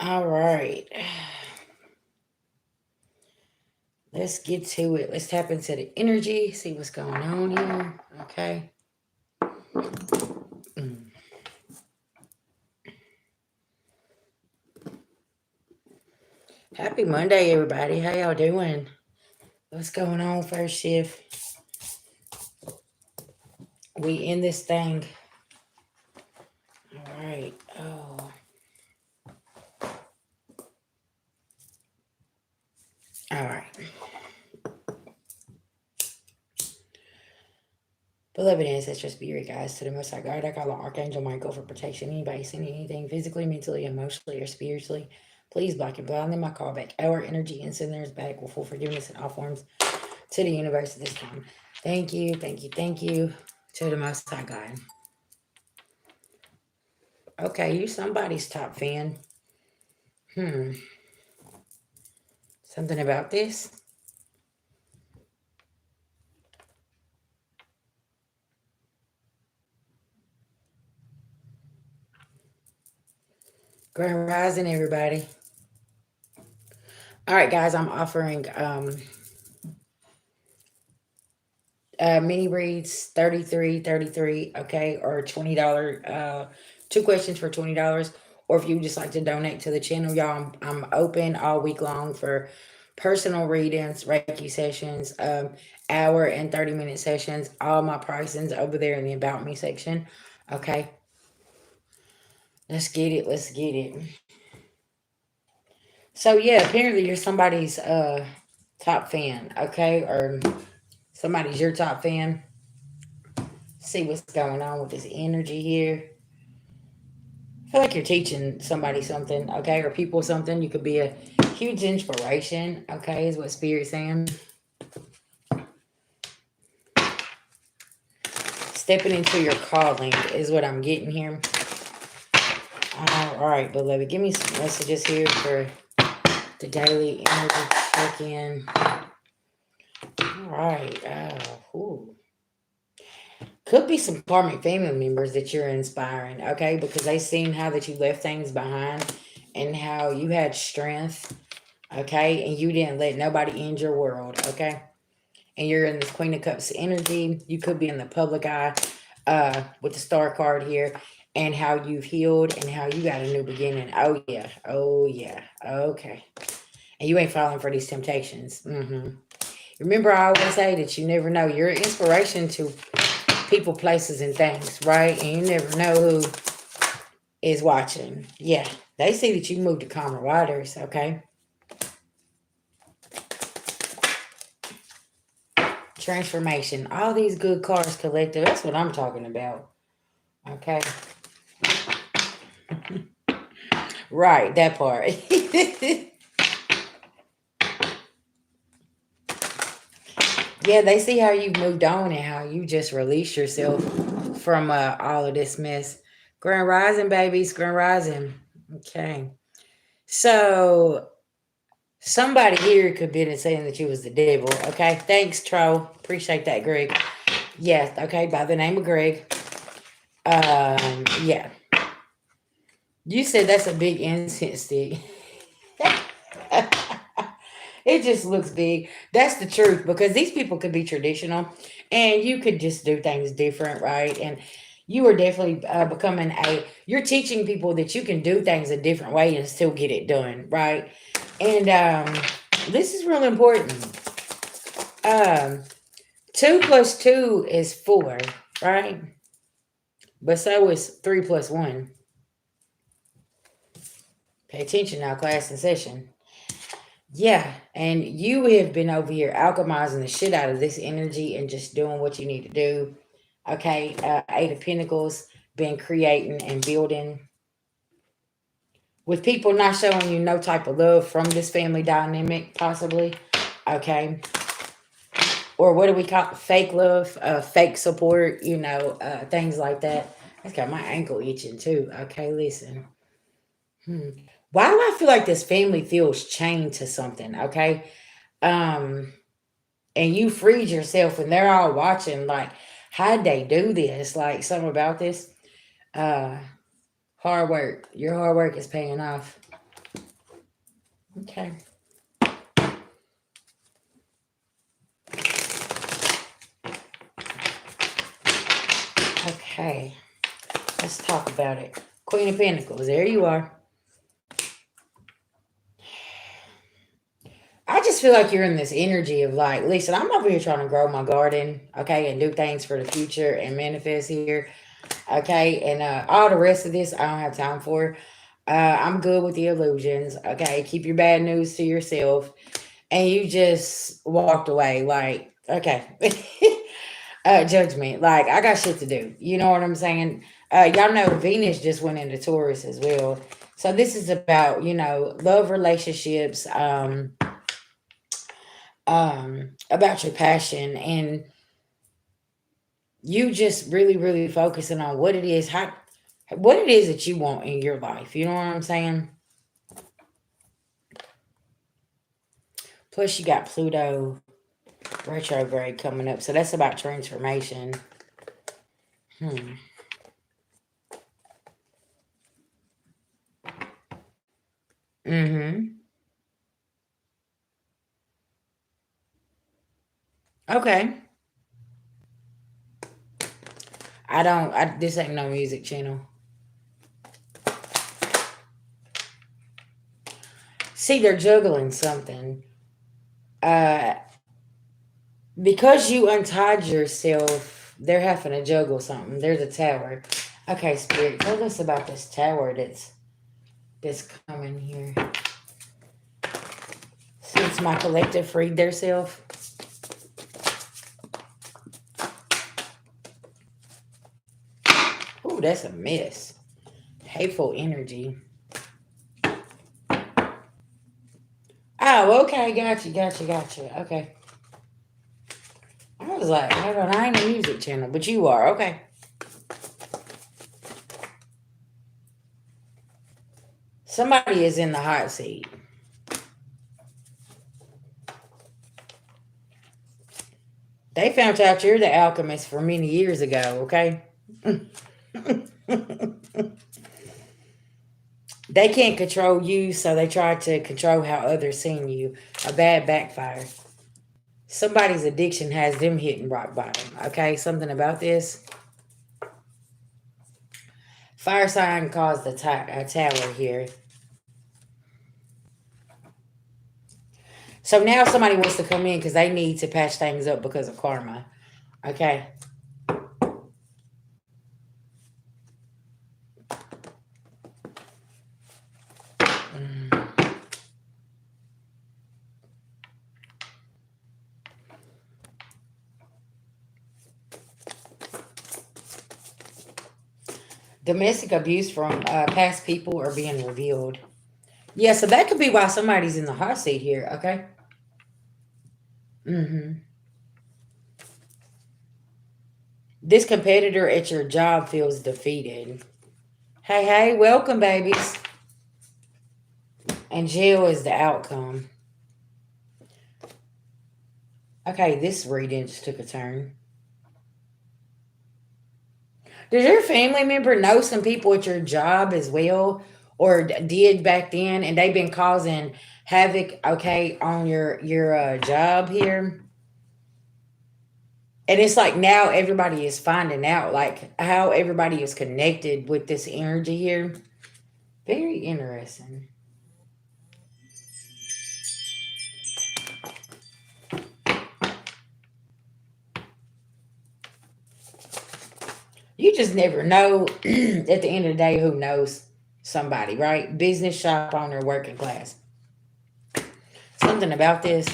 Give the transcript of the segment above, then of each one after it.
All right. Let's get to it. Let's tap into the energy, see what's going on here. Okay. Mm. Happy Monday, everybody. How y'all doing? What's going on, first shift? We in this thing. All right. Oh. All right. Beloved ancestors, spirit guides, to the most high God, I call on Archangel Michael for protection. Anybody sending anything physically, mentally, emotionally, or spiritually, please block and blind them. I call back our energy and send theirs back with full forgiveness in all forms to the universe at this time. Thank you, thank you, thank you to the most high God. Okay, you somebody's top fan. Hmm. Something about this? Grand Rising, everybody. All right, guys, I'm offering mini reads 33, okay, or $20, 2 questions for $20. Or if you just like to donate to the channel, y'all, I'm open all week long for personal readings, Reiki sessions, hour and 30-minute sessions. All my pricing's over there in the About Me section. Okay. Let's get it. Let's get it. So yeah, apparently you're somebody's top fan, okay? Or somebody's your top fan. See what's going on with this energy here. I feel like you're teaching somebody something, okay, or people something. You could be a huge inspiration, okay, is what Spirit's saying. Stepping into your calling is what I'm getting here. All right, beloved, give me some messages here for the daily energy check-in. All right. Ooh. Could be some karmic family members that you're inspiring, okay, because they seen how that you left things behind and how you had strength, okay, and you didn't let nobody end your world, okay, and you're in this Queen of Cups energy. You could be in the public eye with the star card here, and how you've healed and how you got a new beginning. Oh yeah, oh yeah, okay, and you ain't falling for these temptations. Remember, I always say that you never know. You're an inspiration to people, places, and things, right? And you never know who is watching. Yeah, they see that you moved to calmer waters, okay? Transformation. All these good cards collected. That's what I'm talking about, okay? Right, that part. Yeah, they see how you've moved on and how you just released yourself from all of this mess. Grand Rising, babies. Grand Rising. Okay. So somebody here could be saying that you was the devil. Okay. Thanks, Tro. Appreciate that, Greg. Yes. Okay. By the name of Greg. Yeah. You said that's a big incense stick. It just looks big. That's the truth, because these people could be traditional and you could just do things different, right? And you are definitely becoming you're teaching people that you can do things a different way and still get it done, right? And this is real important. Um, 2 plus 2 is 4, right? But so is 3 plus 1. Pay attention now, class in session. Yeah, and you have been over here alchemizing the shit out of this energy and just doing what you need to do. Okay, 8 of Pentacles, been creating and building with people not showing you no type of love from this family dynamic, possibly. Okay, or what do we call it? Fake love, fake support, things like that. That's got my ankle itching too. Okay, listen. Hmm. Why do I feel like this family feels chained to something? Okay. Um, and you freed yourself and they're all watching, like, how'd they do this? Like, something about this. Uh, Hard work. Your hard work is paying off. Okay. Okay. Let's talk about it. Queen of Pentacles. There you are. I just feel like you're in this energy of like, listen, I'm over here trying to grow my garden, okay, and do things for the future and manifest here, okay, and all the rest of this I don't have time for. I'm good with the illusions, okay. Keep your bad news to yourself, and you just walked away, like, okay, judgment, like I got shit to do. You know what I'm saying? Y'all know Venus just went into Taurus as well, so this is about love relationships. About your passion, and you just really really focusing on what it is that you want in your life, you know what I'm saying? Plus you got Pluto retrograde coming up, so that's about transformation. hmm mm-hmm. Okay. This ain't no music channel. See, they're juggling something. uh because you untied yourself, they're having to juggle something. There's a tower. Okay, Spirit, tell us about this tower that's coming here. Since my collective freed their self. Ooh, that's a mess. Hateful energy. Oh, okay, gotcha. Okay. I was like, hold on, I ain't a music channel, but you are, okay. Somebody is in the hot seat. They found out you're the alchemist for many years ago, okay? They can't control you, so they try to control how others see you. A bad backfire. Somebody's addiction has them hitting rock bottom, okay? Something about this. Fire sign caused a tower here. So now somebody wants to come in because they need to patch things up because of karma. Okay. Mm. Domestic abuse from past people are being revealed. Yeah, so that could be why somebody's in the hot seat here, okay? hmm This competitor at your job feels defeated. Hey, welcome, babies. And jail is the outcome. Okay, this reading just took a turn. Does your family member know some people at your job as well, or did back then, and they've been causing havoc? Okay, on your job here, and it's like now everybody is finding out like how everybody is connected with this energy here. Very interesting. You just never know at the end of the day who knows somebody, right? Business, shop owner, working class. Something about this.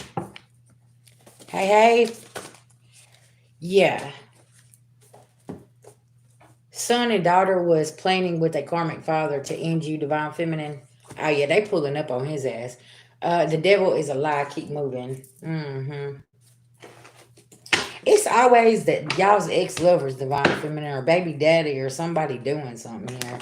Hey. Yeah. Son and daughter was planning with a karmic father to end you, divine feminine. Oh yeah, they pulling up on his ass. The devil is a lie. Keep moving. It's always that y'all's ex-lovers, divine feminine, or baby daddy, or somebody doing something here.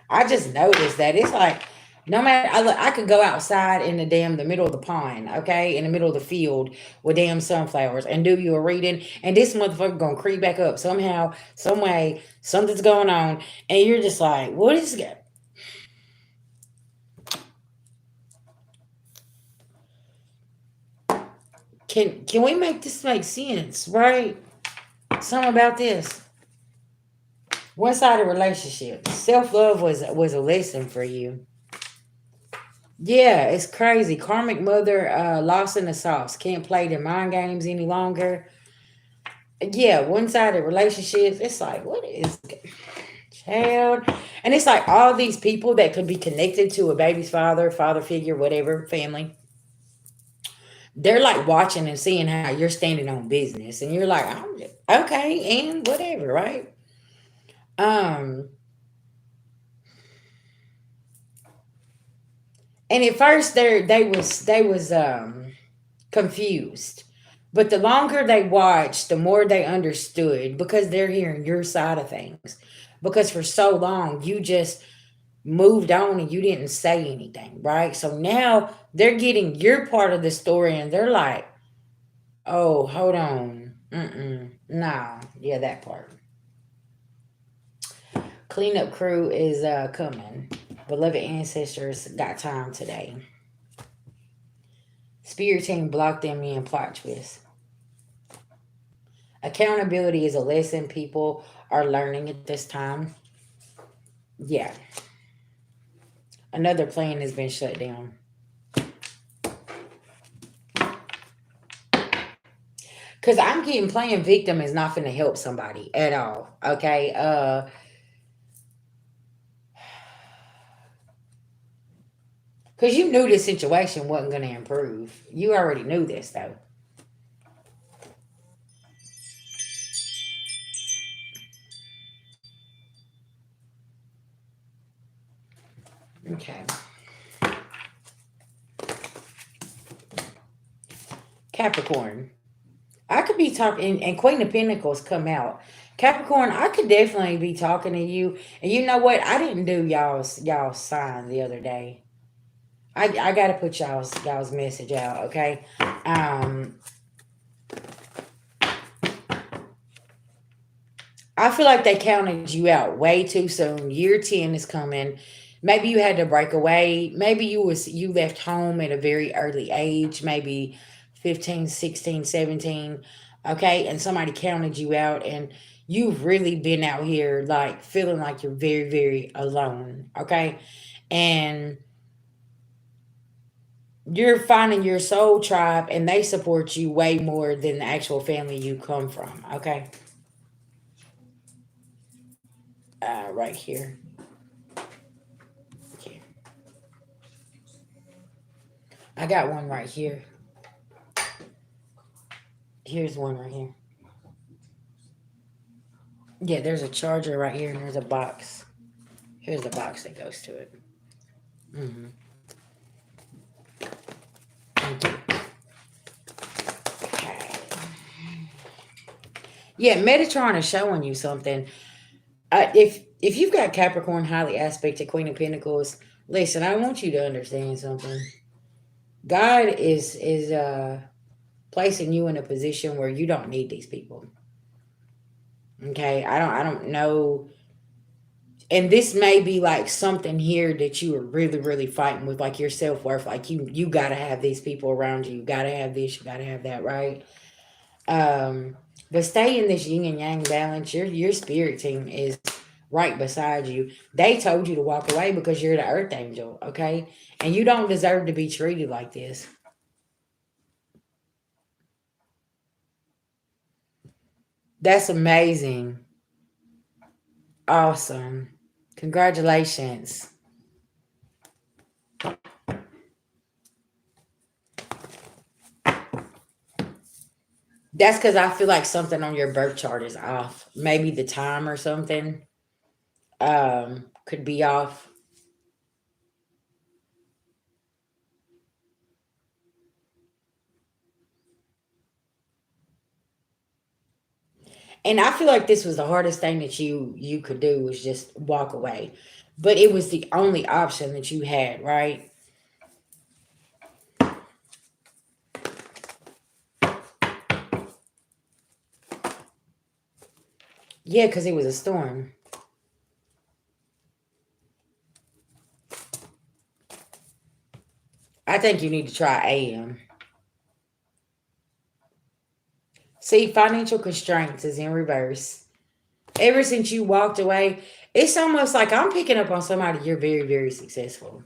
I just noticed that it's like no matter I could go outside in the middle of the pond, okay, in the middle of the field with damn sunflowers and do you a reading, and this motherfucker gonna creep back up somehow, some way, something's going on, and you're just like, what is it? Can we make this make sense, right? Something about this. One-sided relationship. Self-love was a lesson for you. Yeah, it's crazy. Karmic mother lost in the sauce. Can't play the mind games any longer. Yeah, one-sided relationships. It's like, what is child? And it's like all these people that could be connected to a baby's father, father figure, whatever, family. They're like watching and seeing how you're standing on business, and you're like, okay, and whatever, right? Um, and at first they was confused. But the longer they watched, the more they understood because they're hearing your side of things. Because for so long you just moved on and you didn't say anything, right? So now they're getting your part of the story and they're like, oh, hold on. Nah, yeah, that part. Cleanup crew is coming. Beloved ancestors got time today. Spirit team blocked them in plot twist. Accountability is a lesson people are learning at this time. Yeah. Another plan has been shut down. Cause I'm getting playing victim is not gonna help somebody at all. Okay. Cause you knew this situation wasn't gonna improve. You already knew this though. Okay. Capricorn. I could be talking and Queen of Pentacles come out. Capricorn, I could definitely be talking to you. And you know what? I didn't do y'all's sign the other day. I gotta put y'all's message out, okay? Um I feel like they counted you out way too soon. Year 10 is coming. Maybe you had to break away. Maybe you left home at a very early age, maybe 15, 16, 17. Okay? And somebody counted you out and you've really been out here like feeling like you're very, very alone. Okay? And you're finding your soul tribe and they support you way more than the actual family you come from. Okay? Right here. Okay. I got one right here. Here's one right here. Yeah, there's a charger right here, and there's a box. Here's the box that goes to it. Mm-hmm. Thank you. Okay. Yeah, Metatron is showing you something. If you've got Capricorn highly aspected Queen of Pentacles, listen, I want you to understand something. God is placing you in a position where you don't need these people. Okay, I don't know, and this may be like something here that you are really really fighting with, like your self-worth, like you got to have these people around you, you got to have this, you got to have that, right? But stay in this yin and yang balance. Your spirit team is right beside you. They told you to walk away because you're the earth angel, okay? And you don't deserve to be treated like this. That's amazing. Awesome. Congratulations. That's because I feel like something on your birth chart is off. Maybe the time or something could be off. And I feel like this was the hardest thing that you could do was just walk away. But it was the only option that you had, right? Yeah, because it was a storm. I think you need to try AM. See, financial constraints is in reverse. Ever since you walked away, it's almost like I'm picking up on somebody. You're very, very successful.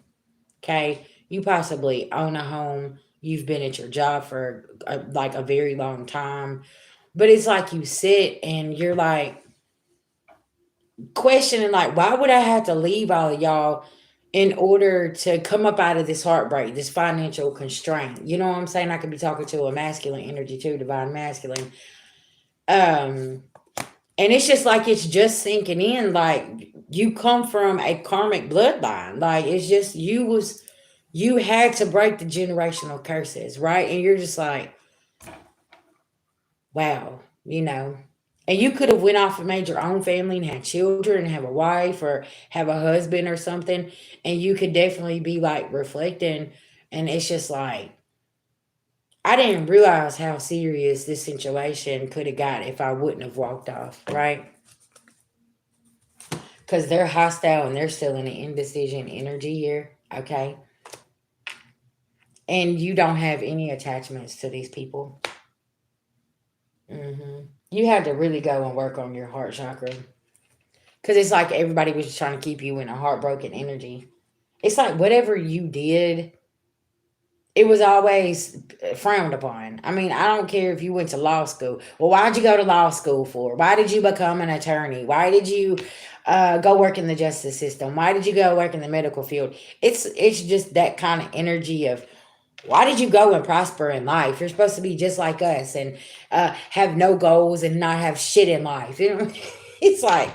Okay. You possibly own a home. You've been at your job for like a very long time. But it's like you sit and you're like questioning, like, why would I have to leave all of y'all in order to come up out of this heartbreak, this financial constraint? You know what I'm saying? I could be talking to a masculine energy too, divine masculine. Um, and it's just like it's just sinking in. Like you come from a karmic bloodline. Like it's just you had to break the generational curses, right? And you're just like, wow, you know. And you could have went off and made your own family and had children and have a wife or have a husband or something. And you could definitely be like reflecting. And it's just like, I didn't realize how serious this situation could have got if I wouldn't have walked off, right? Because they're hostile and they're still in an indecision energy here, okay? And you don't have any attachments to these people. You had to really go and work on your heart chakra. Because it's like everybody was just trying to keep you in a heartbroken energy. It's like whatever you did, it was always frowned upon. I mean, I don't care if you went to law school. Well, why'd you go to law school for? Why did you become an attorney? Why did you go work in the justice system? Why did you go work in the medical field? It's just that kind of energy of why did you go and prosper in life? You're supposed to be just like us and have no goals and not have shit in life. You know, it's like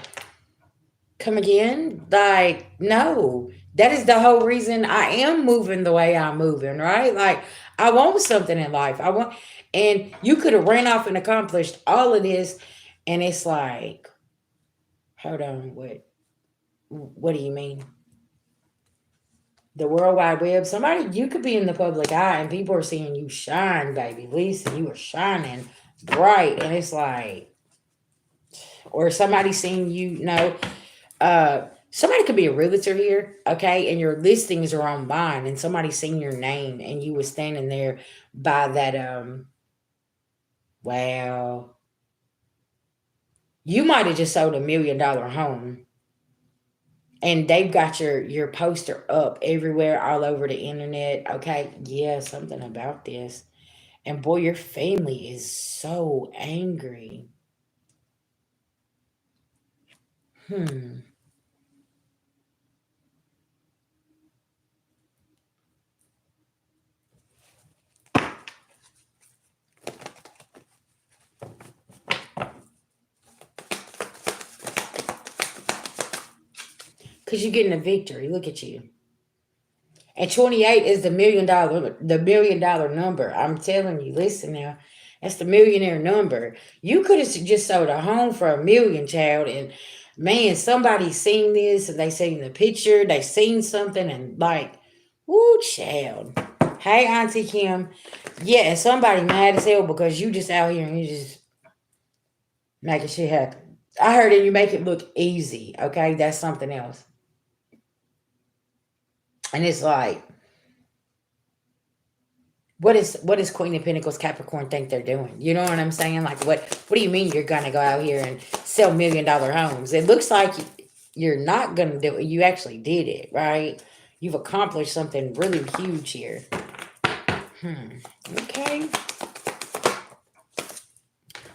come again? Like, no. That is the whole reason I am moving the way I'm moving, right? Like, I want something in life. I want, and you could have ran off and accomplished all of this, and it's like, hold on, what? What do you mean? The World Wide Web. Somebody, you could be in the public eye, and people are seeing you shine, baby. Lisa, you are shining bright, and it's like, or somebody seeing you, somebody could be a realtor here, okay, and your listings are online and somebody seen your name and you was standing there by that wow, you might have just sold $1 million home and they've got your poster up everywhere all over the internet, okay. Yeah, something about this. And boy, your family is so angry. hmm because you're getting a victory. Look at you. And 28 is the $1 million number. I'm telling you, listen now. That's the millionaire number. You could have just sold a home for $1 million, child, and man, somebody seen this and they seen the picture, they seen something and like, woo, child. Hey, Auntie Kim. Yeah, and somebody mad as hell because you just out here and you just making shit happen. I heard it, you make it look easy, okay? That's something else. And it's like, what is Queen of Pentacles Capricorn think they're doing? You know what I'm saying? Like what do you mean you're gonna go out here and sell $1 million homes? It looks like you're not gonna do it. You actually did it, right? You've accomplished something really huge here. Okay.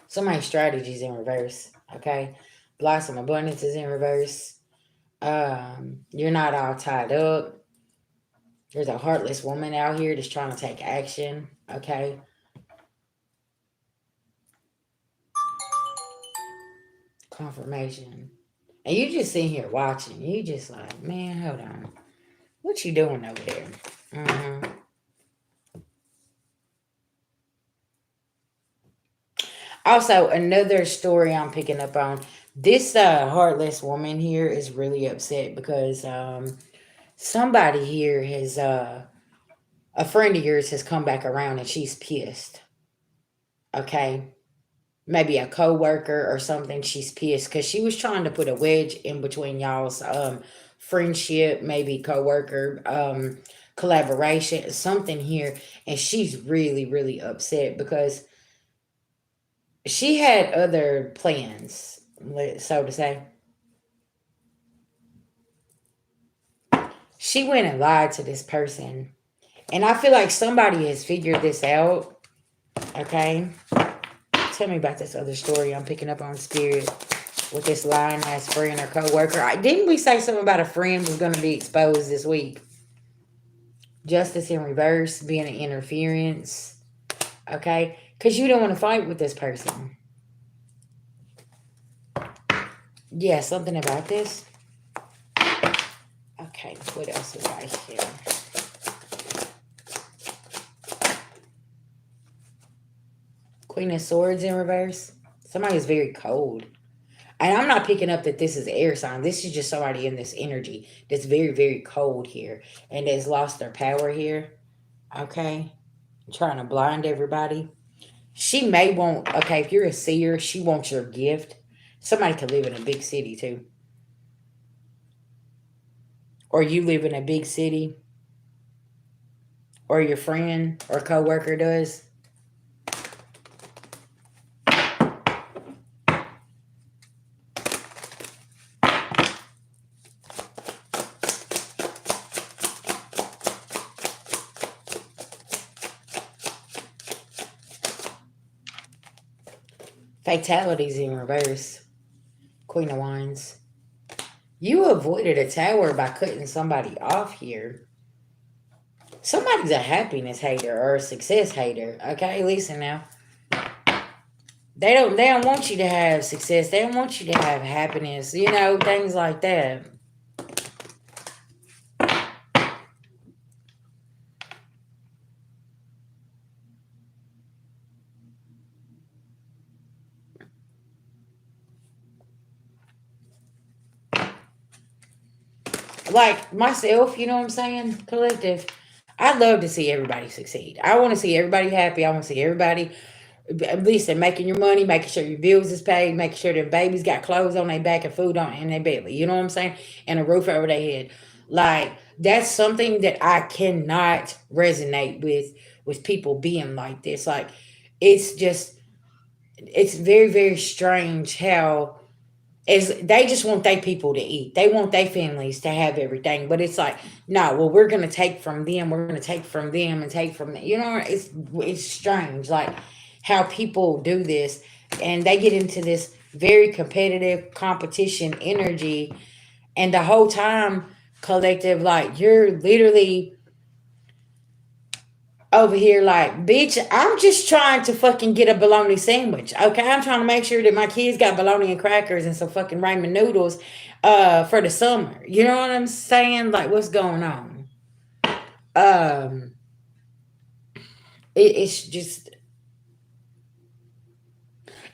So many strategies in reverse. Okay. Blossom Abundance is in reverse. You're not all tied up. There's a heartless woman out here that's trying to take action. Okay. Confirmation. And you just sitting here watching. You just like, man, hold on. What you doing over there? hmm Also, another story I'm picking up on. This heartless woman here is really upset because somebody here has a friend of yours has come back around and she's pissed. Okay. Maybe a co-worker or something, she's pissed because she was trying to put a wedge in between y'all's friendship, maybe co-worker collaboration, something here, and she's really, really upset because She had other plans, so to say. She went and lied to this person. And I feel like somebody has figured this out. Okay. Tell me about this other story I'm picking up on spirit with this lying ass friend or co-worker. Didn't we say something about a friend was going to be exposed this week? Justice in reverse, being an interference. Okay. Because you don't want to fight with this person. Yeah, something about this. Okay, what else is right here? Queen of Swords in reverse. Somebody is very cold. And I'm not picking up that this is air sign. This is just somebody in this energy that's very, very cold here and has lost their power here. Okay. Trying to blind everybody. She may want, okay, if you're a seer, she wants your gift. Somebody could live in a big city too. Or you live in a big city. Or your friend or coworker does. Fatalities in reverse. Queen of Wands. You avoided a tower by cutting somebody off here. Somebody's a happiness hater or a success hater. Okay, listen now. They don't want you to have success. They don't want you to have happiness. You know, things like that. Like myself, you know what I'm saying? Collective. I love to see everybody succeed. I want to see everybody happy. I want to see everybody at least they're making your money, making sure your bills is paid, making sure their babies got clothes on their back and food on in their belly. You know what I'm saying? And a roof over their head. Like that's something that I cannot resonate with people being like this. Like it's just it's very very strange how is they just want their people to eat. They want their families to have everything. But it's like, no, well, we're gonna take from them, we're gonna take from them and take from them. You know, it's strange, like how people do this and they get into this very competitive competition energy and the whole time collective, like you're literally over here like, bitch, I'm just trying to fucking get a bologna sandwich. Okay, I'm trying to make sure that my kids got bologna and crackers and some fucking ramen noodles for the summer. You know what I'm saying? Like, what's going on? Um, it's just,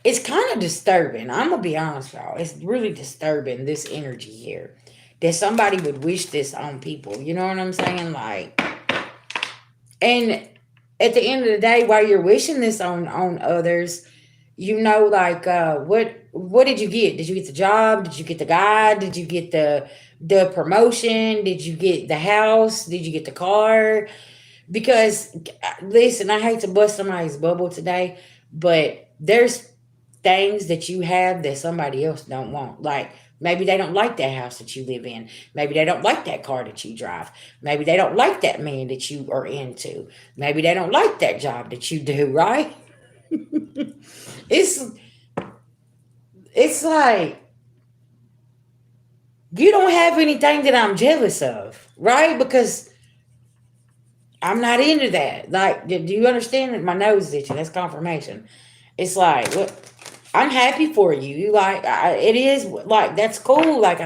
it's kind of disturbing. I'm gonna be honest, y'all. It's really disturbing this energy here that somebody would wish this on people. You know what I'm saying? Like, and at the end of the day, while you're wishing this on others, you know, like what did you get? Did you get the job? Did you get the guy? Did you get the promotion? Did you get the house? Did you get the car? Because listen, I hate to bust somebody's bubble today, but there's things that you have that somebody else don't want. Like maybe they don't like that house that you live in. Maybe they don't like that car that you drive. Maybe they don't like that man that you are into. Maybe they don't like that job that you do, right? it's it's like you don't have anything that I'm jealous of, right? Because I'm not into that. Like, do you understand that my nose is itching? That's confirmation. It's like, what? I'm happy for you. Like, it is like that's cool. Like,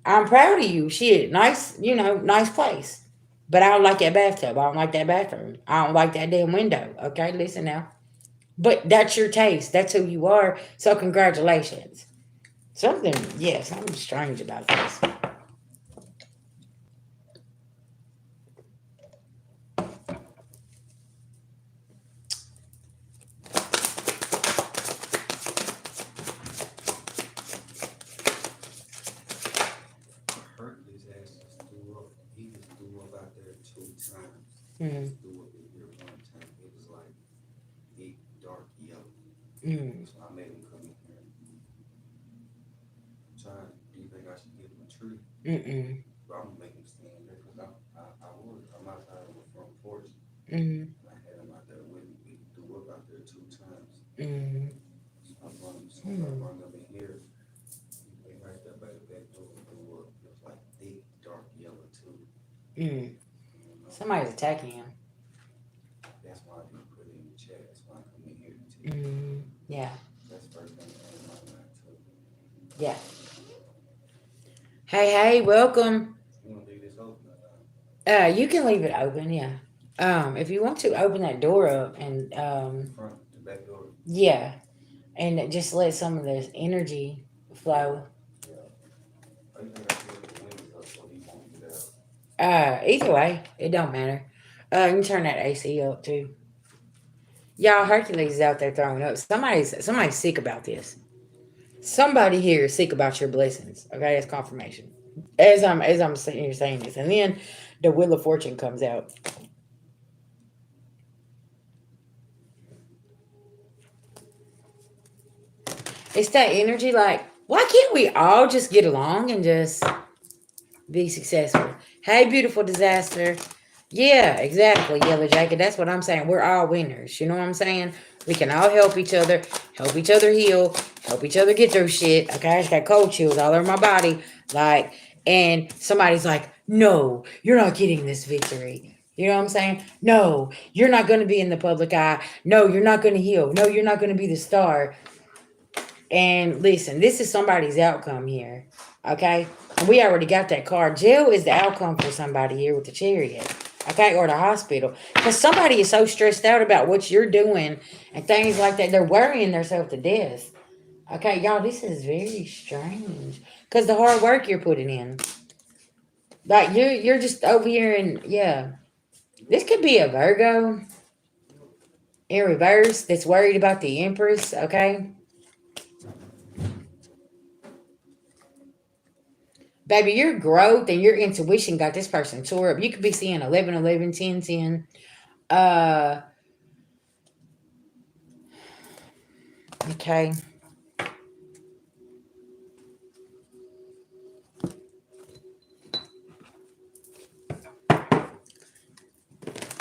I'm proud of you. Shit, nice, you know, nice place. But I don't like that bathtub. I don't like that bathroom. I don't like that damn window. Okay, listen now. But that's your taste. That's who you are. So congratulations. Something, yeah, something strange about this. Hurt his ass just threw up. He just threw up out there 2 times. He Hmm. just threw up in here 1 time. It was like big dark yellow. Mm. So I made him come in here. Trying, do you think I should give him a tree? Mm-mm. But I'm gonna make him stand there because I'm outside on the front porch. Mm. And I had him out there with me. We threw up out there 2 times. Mm. So I brought him, as soon as I brought him in here, he lay right there by the back door and threw up. It was like thick, dark yellow too. Mm. You know? Somebody's attacking him. That's why I didn't put it in the chat. That's why I come in here to tell you. Mm. Yeah. That's the first thing that came to my mind too. Yeah. Hey, welcome. You wanna leave this open? You can leave it open, yeah. If you want to open that door up and Front, the back door. yeah, and just let some of this energy flow. Yeah. I think I should put the windows up so he won't get out. Either way, it don't matter. You can turn that AC up too. Y'all, Hercules is out there throwing up. Somebody's sick about this. Somebody here is sick about your blessings. Okay, that's confirmation. As I'm sitting here saying this, and then the Wheel of Fortune comes out. It's that energy. Like, why can't we all just get along and just be successful? Hey, beautiful disaster. Yeah, exactly, Yellow Jacket. That's what I'm saying. We're all winners. You know what I'm saying? We can all help each other heal, help each other get through shit. Okay, I just got cold chills all over my body. Like, and somebody's like, no, you're not getting this victory. You know what I'm saying? No, you're not going to be in the public eye. No, you're not going to heal. No, you're not going to be the star. And listen, this is somebody's outcome here. Okay? We already got that card. Jail is the outcome for somebody here with the chariot. Okay? Or the hospital. Because somebody is so stressed out about what you're doing and things like that. They're worrying themselves to death. Okay, y'all, this is very strange. Because the hard work you're putting in. Like, you're just over here and, yeah. This could be a Virgo in reverse that's worried about the Empress. Okay? Baby, your growth and your intuition got this person tore up. You could be seeing 11, 11, 10, 10. Okay.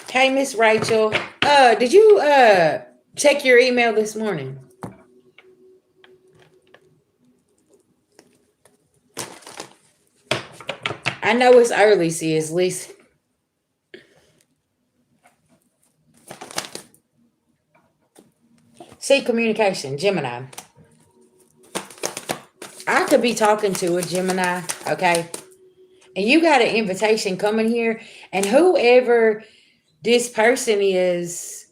Hey, Miss Rachel. Did you check your email this morning? I know it's early, sis. Listen. See, communication, Gemini. I could be talking to a Gemini, okay? And you got an invitation coming here, and whoever this person is,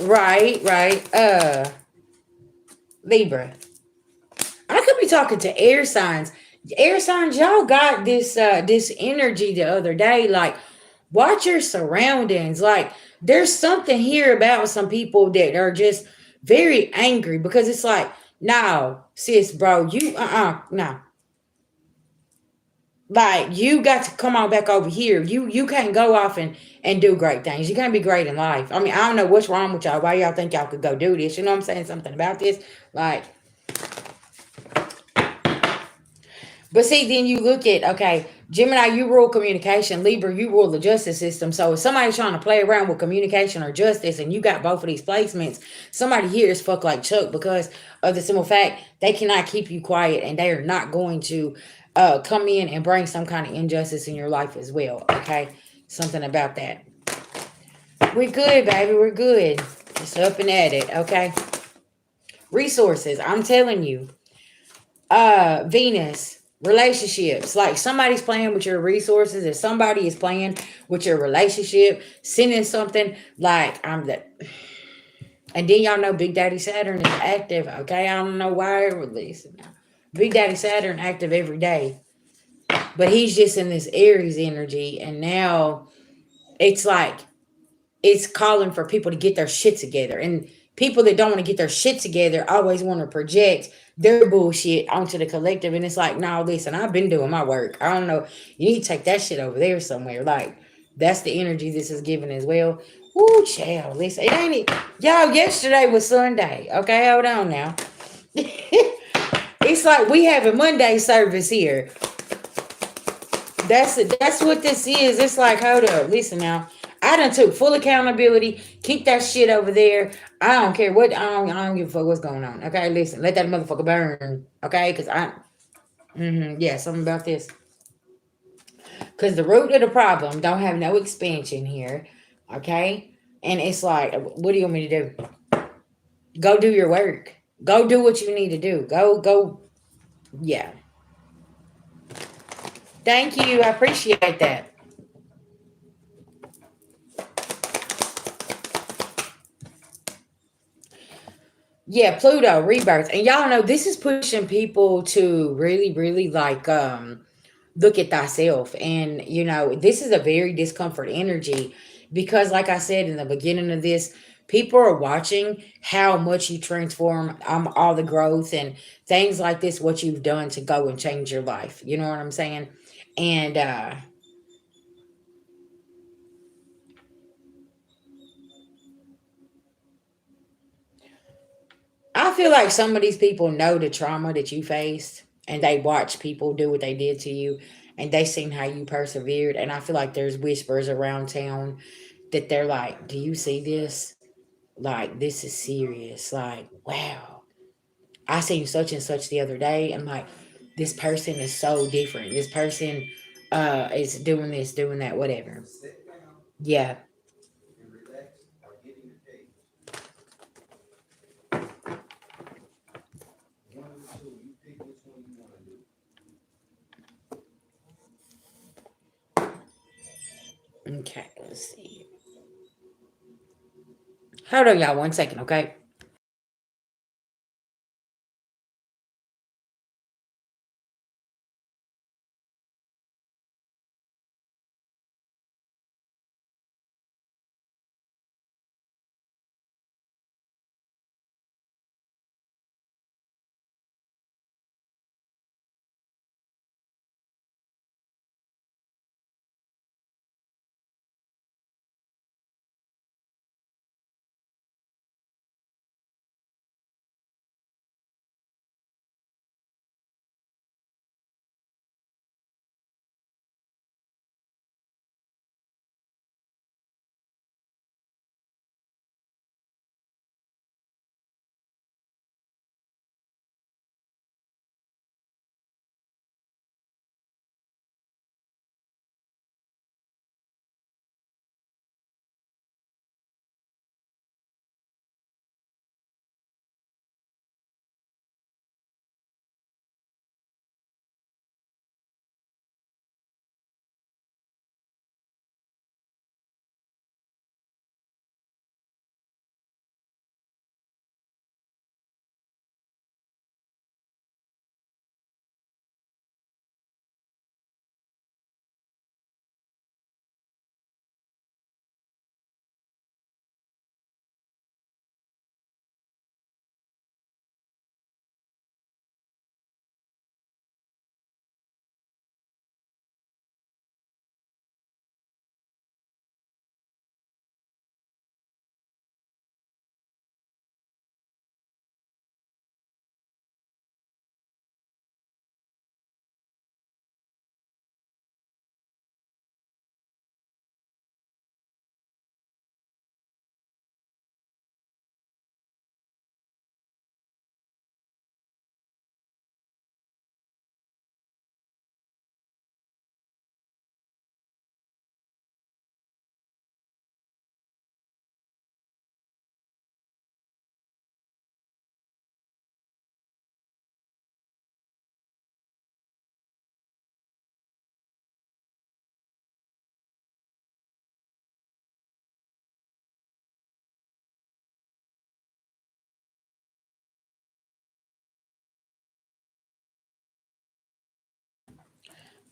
right, Libra. I could be talking to air signs. Air signs, y'all got this energy the other day. Like, watch your surroundings. Like, there's something here about some people that are just very angry because it's like, no, sis, bro, you no. Like, you got to come on back over here. You can't go off and do great things. You can't be great in life. I mean, I don't know what's wrong with y'all. Why y'all think y'all could go do this? You know what I'm saying? Something about this. Like, but see, then you look at, okay, Gemini, you rule communication. Libra, you rule the justice system. So if somebody's trying to play around with communication or justice and you got both of these placements, somebody here is fuck like Chuck because of the simple fact they cannot keep you quiet and they are not going to come in and bring some kind of injustice in your life as well. Okay? Something about that. We're good, baby. We're good. Just up and at it. Okay? Resources. I'm telling you. Venus. Relationships, like somebody's playing with your resources, if somebody is playing with your relationship, sending something like I'm the, and then y'all know Big Daddy Saturn is active. Okay, I don't know why it released now. Big Daddy Saturn active every day, but he's just in this Aries energy, and now it's like it's calling for people to get their shit together, and people that don't want to get their shit together always want to project their bullshit onto the collective. And it's like, no, listen, I've been doing my work. I don't know. You need to take that shit over there somewhere. Like, that's the energy this is giving as well. Ooh, child. Listen, it ain't it. Y'all, yesterday was Sunday. Okay, hold on now. It's like we have a Monday service here. That's what this is. It's like, hold up, listen now. I done took full accountability. Keep that shit over there. I don't care what. I don't give a fuck what's going on. Okay, listen. Let that motherfucker burn. Okay, because yeah, something about this. Because the root of the problem don't have no expansion here. Okay, and it's like, what do you want me to do? Go do your work. Go do what you need to do. Go. Yeah. Thank you. I appreciate that. Yeah, Pluto rebirth, and y'all know this is pushing people to really, really like look at thyself, and this is a very discomfort energy because, like I said in the beginning of this, people are watching how much you transform, all the growth and things like this, what you've done to go and change your life. You know what I'm saying? And I feel like some of these people know the trauma that you faced and they watch people do what they did to you and they seen how you persevered. And I feel like there's whispers around town that they're like, do you see this? Like, this is serious. Like, wow. I seen such and such the other day. And like, this person is so different. This person is doing this, doing that, whatever. Sit down Yeah. and relax or get in your cage. One of the two, you pick which one you want to do. Okay, let's see. Hold on, y'all, 1 second, okay?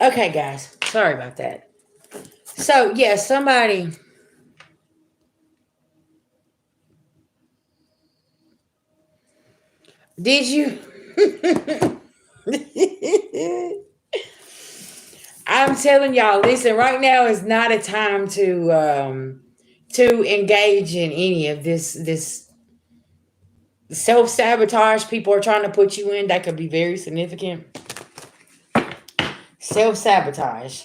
Okay, guys. Sorry about that. So, yeah, somebody. Did you? I'm telling y'all, listen, right now is not a time to engage in any of this self-sabotage people are trying to put you in. That could be very significant. Self-sabotage.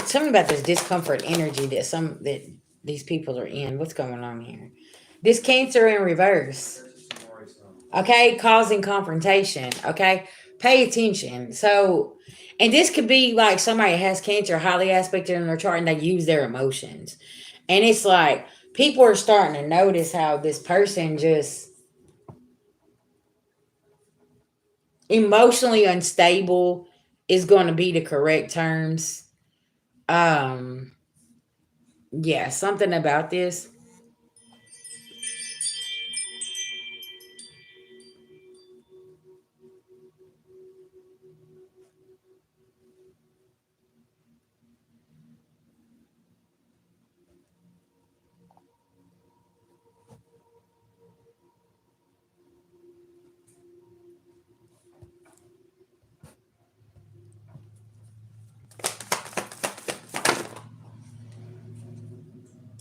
Tell me about this discomfort energy that these people are in. What's going on here? This Cancer in reverse. Okay, causing confrontation. Okay, pay attention. So, and this could be like somebody has Cancer highly aspected in their chart and they use their emotions. And it's like people are starting to notice how this person just emotionally unstable is going to be the correct terms. Um, yeah, something about this.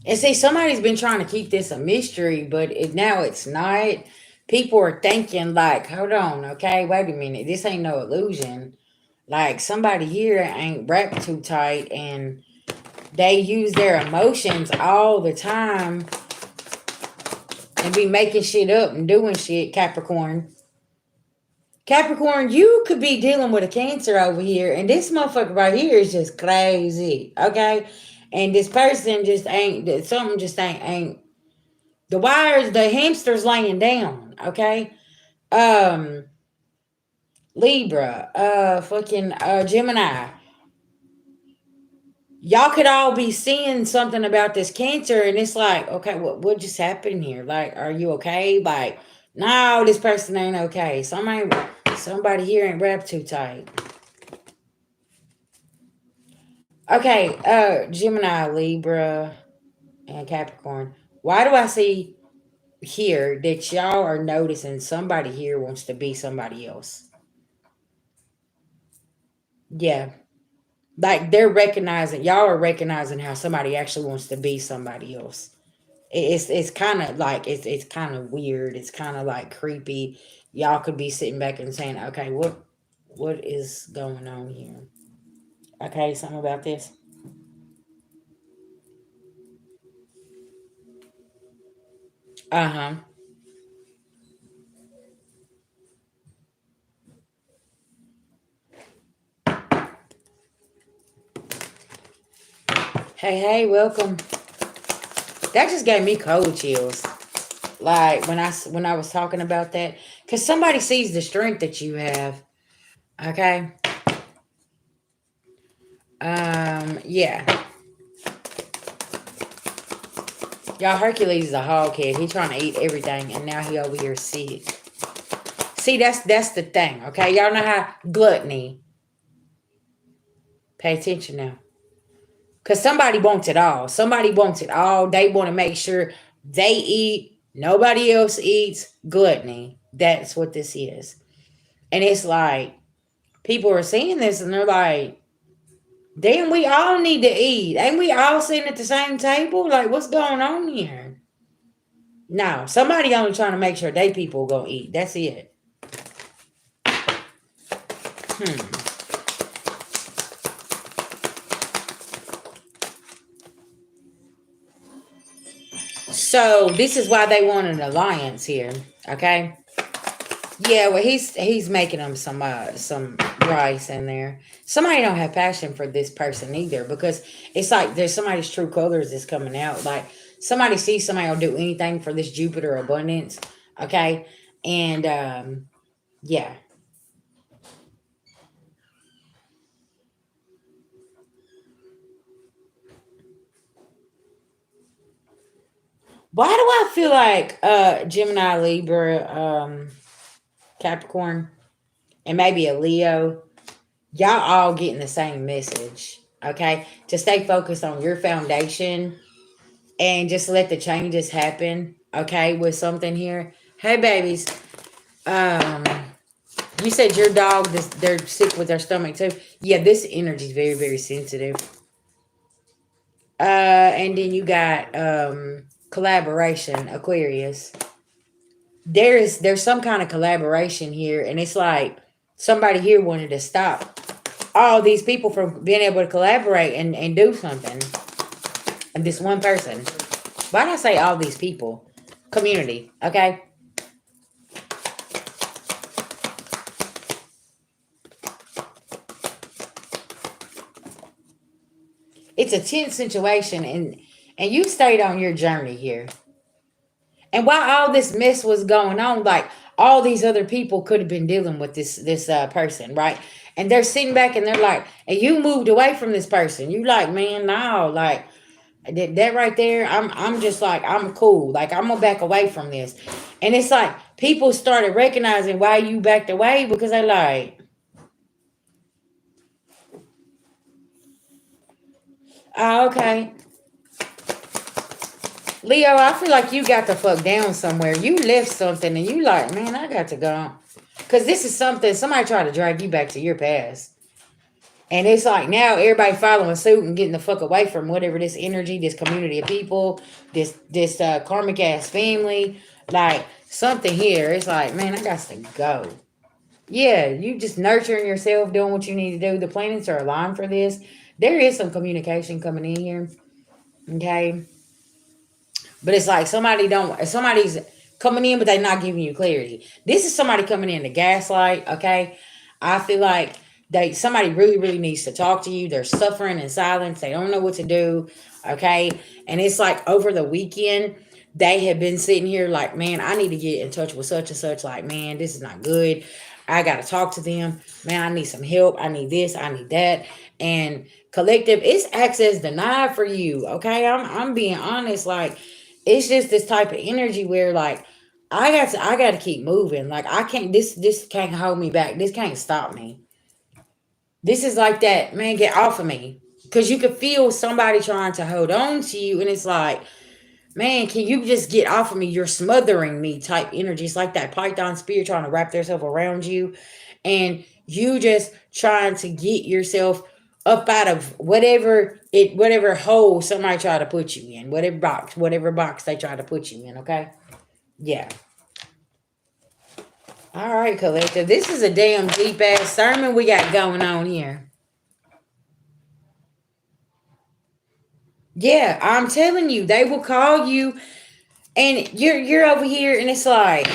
And see, somebody's been trying to keep this a mystery, but now it's not. People are thinking like, hold on, okay, wait a minute, this ain't no illusion. Like somebody here ain't wrapped too tight, and they use their emotions all the time and be making shit up and doing shit. Capricorn. Capricorn, you could be dealing with a Cancer over here, and this motherfucker right here is just crazy, okay? And this person just ain't, something just ain't the wires, the hamster's laying down, okay? Um, Libra, fucking Gemini. Y'all could all be seeing something about this Cancer, and it's like, okay, what just happened here? Like, are you okay? Like, no, this person ain't okay. Somebody here ain't wrapped too tight. Okay, Gemini, Libra, and Capricorn. Why do I see here that y'all are noticing somebody here wants to be somebody else? Yeah. Like they're recognizing, y'all are recognizing how somebody actually wants to be somebody else. It's kind of like it's kind of weird. It's kind of like creepy. Y'all could be sitting back and saying, "Okay, what is going on here?" Okay, something about this. Uh huh. Hey, hey, welcome. That just gave me cold chills. Like when I was talking about that, because somebody sees the strength that you have. Okay. Yeah. Y'all, Hercules is a hog head. He trying to eat everything, and now he over here sick. See, that's the thing. Okay, y'all know how gluttony. Pay attention now, cause somebody wants it all. Somebody wants it all. They want to make sure they eat. Nobody else eats. Gluttony. That's what this is, and it's like people are seeing this, and they're like, "Damn, we all need to eat. Ain't we all sitting at the same table? Like, what's going on here?" No, somebody only trying to make sure they people gonna eat. That's it. Hmm. So this is why they want an alliance here. Okay. Yeah, well, he's making them some rice in there. Somebody don't have passion for this person either because it's like there's somebody's true colors is coming out. Like somebody sees somebody will do anything for this Jupiter abundance. Okay, and yeah. Why do I feel like Gemini, Libra, Capricorn, and maybe a Leo? Y'all all getting the same message. Okay, to stay focused on your foundation and just let the changes happen. Okay, with something here. Hey, babies. Um, you said your dog, they're sick with their stomach too. Yeah, this energy is very, very sensitive. And then you got collaboration, Aquarius. There's some kind of collaboration here, and it's like somebody here wanted to stop all these people from being able to collaborate and do something. And this one person. Why did I say all these people? Community, okay? It's a tense situation, and you stayed on your journey here. And while all this mess was going on, like all these other people could have been dealing with this person, right? And they're sitting back and they're like, and you moved away from this person. You like, man, no, like that right there. I'm just like, I'm cool. Like I'm gonna back away from this. And it's like people started recognizing why you backed away because they like, oh, okay. Leo, I feel like you got the fuck down somewhere. You left something and you like, man, I got to go. Cause this is something somebody tried to drag you back to your past. And it's like now everybody following suit and getting the fuck away from whatever this energy, this community of people, this karmic ass family, like something here. It's like, man, I got to go. Yeah, you just nurturing yourself, doing what you need to do. The planets are aligned for this. There is some communication coming in here. Okay. But it's like somebody's coming in, but they're not giving you clarity. This is somebody coming in to gaslight, okay? I feel like somebody really, really needs to talk to you. They're suffering in silence. They don't know what to do, okay? And it's like over the weekend, they have been sitting here like, man, I need to get in touch with such and such. Like, man, this is not good. I got to talk to them. Man, I need some help. I need this. I need that. And collective, it's access denied for you, okay? I'm being honest. Like, it's just this type of energy where like I got to keep moving. Like I can't this can't hold me back. This can't stop me. This is like that, man, get off of me. Cause you could feel somebody trying to hold on to you and it's like, man, can you just get off of me? You're smothering me type energy. It's like that python spirit trying to wrap themselves around you and you just trying to get yourself up out of whatever hole somebody try to put you in, whatever box they try to put you in, okay? Yeah. All right, collective. This is a damn deep ass sermon we got going on here. Yeah, I'm telling you, they will call you and you're over here and it's like,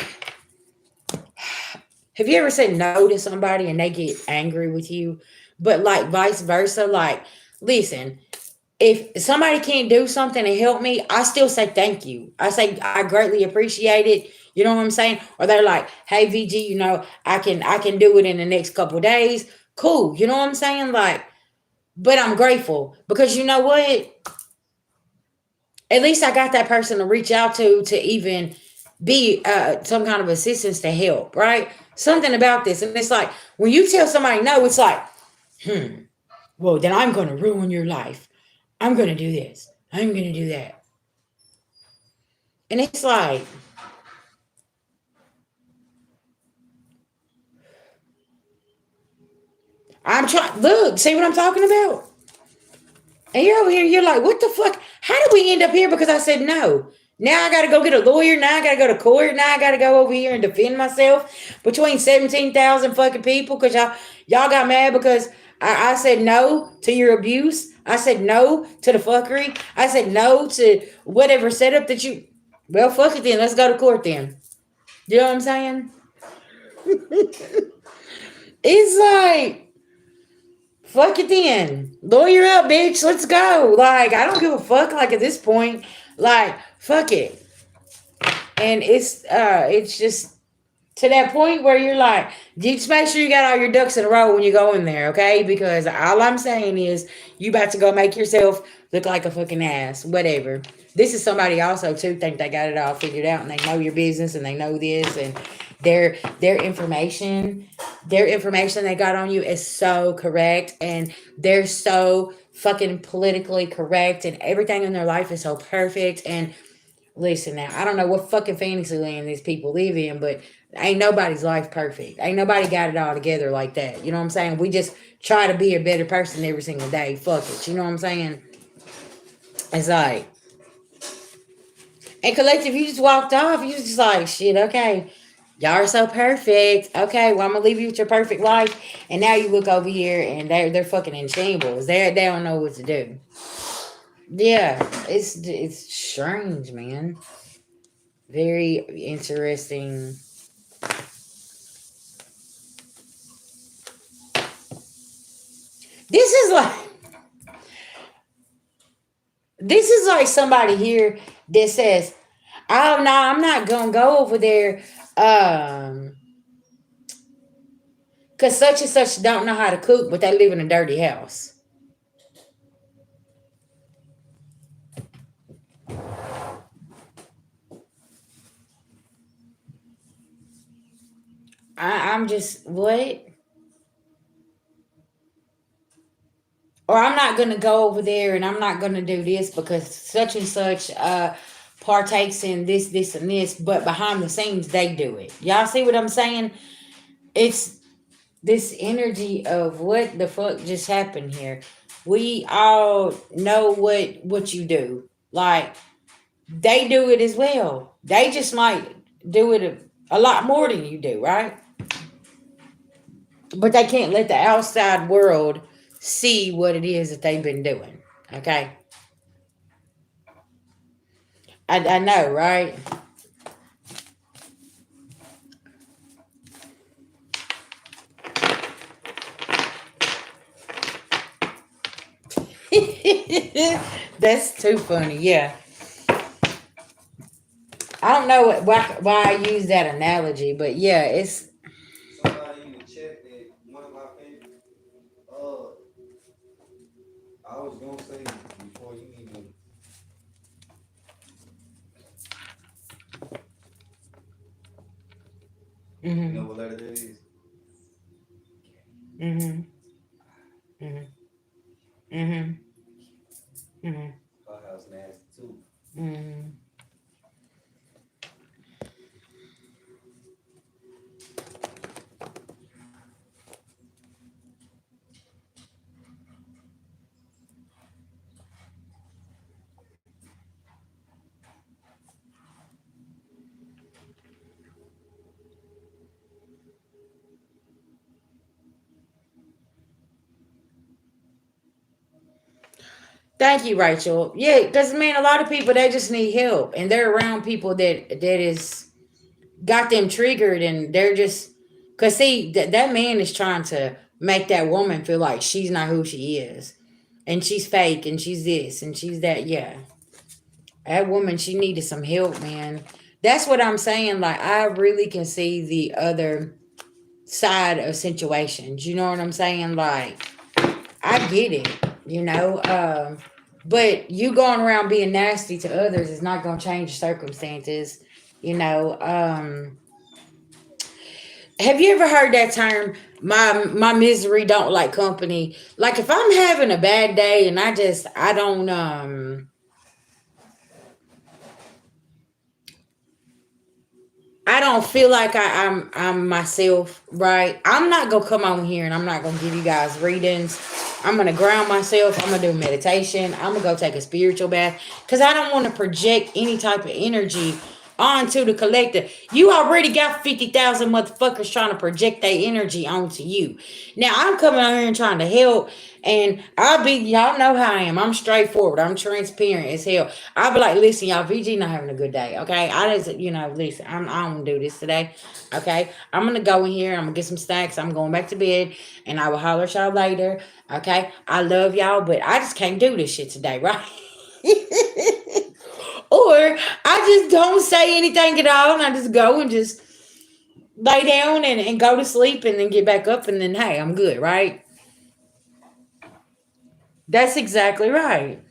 have you ever said no to somebody and they get angry with you? But like vice versa, like, listen, if somebody can't do something to help me, I still say thank you. I say I greatly appreciate it. You know what I'm saying? Or they're like, hey VG, I can do it in the next couple of days. Cool. You know what I'm saying? Like, but I'm grateful because you know what? At least I got that person to reach out to even be some kind of assistance to help, right? Something about this. And it's like when you tell somebody no, it's like, well, then I'm going to ruin your life. I'm going to do this. I'm going to do that. And it's like, I'm trying, look, see what I'm talking about? And you're over here, you're like, what the fuck? How did we end up here? Because I said no. Now I got to go get a lawyer. Now I got to go to court. Now I got to go over here and defend myself between 17,000 fucking people because y'all got mad because I said no to your abuse. I said no to the fuckery. I said no to whatever setup that you. Well, fuck it then. Let's go to court then. You know what I'm saying? It's like, fuck it then. Lawyer up, bitch. Let's go. Like, I don't give a fuck. Like, at this point, like, fuck it. And it's just to that point where you're like, just make sure you got all your ducks in a row when you go in there, okay? Because all I'm saying is you about to go make yourself look like a fucking ass. Whatever. This is somebody also too think they got it all figured out and they know your business and they know this and their information they got on you is so correct and they're so fucking politically correct and everything in their life is so perfect and Listen now, I don't know what fucking fantasy land these people live in, but ain't nobody's life perfect. Ain't nobody got it all together like that. You know what I'm saying? We just try to be a better person every single day. Fuck it. You know what I'm saying? It's like, and collective, you just walked off. You just like, shit, okay. Y'all are so perfect. Okay, well, I'm gonna leave you with your perfect life. And now you look over here and they're fucking in shambles. They don't know what to do. Yeah, it's strange, man. Very interesting. This is like this is like somebody here that says, "Oh no, I'm not gonna go over there, cause such and such don't know how to cook, but they live in a dirty house." I'm just what? Or I'm not gonna go over there, and I'm not gonna do this because such and such partakes in this, this, and this, but behind the scenes they do it. Y'all see what I'm saying? It's this energy of what the fuck just happened here. We all know what you do. Like they do it as well. They just might do it a lot more than you do, right? But they can't let the outside world see what it is that they've been doing. Okay, I know, right? That's too funny. Yeah, I don't know why I use that analogy, but yeah, it's Somebody in the chat that one of my favorite. Uh, I was gonna say before you even, you know mhm, what letter that is? mhm, mhm, mhm, mhm, Clubhouse nasty too. mhm. Thank you, Rachel. Yeah, because man, a lot of people they just need help, and they're around people that is got them triggered, and they're just because see that man is trying to make that woman feel like she's not who she is, and she's fake, and she's this, and she's that. Yeah, that woman she needed some help, man. That's what I'm saying. Like I really can see the other side of situations. You know what I'm saying? Like I get it, you know. But you going around being nasty to others is not going to change circumstances, you know. Have you ever heard that term? My misery don't like company. Like if I'm having a bad day and I don't I don't feel like I'm myself, right? I'm not gonna come on here and I'm not gonna give you guys readings. I'm gonna ground myself. I'm gonna do meditation. I'm gonna go take a spiritual bath because I don't want to project any type of energy onto the collective. You already got 50,000 motherfuckers trying to project their energy onto you. Now I'm coming out here and trying to help, and y'all know how I am. I'm straightforward. I'm transparent as hell. I'll be like, listen, y'all, VG not having a good day. Okay. I just, listen, I don't do this today. Okay. I'm going to go in here. I'm going to get some snacks. I'm going back to bed and I will holler at y'all later. Okay. I love y'all, but I just can't do this shit today. Right. Or I just don't say anything at all and I just go and just lay down and go to sleep and then get back up and then, hey, I'm good. Right. That's exactly right.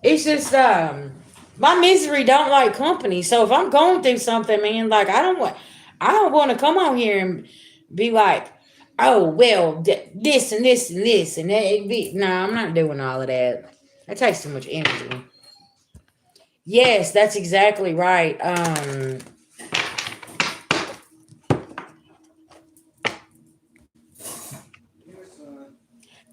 It's just my misery don't like company. So if I'm going through something, man, like I don't want to come on here and be like, oh well, this and this and this and that. No, I'm not doing all of that. That takes too much energy. Yes, that's exactly right. Here, son.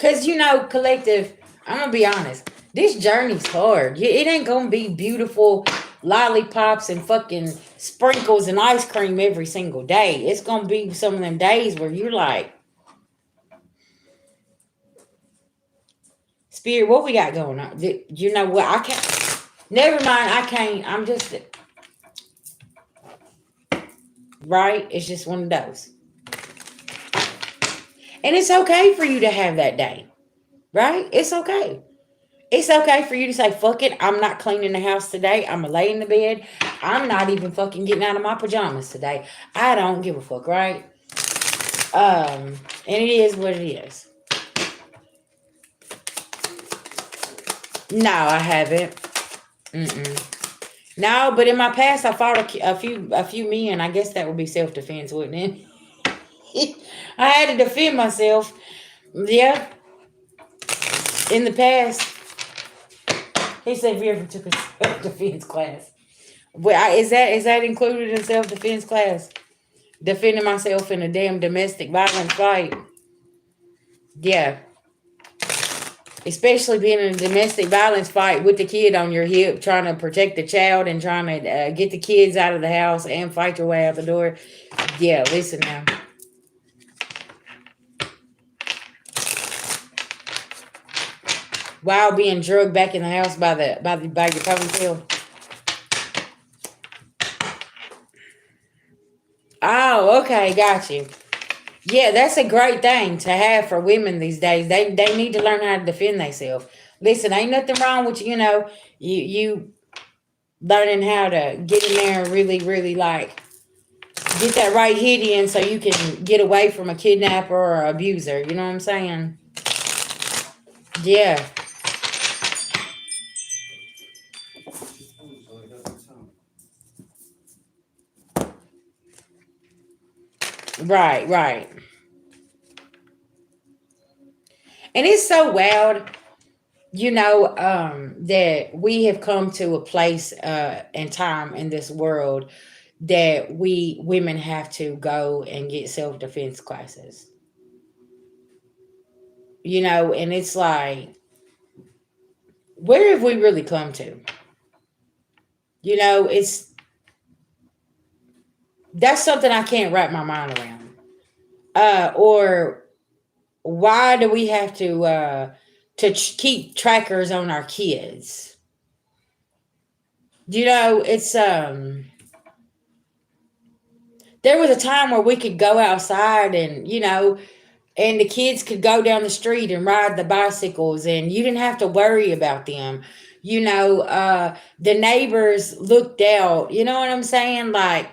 Cause you know, collective, I'm gonna be honest, this journey's hard. It ain't gonna be beautiful lollipops and fucking sprinkles and ice cream every single day. It's gonna be some of them days where you're like, Spirit, what we got going on? You know what? I can't. Never mind. I can't. I'm just right. It's just one of those, and it's okay for you to have that day, right? It's okay. It's okay for you to say, fuck it, I'm not cleaning the house today. I'm going to lay in the bed. I'm not even fucking getting out of my pajamas today. I don't give a fuck, right? And it is what it is. No, I haven't. Mm-mm. No, but in my past, I fought a few men. I guess that would be self-defense, wouldn't it? I had to defend myself. Yeah, in the past. He said, if you ever took a self-defense class. Well, is that included in self-defense class? Defending myself in a damn domestic violence fight. Yeah. Especially being in a domestic violence fight with the kid on your hip, trying to protect the child and trying to get the kids out of the house and fight your way out the door. Yeah, listen now. While being drugged back in the house by your ponytail. Oh, okay, got you. Yeah, that's a great thing to have for women these days. They need to learn how to defend themselves. Listen, ain't nothing wrong with you learning how to get in there and really, really like get that right hit in so you can get away from a kidnapper or abuser. You know what I'm saying? Yeah. Ooh, so it doesn't sound. Right, right. And it's so wild, that we have come to a place and time in this world that we women have to go and get self-defense classes. And it's like, where have we really come to? It's that's something I can't wrap my mind around. Or why do we have to keep trackers on our kids? It's there was a time where we could go outside and the kids could go down the street and ride the bicycles and you didn't have to worry about them. The neighbors looked out, you know what I'm saying? Like,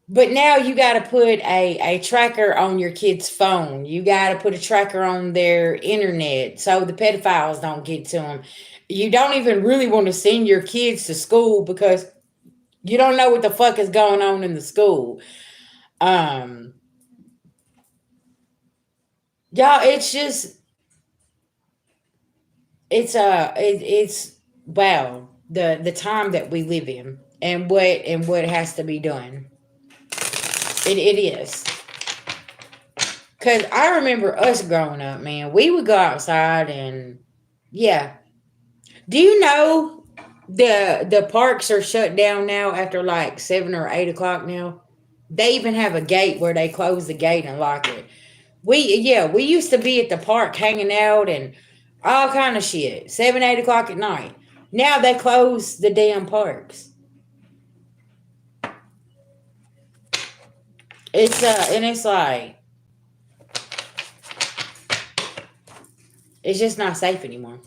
but now you got to put a tracker on your kid's phone. You got to put a tracker on their internet so the pedophiles don't get to them. You don't even really want to send your kids to school because you don't know what the fuck is going on in the school. Um, y'all, it's just it's wow the time that we live in and what has to be done. It is. Cause I remember us growing up, man. We would go outside and yeah. Do you know the parks are shut down now after like 7 or 8 o'clock now? They even have a gate where they close the gate and lock it. We used to be at the park hanging out and all kind of shit. 7, 8 o'clock at night. Now they close the damn parks. And it's like it's just not safe anymore.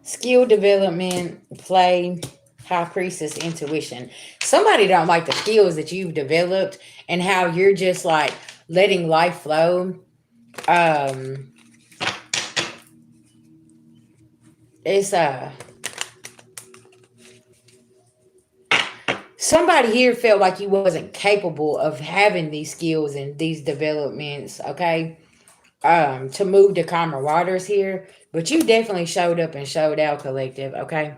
Skill development, play, high priestess, intuition. Somebody don't like the skills that you've developed and how you're just like letting life flow. Um, It's somebody here felt like you wasn't capable of having these skills and these developments, okay? To move the calmer waters here, but you definitely showed up and showed out, collective, okay?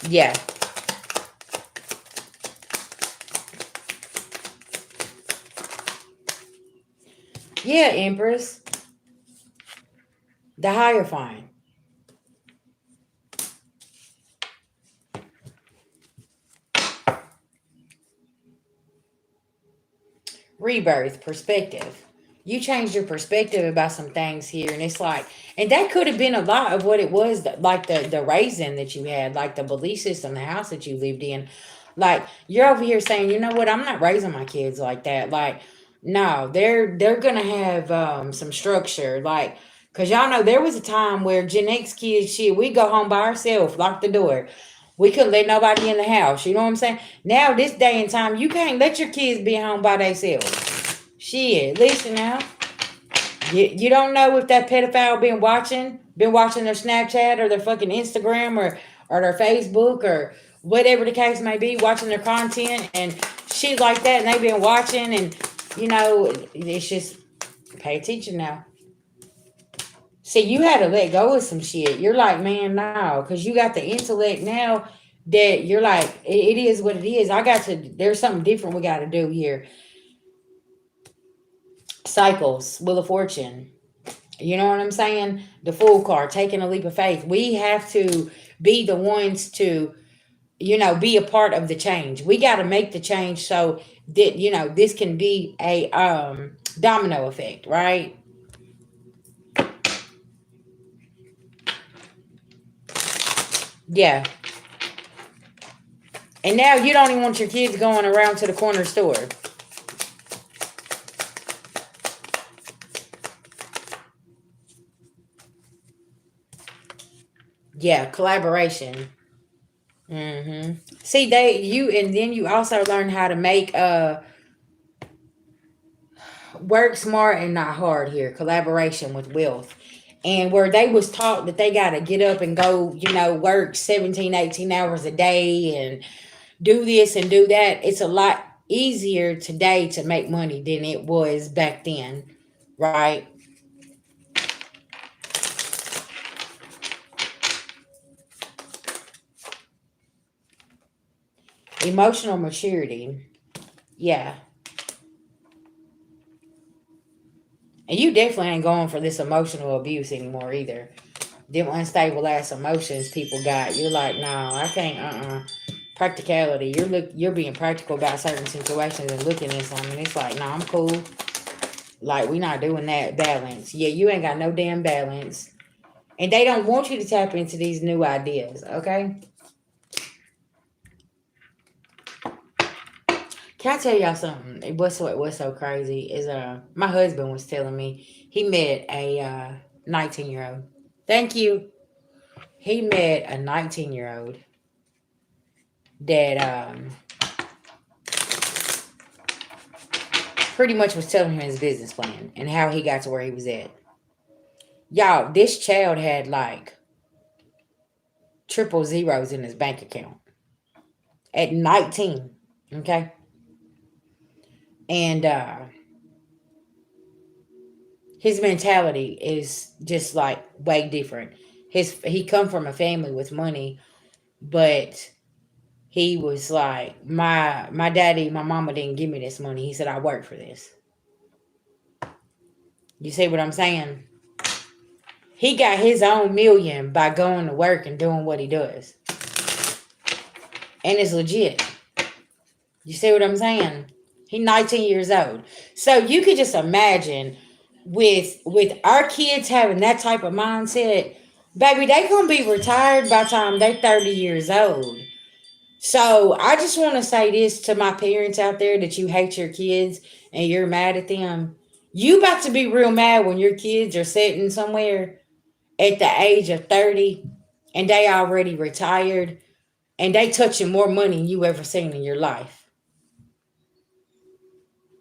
Yeah. Yeah, Empress. The Hierophant. Rebirth, perspective. You changed your perspective about some things here, and it's like, and that could have been a lot of what it was, like the raising that you had, like the belief system, the house that you lived in. Like you're over here saying, you know what, I'm not raising my kids like that. Like, no, they're gonna have some structure, like. Cause y'all know there was a time where Gen X kids, shit, we go home by ourselves, lock the door. We couldn't let nobody in the house. You know what I'm saying? Now, this day and time, you can't let your kids be home by themselves. Shit, listen now. You don't know if that pedophile been watching their Snapchat or their fucking Instagram or their Facebook or whatever the case may be, watching their content and shit like that, and they've been watching, and you know, it's just pay attention now. See, you had to let go of some shit. You're like, man, no, because you got the intellect now that you're like, it is what it is. There's something different we got to do here. Cycles, Wheel of Fortune. You know what I'm saying? The Fool card, taking a leap of faith. We have to be the ones to, be a part of the change. We got to make the change so that, this can be a domino effect, right? Yeah. And now you don't even want your kids going around to the corner store. Yeah, collaboration. See, and then you also learn how to make work smart and not hard here. Collaboration with wealth. And where they was taught that they got to get up and go, work 17, 18 hours a day and do this and do that. It's a lot easier today to make money than it was back then, right? Emotional maturity. Yeah. And you definitely ain't going for this emotional abuse anymore either. Them unstable ass emotions people got. You're like, no, I can't. Practicality. You're being practical about certain situations and looking at something. And it's like, no, I'm cool. Like we not doing that balance. Yeah, you ain't got no damn balance, and they don't want you to tap into these new ideas. Okay. Can I tell y'all something? What's so crazy is my husband was telling me he met a 19-year-old. Thank you. He met a 19-year-old that pretty much was telling him his business plan and how he got to where he was at. Y'all, this child had like triple zeros in his bank account at 19. Okay. And his mentality is just like way different. He come from a family with money, but he was like, my daddy, my mama didn't give me this money. He said, I work for this. You see what I'm saying? He got his own million by going to work and doing what he does. And it's legit. You see what I'm saying? He's 19 years old. So you could just imagine with our kids having that type of mindset, baby, they gonna be retired by the time they're 30 years old. So I just want to say this to my parents out there that you hate your kids and you're mad at them. You about to be real mad when your kids are sitting somewhere at the age of 30 and they already retired and they touching more money than you ever seen in your life.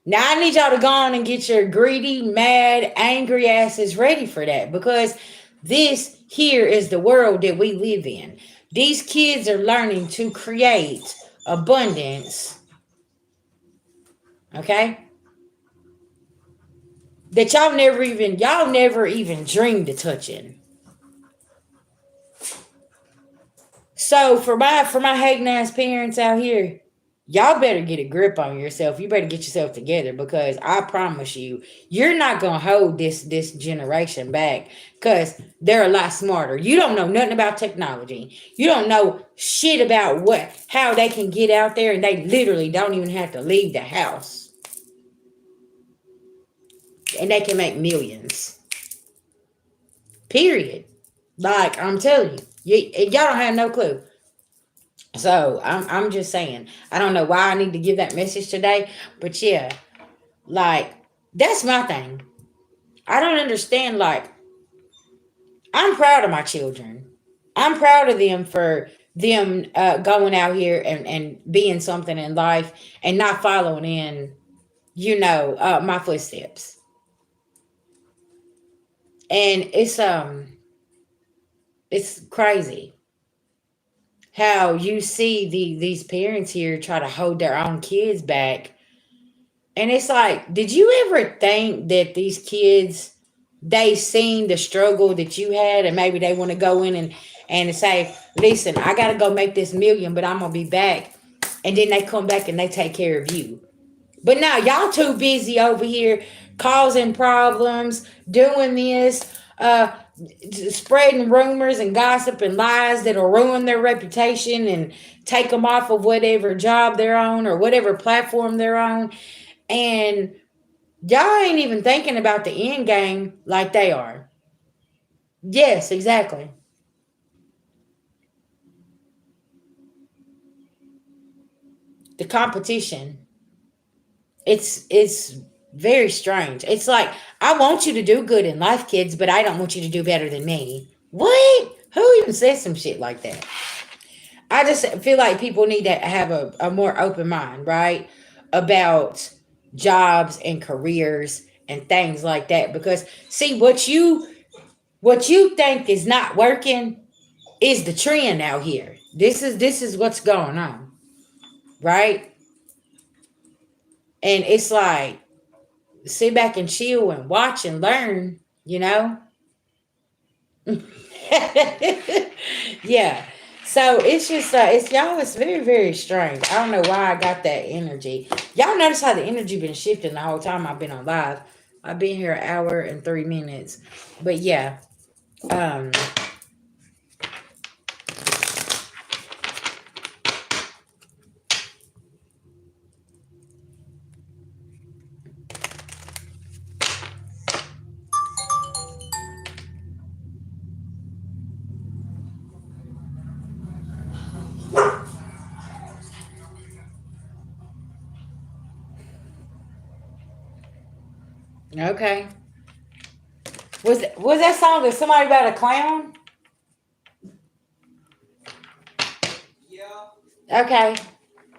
Now I need y'all to go on and get your greedy, mad, angry asses ready for that, because this here is the world that we live in. These kids are learning to create abundance, okay? That y'all never even dreamed of touching. So for my hating ass parents out here, y'all better get a grip on yourself. You better get yourself together, because I promise you, you're not gonna hold this generation back, because they're a lot smarter. You don't know nothing about technology. You don't know shit about how they can get out there, and they literally don't even have to leave the house. And they can make millions. Period. Like, I'm telling you, y'all don't have no clue. So I'm just saying, I don't know why I need to give that message today, but yeah, like, that's my thing. I don't understand. Like, I'm proud of my children. I'm proud of them for them going out here and being something in life, and not following in, my footsteps. And it's crazy how you see these parents here try to hold their own kids back. And it's like, did you ever think that these kids, they seen the struggle that you had, and maybe they want to go in and say, listen, I got to go make this million, but I'm going to be back. And then they come back and they take care of you. But now y'all too busy over here causing problems, doing this, spreading rumors and gossip and lies that'll ruin their reputation and take them off of whatever job they're on or whatever platform they're on. And y'all ain't even thinking about the end game like they are. Yes, exactly. The competition. It's very strange. It's like, I want you to do good in life, kids, but I don't want you to do better than me. What? Who even says some shit like that? I just feel like people need to have a more open mind, right? About jobs and careers and things like that. Because see, what you think is not working is the trend out here. This is what's going on, right? And it's like, sit back and chill and watch and learn, Yeah. So it's just it's y'all, it's very, very strange. I don't know why I got that energy. Y'all notice how the energy been shifting the whole time I've been on live. I've been here 1 hour and 3 minutes. But yeah. Um okay. Was that song, that somebody about a clown? Yeah. Okay.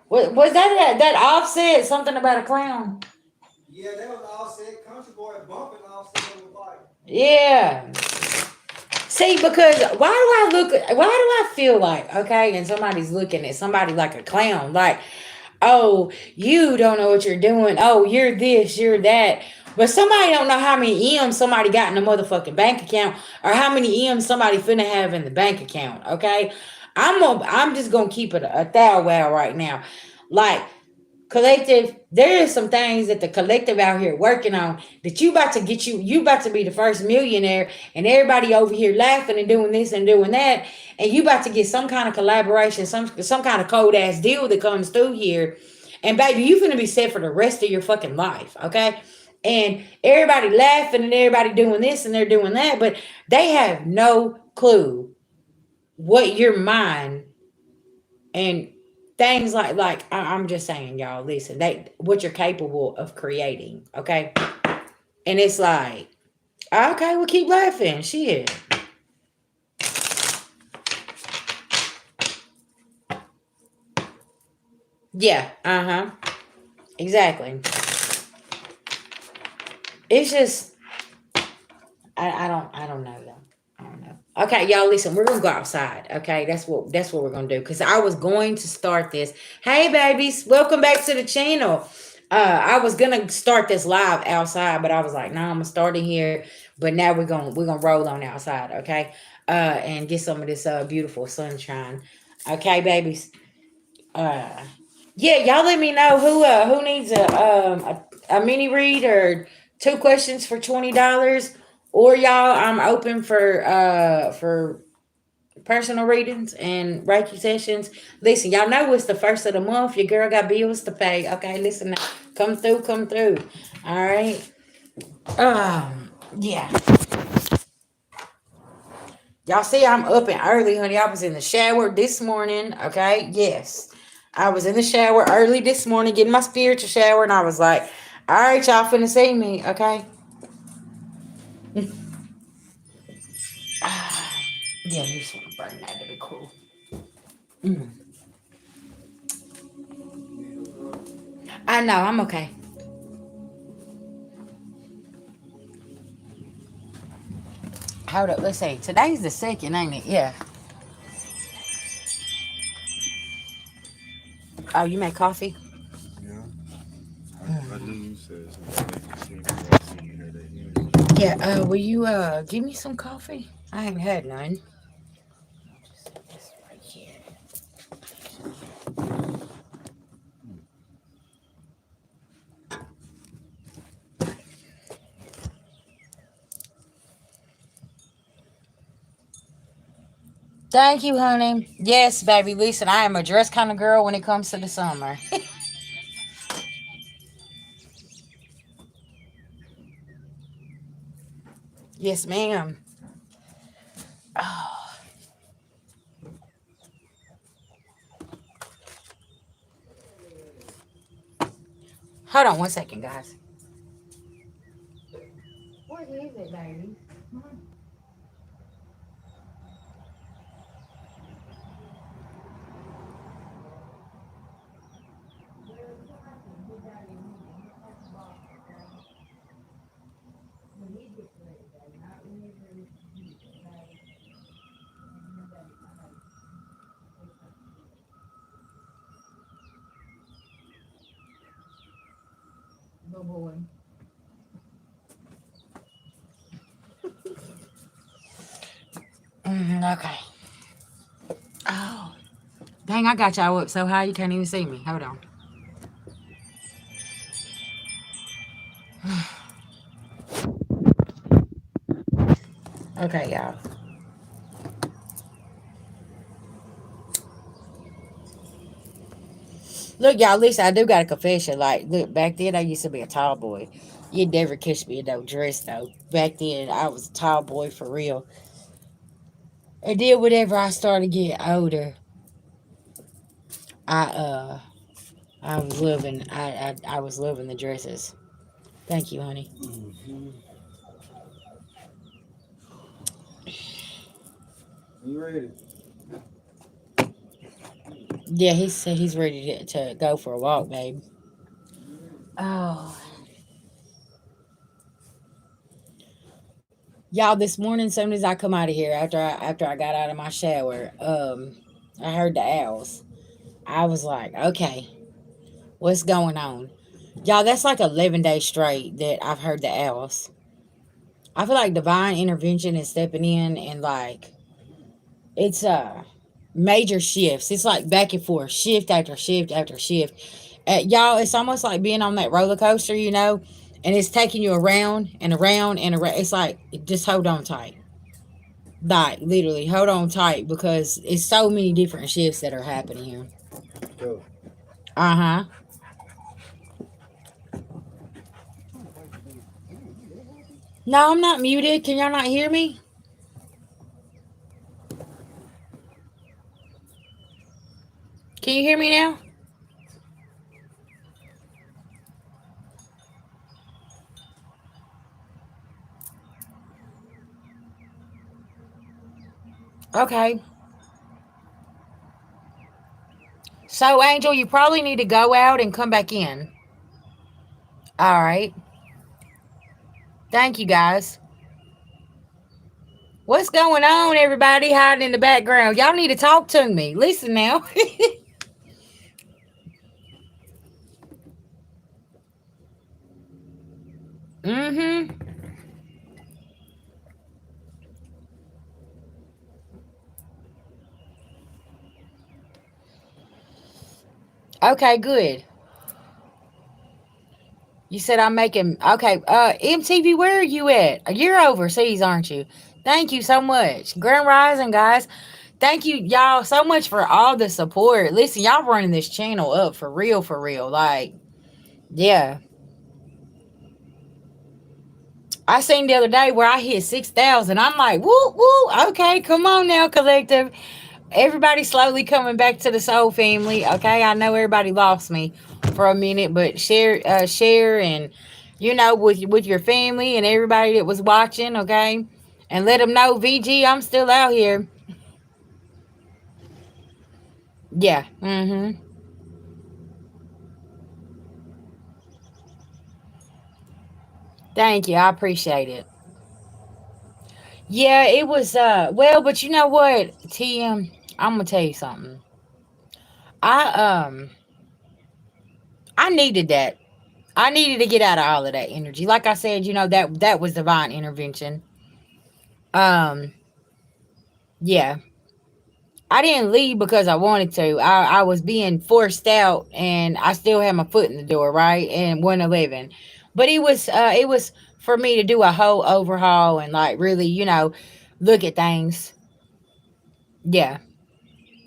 Was that Offset, something about a clown? Yeah, that was Offset. Country Boy bumping Offset on the bike. Yeah. See, because why do I feel like, okay, and somebody's looking at somebody like a clown, like, oh, you don't know what you're doing, oh, you're this, you're that, but somebody don't know how many M's somebody got in the motherfucking bank account, or how many M's somebody finna have in the bank account, okay? I'm just gonna keep it a thou wow right now. Like, collective, there is some things that the collective out here working on, that you about to be the first millionaire, and everybody over here laughing and doing this and doing that, and you about to get some kind of collaboration, some kind of cold ass deal that comes through here, and baby, you finna be set for the rest of your fucking life, okay? And everybody laughing and everybody doing this and they're doing that, but they have no clue what your mind and things like I'm just saying, y'all, listen, what you're capable of creating, okay? And it's like, okay, well, keep laughing, shit. Yeah, exactly. it's just I don't know though. I don't know. Okay, y'all, listen. We're gonna go outside. Okay, that's what we're gonna do. Cause I was going to start this. Hey, babies, welcome back to the channel. I was gonna start this live outside, but I was like, no, I'm gonna start it here. But now we're gonna roll on outside. Okay, and get some of this beautiful sunshine. Okay, babies. Uh, yeah, y'all let me know who needs a mini read or two questions for $20, or y'all, I'm open for personal readings and Reiki sessions. Listen, y'all know it's the first of the month. Your girl got bills to pay. Okay, listen, now. Come through. All right. Yeah. Y'all see, I'm up and early, honey. I was in the shower this morning. Okay, yes, I was in the shower early this morning, getting my spiritual shower, and I was like, "All right, y'all finna see me." Okay. Yeah, you just want to burn that to be cool. Mm. I know, I'm okay. Hold up, let's see. Today's the second, ain't it? Yeah. Oh, you make coffee? Yeah. I knew you said something make you sleepy. I see you had that energy. Yeah. Will you give me some coffee? I ain't had none. Just set this right here. Thank you, honey. Yes, baby. Listen, I am a dress kind of girl when it comes to the summer. Yes, ma'am. Oh, hold on one second, guys. What is it, baby? Good boy. Okay. Oh, dang, I got y'all up so high you can't even see me. Hold on. Okay, y'all. Look, y'all, listen, I do got a confession. Like, look, back then I used to be a tall boy. You'd never catch me in no dress, though. Back then, I was a tall boy for real. And then whenever I started getting older, I I was loving I was loving the dresses. Thank you, honey. Mm-hmm. You ready? Yeah, he said he's ready to go for a walk, babe. Oh, y'all! This morning, soon as I come out of here, after I got out of my shower, I heard the owls. I was like, okay, what's going on, y'all? That's like 11 days straight that I've heard the owls. I feel like divine intervention is stepping in, and like it's major shifts. It's like back and forth, shift after shift after shift. Y'all, it's almost like being on that roller coaster, and it's taking you around and around and around. It's like just hold on tight, like literally hold on tight because it's so many different shifts that are happening here. Go. Uh huh. No, I'm not muted. Can y'all not hear me? Can you hear me now? Okay. So, Angel, you probably need to go out and come back in. All right. Thank you, guys. What's going on, everybody hiding in the background? Y'all need to talk to me. Listen now. Mm-hmm. Okay, good. You said I'm making okay. MTV, where are you at? You're overseas, aren't you? Thank you so much. Grand Rising, guys. Thank you, y'all, so much for all the support. Listen, y'all running this channel up for real, for real. Like, yeah. I seen the other day where I hit 6,000. I'm like, woo, woo. Okay, come on now, collective. Everybody slowly coming back to the soul family. Okay, I know everybody lost me for a minute, but share, and with your family and everybody that was watching. Okay, and let them know, VG, I'm still out here. Yeah. Mm-hmm. Thank you. I appreciate it. Yeah, it was. Well, but you know what, TM, I'm gonna tell you something. I I needed that. I needed to get out of all of that energy. Like I said, that was divine intervention. Um, yeah. I didn't leave because I wanted to. I was being forced out, and I still had my foot in the door, right? And 111. But it was for me to do a whole overhaul and like really, look at things. Yeah.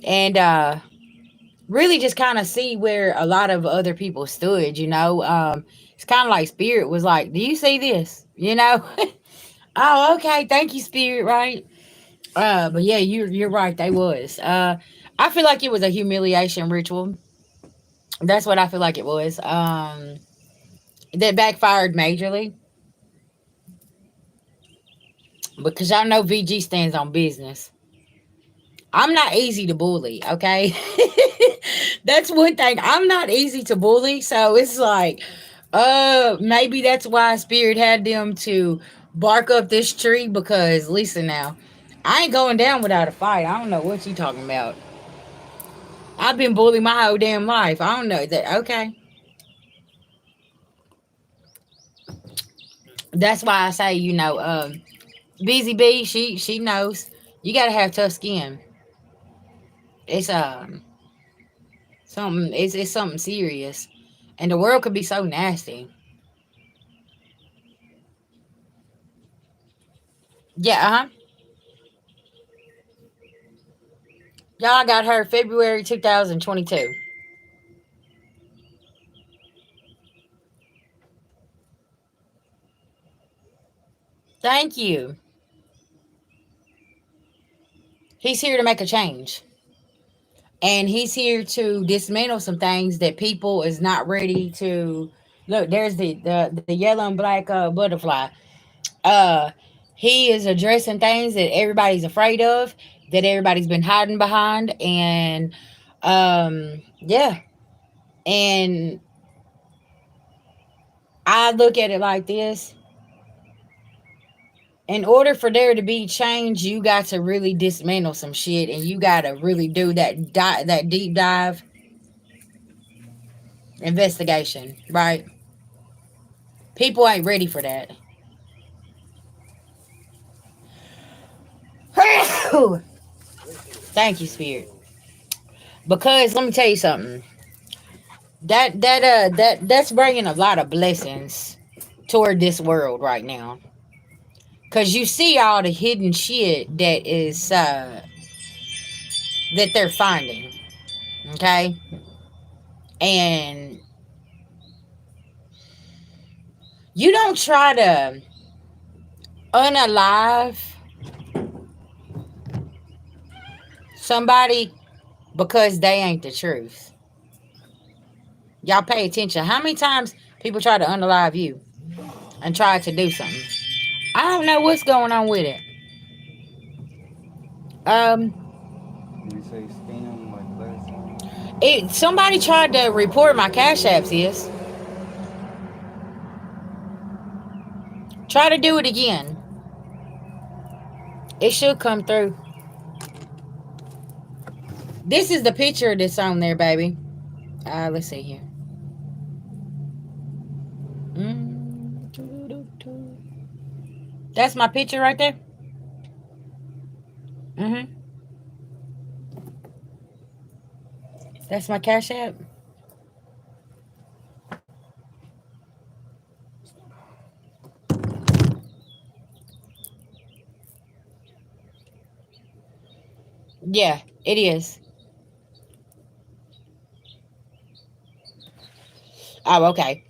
And really just kind of see where a lot of other people stood. It's kind of like spirit was like, "Do you see this?" Oh, okay. Thank you, spirit, right? But yeah, you're right. They was. I feel like it was a humiliation ritual. That's what I feel like it was. That backfired majorly because y'all know VG stands on business. I'm not easy to bully. Okay, that's one thing. I'm not easy to bully, so it's like, maybe that's why Spirit had them to bark up this tree. Because listen now, I ain't going down without a fight. I don't know what you talking about. I've been bullied my whole damn life. I don't know that. Okay, that's why I say, Busy Bee. She knows you gotta have tough skin. It's something. It's something serious, and the world could be so nasty. Yeah. Uh huh. Y'all got her February 2022. Thank you. He's here to make a change. And he's here to dismantle some things that people is not ready to look. There's the yellow and black butterfly. uh he is addressing things that everybody's afraid of, that everybody's been hiding behind. And yeah. And I look at it like this: in order for there to be change, you got to really dismantle some shit, and you got to really do that deep dive investigation, right? People ain't ready for that. Thank you, spirit. Because let me tell you something. That's bringing a lot of blessings toward this world right now. Cause you see all the hidden shit that they're finding. Okay, and you don't try to unalive somebody because they ain't the truth. Y'all pay attention. How many times people try to unalive you and try to do something? I don't know what's going on with it. Um, You say scam like last time? somebody tried to report my cash apps. Is Try to do it again. It should come through. This is the picture that's on there, baby. Let's see here. Mm, That's my picture right there. Mm-hmm. That's my Cash App. Yeah, it is. Oh, okay.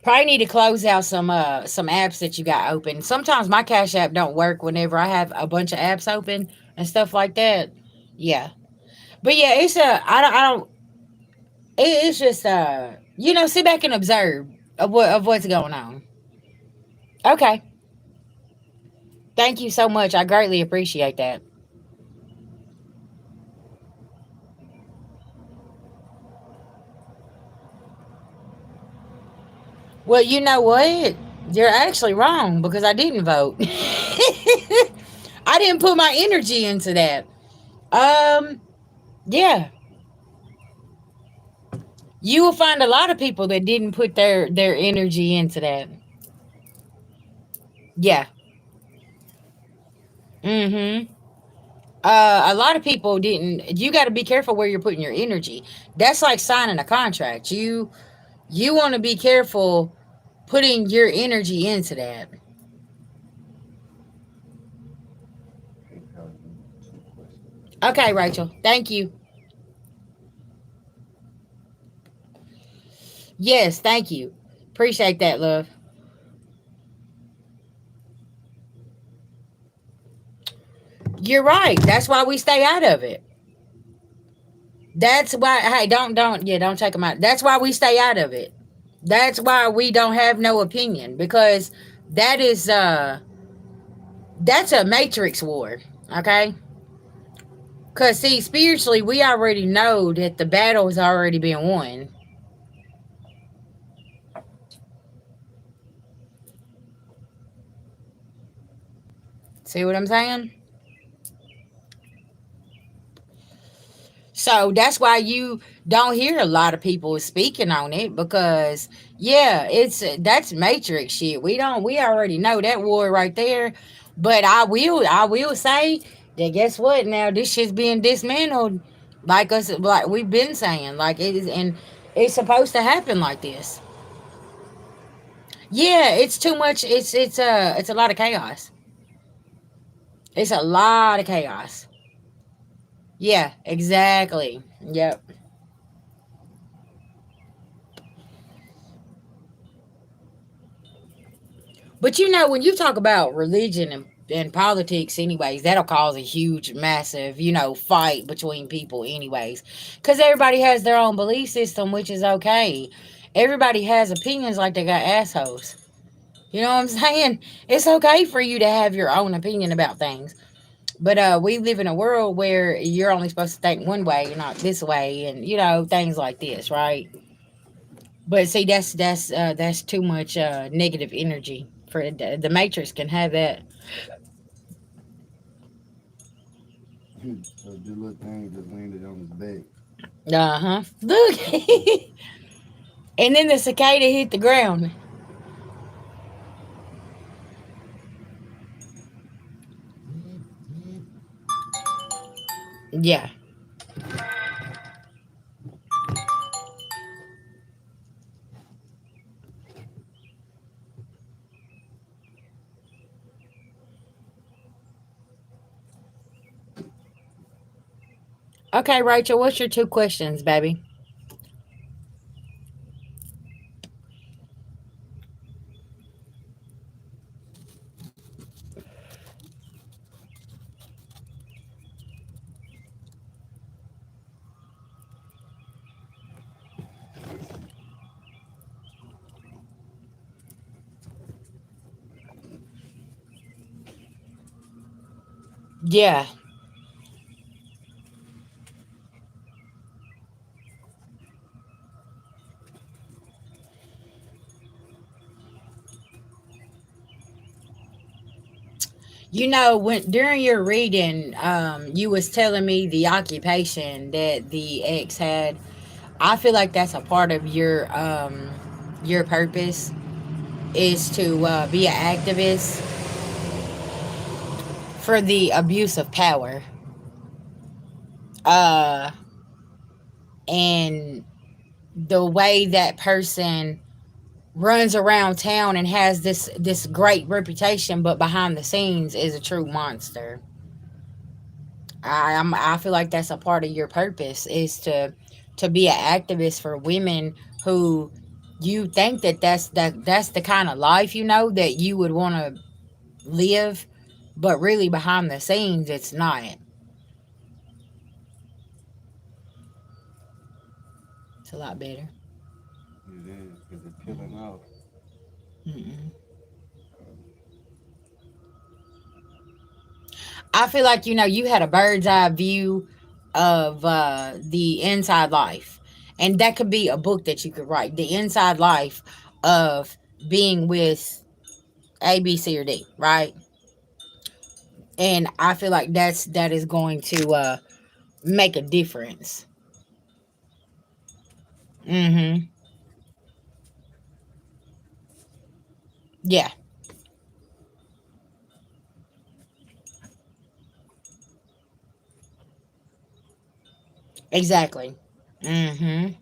Probably need to close out some apps that you got open. Sometimes my Cash App don't work whenever I have a bunch of apps open and stuff like that. Yeah, but yeah, it's I don't. It's just sit back and observe of what's going on. Okay, thank you so much. I greatly appreciate that. Well, you know what? You're actually wrong because I didn't vote. I didn't put my energy into that. Um, yeah, you will find a lot of people that didn't put their energy into that. Yeah. Mm-hmm. A lot of people didn't. You got to be careful where you're putting your energy. That's like signing a contract. You want to be careful putting your energy into that. Okay, Rachel. Thank you. Yes, thank you. Appreciate that, love. You're right. That's why we stay out of it. That's why. Hey, don't take them out. That's why we stay out of it. That's why we don't have no opinion because that is that's a matrix war. Okay. Cause see, spiritually, we already know that the battle has already been won. See what I'm saying? So that's why you don't hear a lot of people speaking on it because yeah, it's that's matrix shit. We already know that war right there. But I will say that guess what? Now this shit's being dismantled like we've been saying. Like it is and it's supposed to happen like this. Yeah, it's too much. It's a lot of chaos. It's a lot of chaos. Yeah, exactly. Yep. But when you talk about religion and politics, anyways, that'll cause a huge, massive, fight between people, anyways. Because everybody has their own belief system, which is okay. Everybody has opinions like they got assholes. You know what I'm saying? It's okay for you to have your own opinion about things. But we live in a world where you're only supposed to think one way, you're not this way, and things like this, right? But see, that's too much negative energy for the Matrix can have that. So this little thing just landed on his back. Uh huh. Look, and then the cicada hit the ground. Yeah. Okay, Rachel, what's your two questions, baby? Yeah. You know, when during your reading, you was telling me the occupation that the ex had. I feel like that's a part of your purpose is to be an activist for the abuse of power. Uh, and the way that person runs around town and has this great reputation, but behind the scenes is a true monster. I feel like that's a part of your purpose is to be an activist for women who you think that that's the kind of life that you would want to live, but really behind the scenes it's not. It's a lot better. It is because they're peeling off. Mm-mm. I feel like you had a bird's eye view of the inside life, and that could be a book that you could write. The inside life of being with A, B, C, or D, right? And I feel like that is going to make a difference. Mm-hmm. Yeah, exactly. Mm-hmm.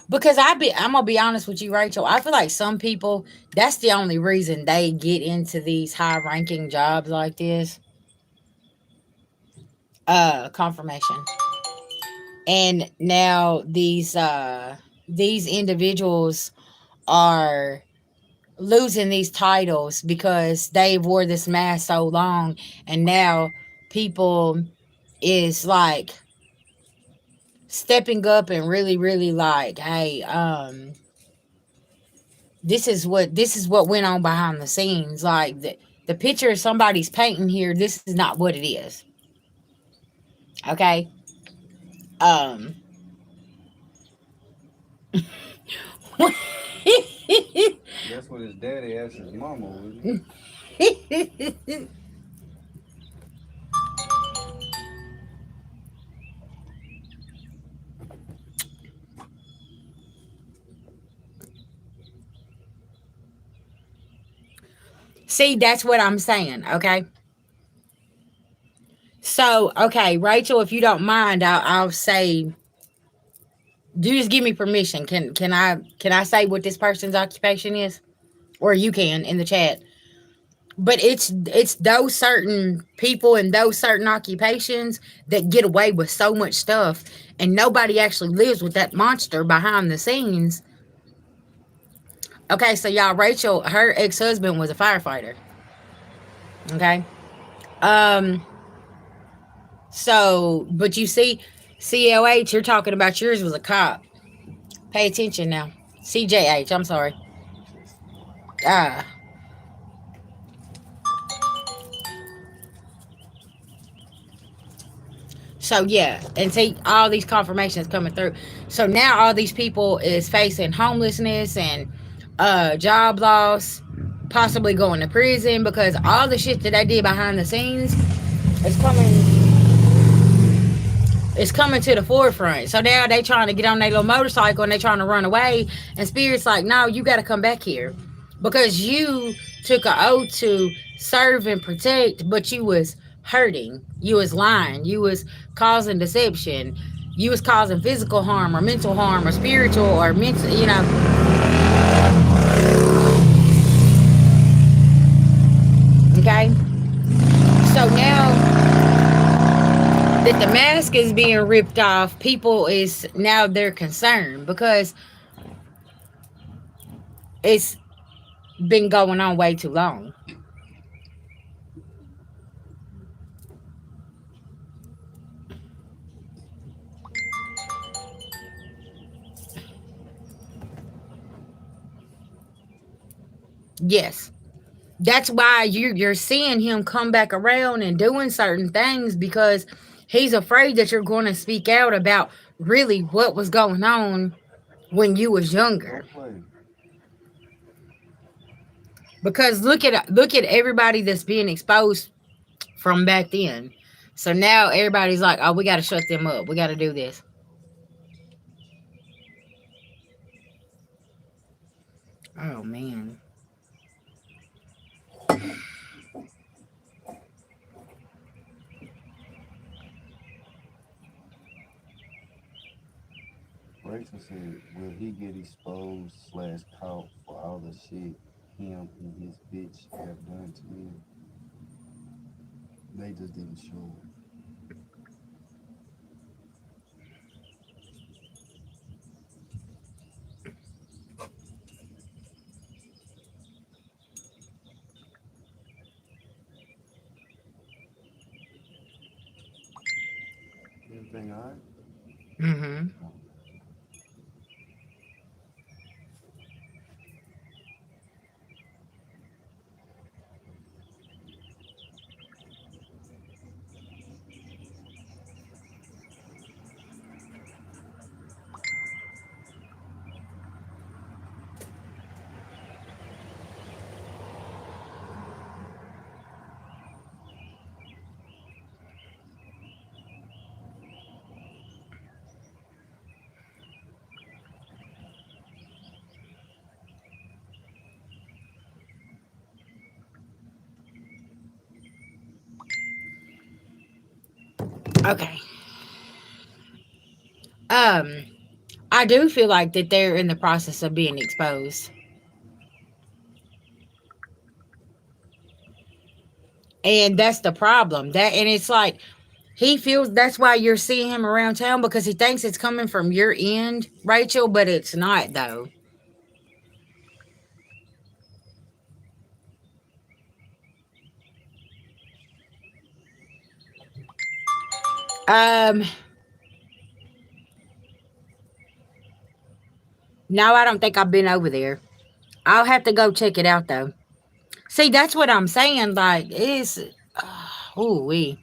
Because I'm gonna be honest with you, Rachel. I feel like some people that's the only reason they get into these high ranking jobs like this. Confirmation. And now these individuals are losing these titles because they wore this mask so long, and now people is like stepping up and really like, hey, this is what went on behind the scenes. Like the picture somebody's painting here, this is not what it is. Okay. Um That's what his daddy asked his mama, wasn't See, that's what I'm saying. Okay. So, okay, Rachel, if you don't mind, I'll say, do you just give me permission? Can I say what this person's occupation is, or you can in the chat? But it's those certain people and those certain occupations that get away with so much stuff, and nobody actually lives with that monster behind the scenes. Okay, so y'all, Rachel, her ex husband was a firefighter. Okay, um, so but you see, CLH, you're talking about yours was a cop. Pay attention now. CJH, I'm sorry. Ah, so yeah, and see all these confirmations coming through. So now all these people is facing homelessness and job loss, possibly going to prison because all the shit that they did behind the scenes is coming to the forefront. So now they trying to get on their little motorcycle and they trying to run away. And Spirit's like, no, you got to come back here because you took an oath to serve and protect, but you was hurting, you was lying, you was causing deception, you was causing physical harm or mental harm or spiritual or mental. Okay. So now that the mask is being ripped off, people is now they're concerned because it's been going on way too long. Yes. That's why you're seeing him come back around and doing certain things because he's afraid that you're going to speak out about really what was going on when you was he? younger. Don't play. Because look at everybody that's being exposed from back then. So now everybody's like, oh, we got to shut them up. We got to do this. Oh man. Rachel said, will he get exposed slash caught for all the shit him and his bitch have done to me? They just didn't show it. Everything all right? Mm-hmm. Okay. Um, I do feel like that they're in the process of being exposed. And that's the problem. That and it's like he feels that's why you're seeing him around town because he thinks it's coming from your end, Rachel, but it's not though. Um, no, I don't think I've been over there. I'll have to go check it out though. See, that's what I'm saying. Like, it's ooh wee.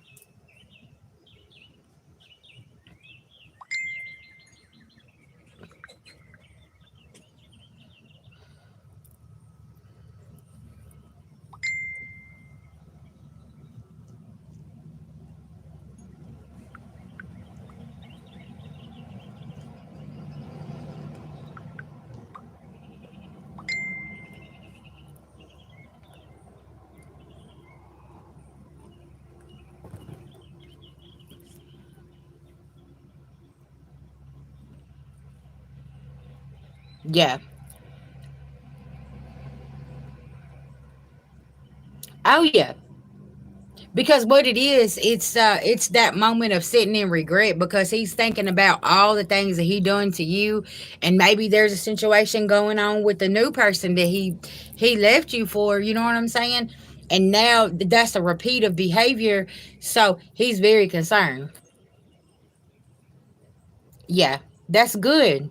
Yeah. Oh yeah. Because what it is, it's that moment of sitting in regret because he's thinking about all the things that he done to you, and maybe there's a situation going on with the new person that he left you for. You know what I'm saying? And now that's a repeat of behavior, so he's very concerned. Yeah, that's good.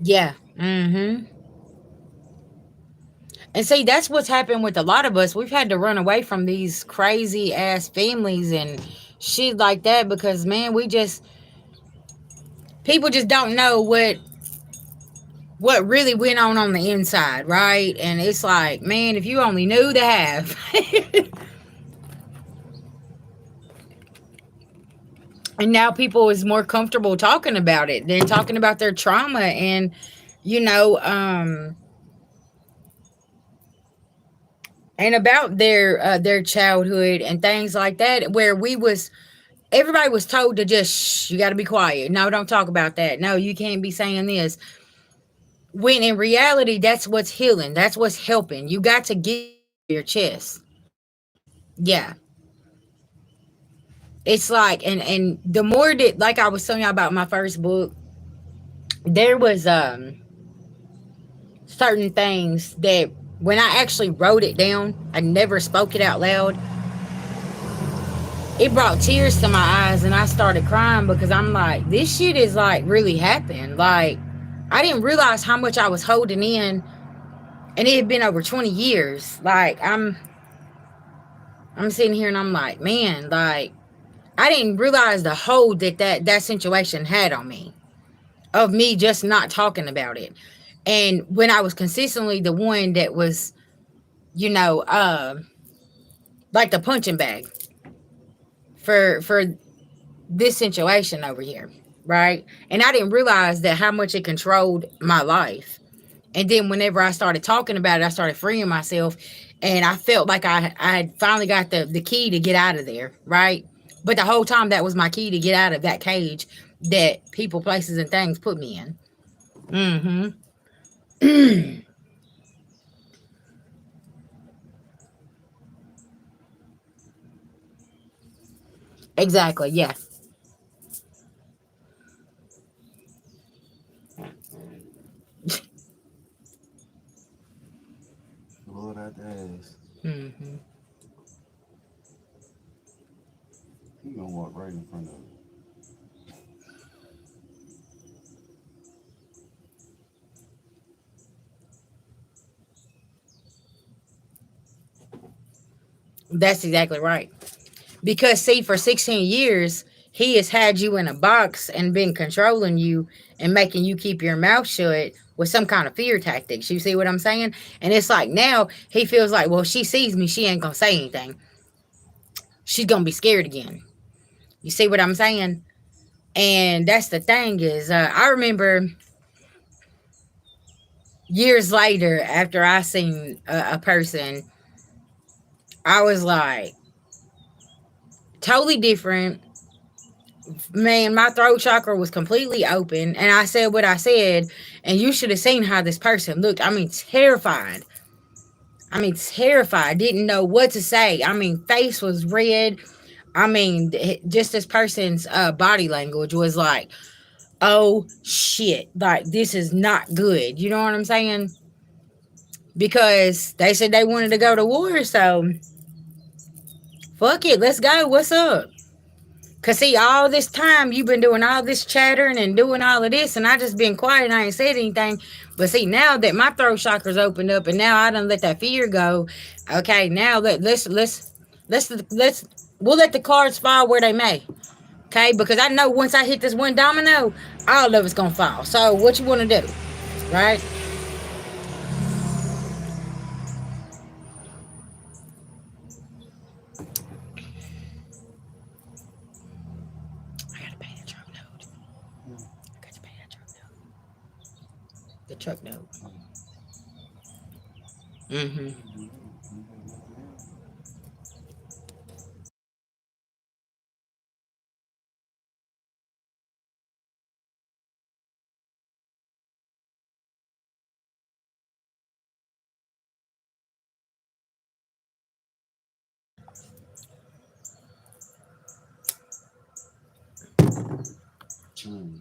Yeah. Mm-hmm. And see, that's what's happened with a lot of us. We've had to run away from these crazy ass families and shit like that because man, we just people just don't know what really went on the inside, right? And it's like, man, if you only knew the half. And now people is more comfortable talking about it than talking about their trauma and you know and about their childhood and things like that where we was everybody was told to just shh, you got to be quiet. No, don't talk about that. No, you can't be saying this. When in reality, that's what's healing. That's what's helping. You got to get your chest. Yeah. It's like and the more that like I was telling you about my first book, there was certain things that when I actually wrote it down, I never spoke it out loud. It brought tears to my eyes and I started crying because I'm like, this shit is like really happened. Like I didn't realize how much I was holding in and it had been over 20 years. Like I'm sitting here and I'm like, man, like I didn't realize the hold that situation had on me of me just not talking about it. And when I was consistently the one that was, you know, like the punching bag for this situation over here, right? And I didn't realize that how much it controlled my life. And then whenever I started talking about it, I started freeing myself, and I felt like I had finally got the key to get out of there, right? But the whole time that was my key to get out of that cage that people, places, and things put me in. Mm-hmm. Exactly. Yeah. Lord, I ass. Mm-hmm. He gonna walk right in front of it. That's exactly right. Because see, for 16 years, he has had you in a box and been controlling you and making you keep your mouth shut with some kind of fear tactics. You see what I'm saying? And it's like now he feels like, well, she sees me, she ain't gonna say anything. She's gonna be scared again. You see what I'm saying? And that's the thing is, I remember years later after I seen a person, I was like totally different. Man, my throat chakra was completely open, and I said what I said, and you should have seen how this person looked. I mean, terrified. I mean, terrified. Didn't know what to say. I mean, face was red. I mean, just this person's body language was like, oh shit, like this is not good. You know what I'm saying? Because they said they wanted to go to war, so fuck it, let's go. What's up? Cause see, all this time you've been doing all this chattering and doing all of this, and I just been quiet and I ain't said anything. But see, now that my throat chakras opened up, and now I done let that fear go. Okay, now let's we'll let the cards fall where they may. Okay, because I know once I hit this one domino, all of it's gonna fall. So what you want to do, right? I gotta pay the truck note. I got to pay that truck note. The truck note. Mm-hmm. Mm.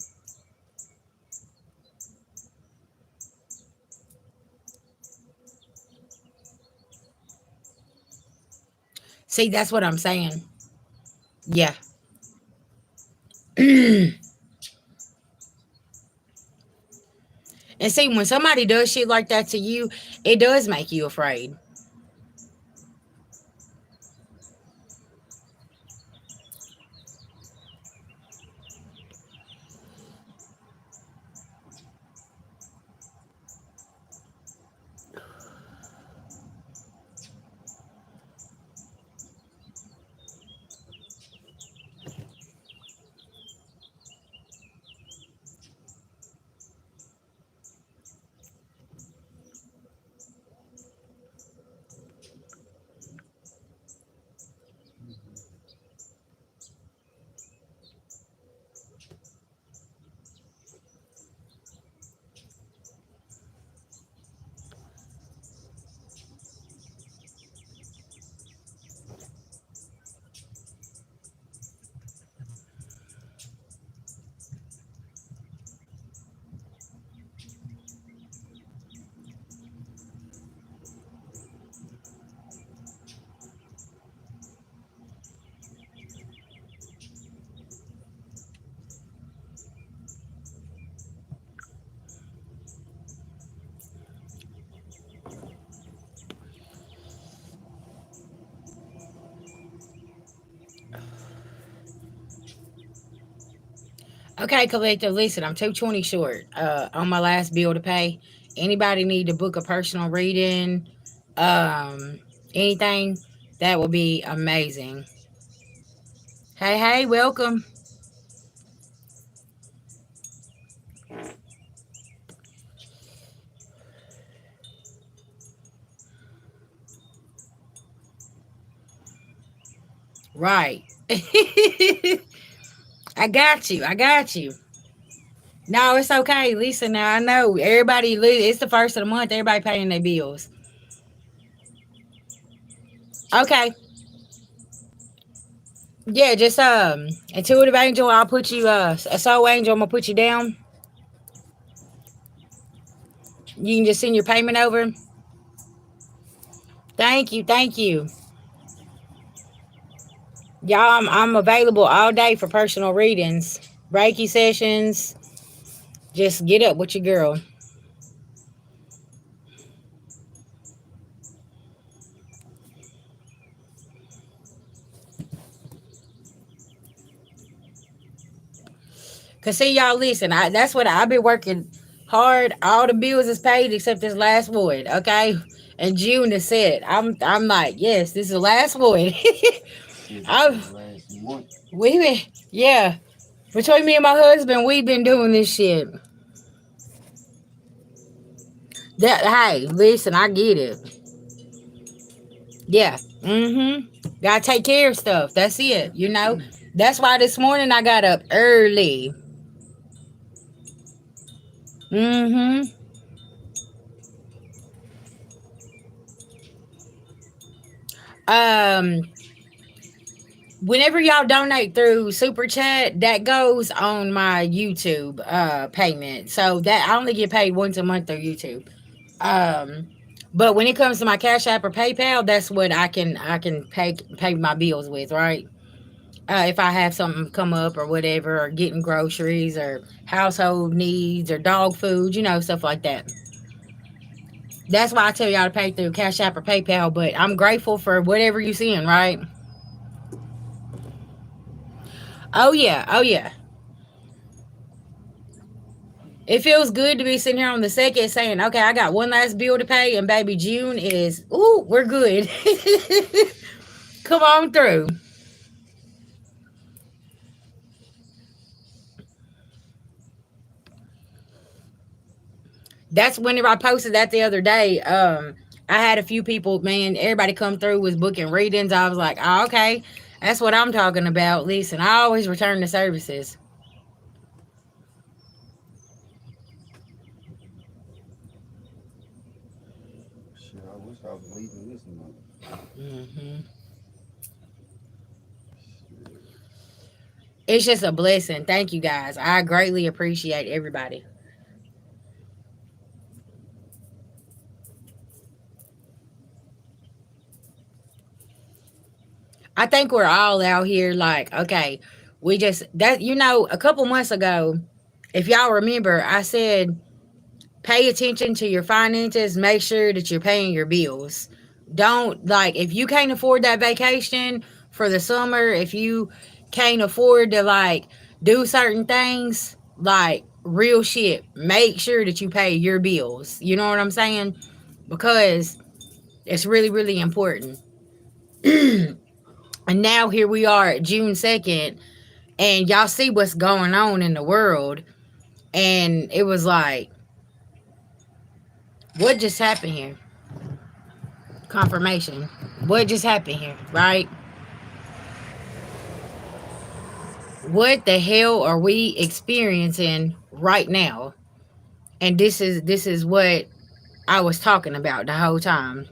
See, that's what I'm saying. Yeah. And see, when somebody does shit like that to you, it does make you afraid. Okay, collective, listen, I'm 220 short on my last bill to pay. Anybody need to book a personal reading, anything, that would be amazing. Hey, hey, welcome. Right. I got you. I got you. No, it's okay. Lisa, now I know everybody, it's the first of the month. Everybody paying their bills. Okay. Yeah, just intuitive angel, I'll put you a soul angel, I'm gonna put you down. You can just send your payment over. Thank you, thank you. Y'all, I'm available all day for personal readings, Reiki sessions. Just get up with your girl. Cause see, y'all, listen. That's what I've been working hard. All the bills is paid except this last void. Okay, and June is set. I'm like, yes, this is the last void. I we been, yeah. Between me and my husband, we've been doing this shit. That hey, listen, I get it. Yeah. Mm-hmm. Gotta take care of stuff. That's it. You know. That's why this morning I got up early. Mm-hmm. Um, whenever y'all donate through super chat, that goes on my YouTube payment. So that I only get paid once a month through YouTube. Um, but when it comes to my Cash App or PayPal, that's what I can pay my bills with, right? If I have something come up or whatever, or getting groceries or household needs or dog food, stuff like that. That's why I tell y'all to pay through Cash App or PayPal. But I'm grateful for whatever you seeing, right? Oh yeah, oh yeah. It feels good to be sitting here on the second saying, okay, I got one last bill to pay, and baby June is, ooh, we're good. Come on through. That's whenever I posted that the other day. I had a few people, man, everybody come through was booking readings. I was like, oh, okay, that's what I'm talking about. Listen, I always return the services. Shit, I wish I was leaving this month. Hmm. Shit. It's just a blessing. Thank you guys. I greatly appreciate everybody. I think we're all out here like, okay, we just, that, a couple months ago, if y'all remember, I said, pay attention to your finances, make sure that you're paying your bills. Don't, like, if you can't afford that vacation for the summer, if you can't afford to, like, do certain things, like, real shit, make sure that you pay your bills. You know what I'm saying? Because it's really, really important. And now here we are at June 2nd, and y'all see what's going on in the world. And it was like, what just happened here? Confirmation. What just happened here, right? What the hell are we experiencing right now? And this is what I was talking about the whole time.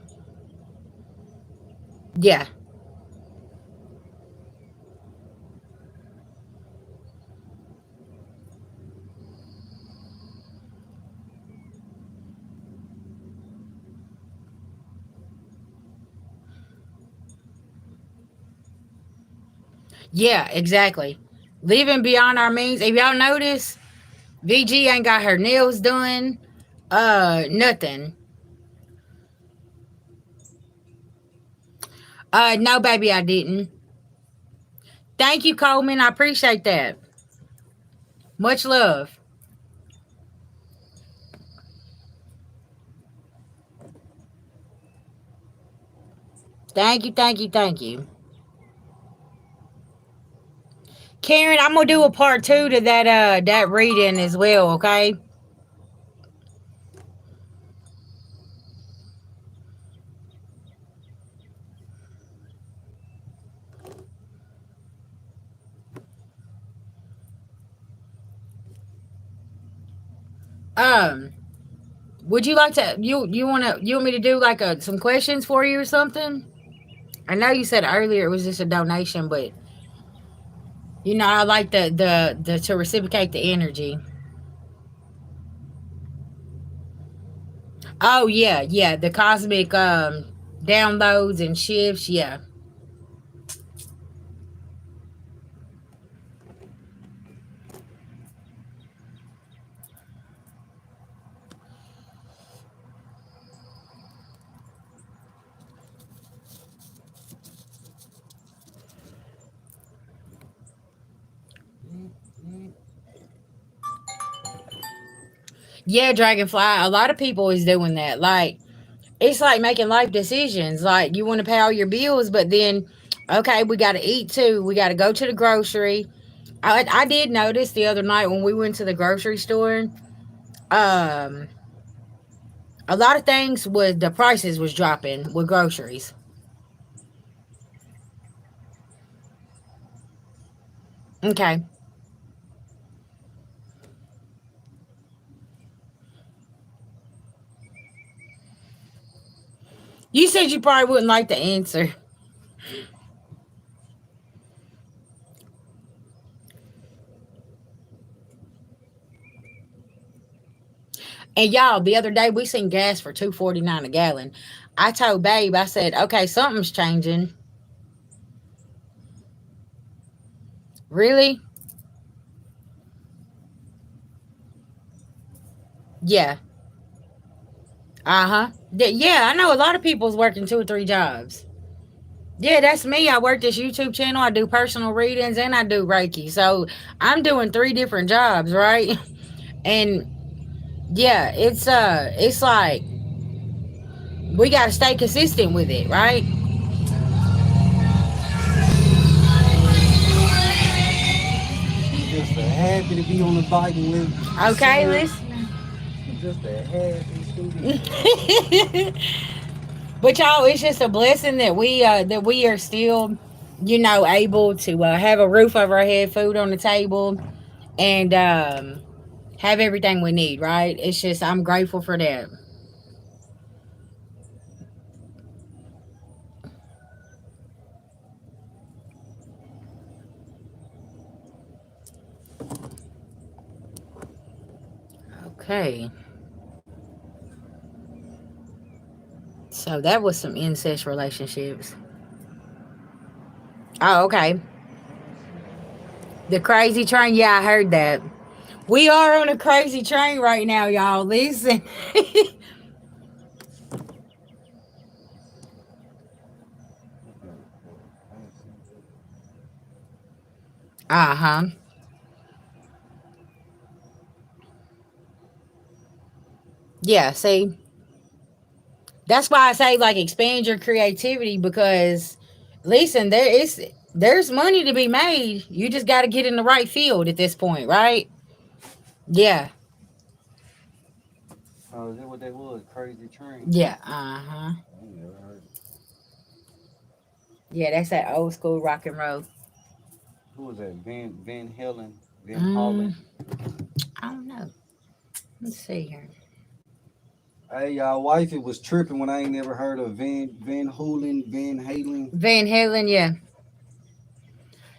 Yeah. Yeah, exactly. Living beyond our means. If y'all notice, VG ain't got her nails done. Nothing. No, baby, I didn't. Thank you, Coleman. I appreciate that. Much love. Thank you, thank you, thank you. Karen, I'm gonna do a part two to that reading as well, okay? Um, would you like to you want me to do like some questions for you or something? I know you said earlier it was just a donation, but I like the to reciprocate the energy. Oh yeah, yeah, the cosmic downloads and shifts, yeah. Yeah, Dragonfly, a lot of people is doing that. Like it's like making life decisions. Like you want to pay all your bills, but then okay, we got to eat too. We got to go to the grocery. I did notice the other night when we went to the grocery store, um, a lot of things with the prices was dropping with groceries. Okay, you said you probably wouldn't like the answer. And y'all, the other day we seen gas for 2.49 a gallon. I told Babe, I said, okay, something's changing. Really? Yeah. Uh huh. Yeah, I know a lot of people's working 2 or 3 jobs. Yeah, that's me. I work this YouTube channel. I do personal readings and I do Reiki. So I'm doing 3 different jobs, right? And yeah, it's like we got to stay consistent with it, right? She just happy to be on the bike and Okay, sharing. listening. She just a happy student. But y'all, it's just a blessing that we are still, able to have a roof over our head, food on the table, and have everything we need. Right? It's just I'm grateful for that. Okay, so that was some incest relationships. Oh, okay. The crazy train. Yeah, I heard that. We are on a crazy train right now, y'all. Listen. Uh huh. Yeah. See, that's why I say like expand your creativity because listen, there's money to be made. You just got to get in the right field at this point, right? Yeah. Oh, is that what that was? Crazy train. Yeah. Uh huh. I ain't never heard it. Yeah, that's that old school rock and roll. Who was that? Van Helen, Van Mm, Hollen. I don't know. Let's see here. Hey, y'all, wifey was tripping when I ain't never heard of Van Hoolen, Van Halen. Van Halen. Yeah.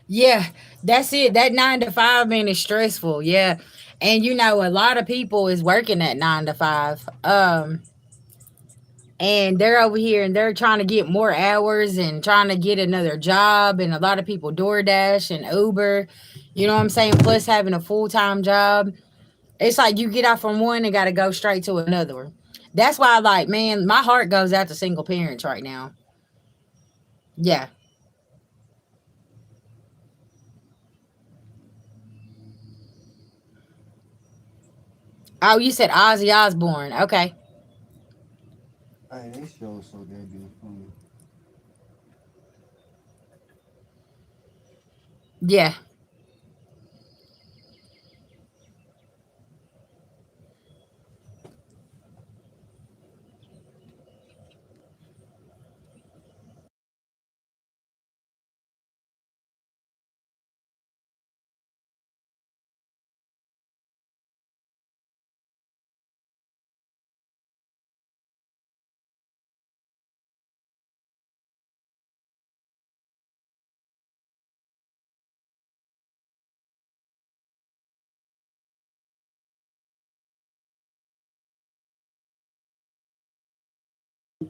Yeah, that's it. That 9 to 5 man is stressful. Yeah. And a lot of people is working at 9 to 5. And they're over here and they're trying to get more hours and trying to get another job. And a lot of people DoorDash and Uber, you know what I'm saying? Plus having a full time job. It's like you get out from one and got to go straight to another one. That's why, like, man, my heart goes out to single parents right now. Yeah. Oh, you said Ozzy Osbourne. Okay. Hey, they show so damn funny. Yeah.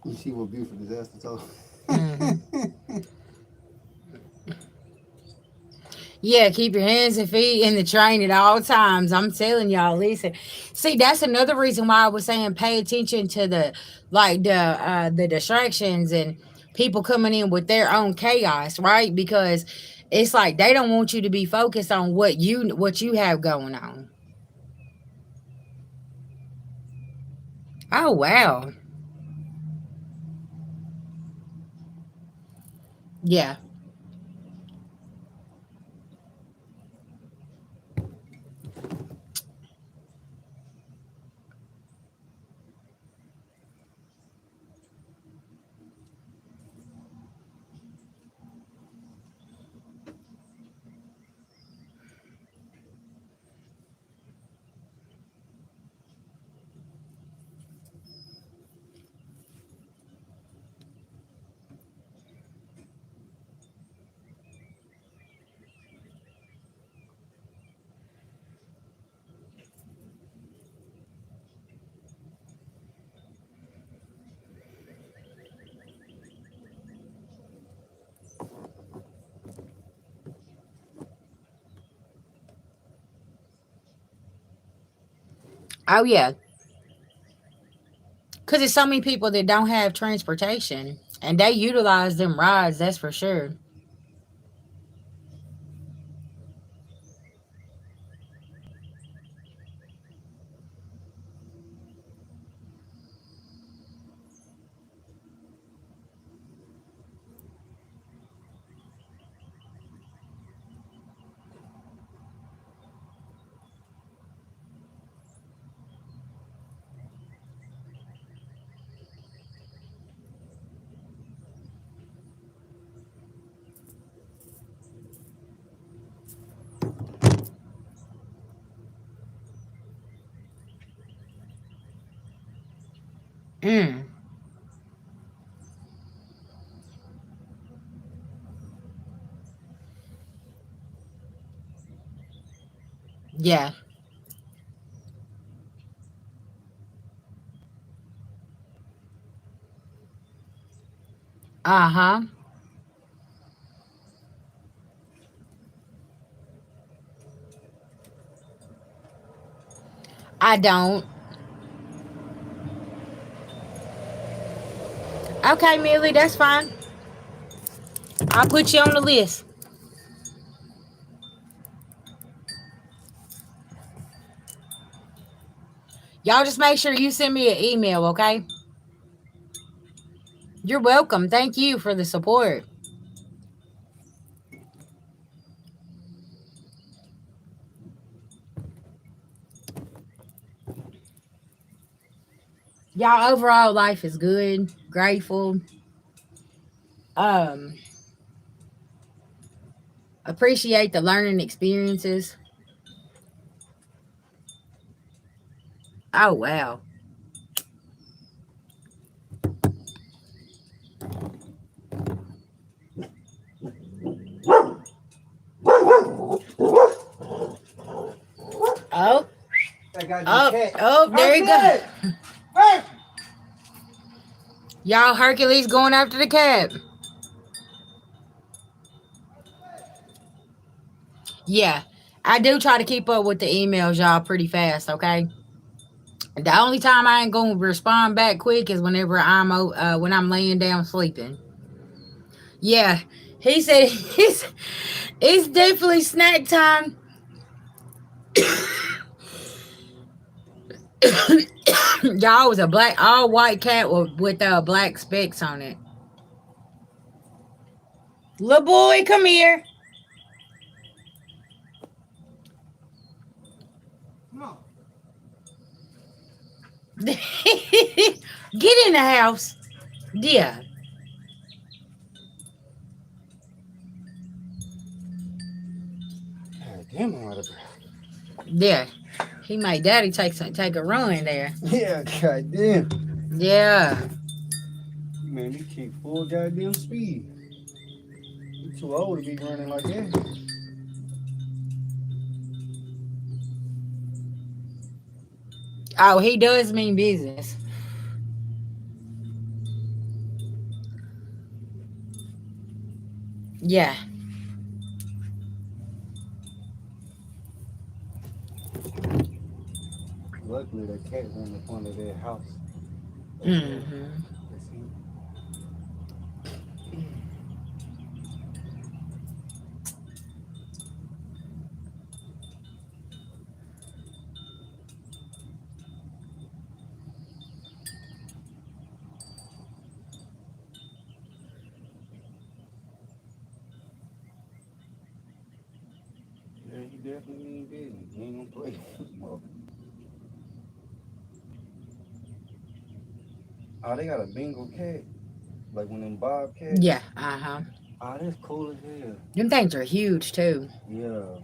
You see what beautiful disaster told. Hmm. Yeah, keep your hands and feet in the train at all times. I'm telling y'all, listen. See, that's another reason why I was saying pay attention to the distractions and people coming in with their own chaos, right? Because it's like they don't want you to be focused on what you have going on. Oh wow. Yeah. Oh yeah. Cause there's so many people that don't have transportation and they utilize them rides, that's for sure. Mm. Yeah. Uh-huh. I don't. Okay, Millie, that's fine. I'll put you on the list. Y'all just make sure you send me an email, okay? You're welcome. Thank you for the support. Y'all overall life is good, grateful. Um, appreciate the learning experiences. Oh wow. Oh, I got you, oh, cat. oh, there you go. Hey! Y'all Hercules going after the cat. Yeah. I do try to keep up with the emails, y'all, pretty fast, okay? The only time I ain't gonna respond back quick is whenever when I'm laying down sleeping. Yeah, he said it's definitely snack time. Y'all was a black all white cat with black specks on it. Little boy, come here. Get in the house. Yeah. God damn, I'm out of breath. Yeah. He made daddy take a run there. Yeah, goddamn. Yeah. You made me kick full goddamn speed. You too old to be running like that. Oh, he does mean business. Yeah. Luckily, that cat ran up under their house. Mm-hmm. That's him. Yeah, he definitely mean business. He ain't gonna play. Oh, they got a Bengal cat. Like one of them bobcats. Yeah. Uh-huh. Oh, that's cool as hell. Them things are huge too. Yeah.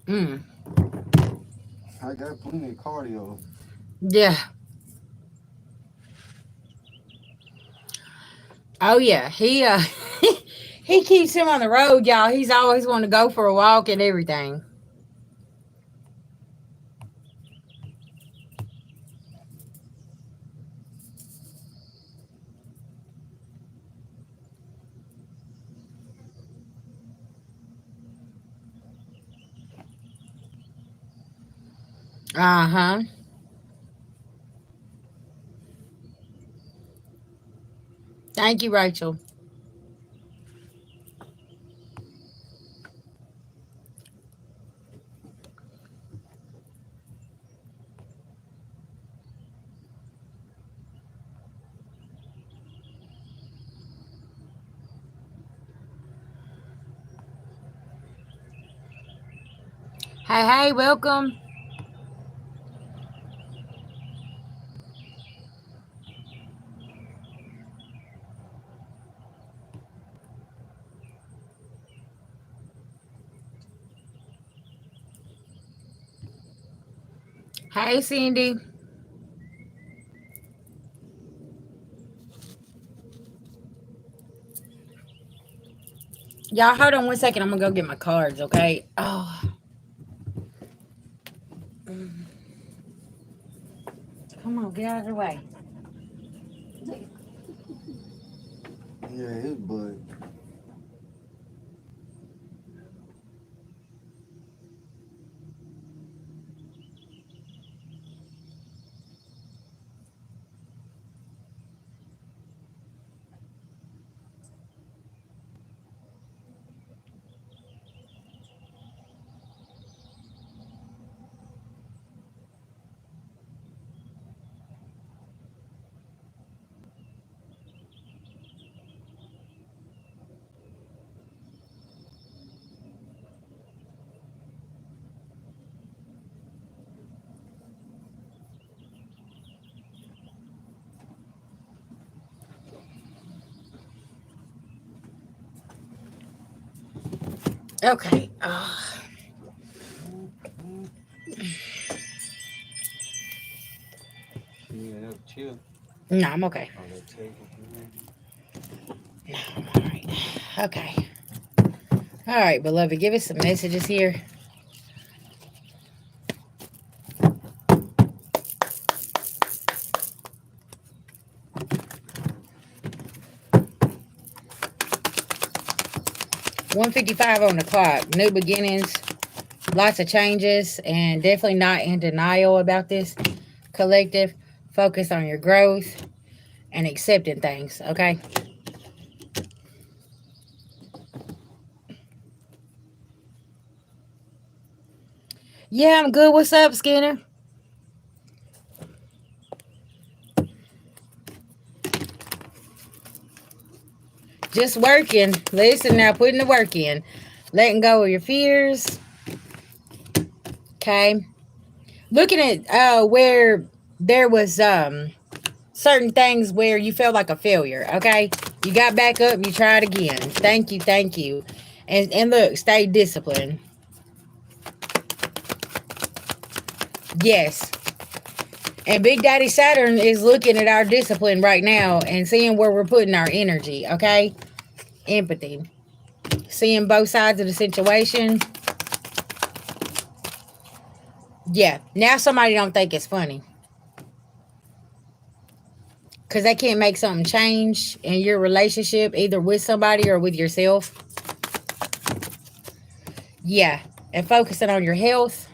Mm. I got plenty of cardio. Yeah. Oh yeah. He he keeps him on the road, y'all. He's always wanting to go for a walk and everything. Uh-huh. Thank you, Rachel. Hey, hey, welcome. Hey, Cindy. Y'all, hold on 1 second. I'm gonna go get my cards, okay? Oh, come on, get out of the way. Yeah, his butt. Okay. Oh. Yeah, that chill. No, I'm okay. Oh, that table. No, I'm all right. Okay. All right, beloved, give us some messages here. $1:55 on the clock. New beginnings, lots of changes, and definitely not in denial about this. Collective, focus on your growth and accepting things, okay? Yeah, I'm good. What's up, Skinner? Just working. Listen now, putting the work in. Letting go of your fears. Okay. Looking at where there was certain things where you felt like a failure. Okay. You got back up, you tried again. Thank you, thank you. And look, stay disciplined. Yes. And Big Daddy Saturn is looking at our discipline right now and seeing where we're putting our energy. Okay. Empathy. Seeing both sides of the situation. Yeah. Now somebody don't think it's funny. Because they can't make something change in your relationship, either with somebody or with yourself. Yeah. And focusing on your health.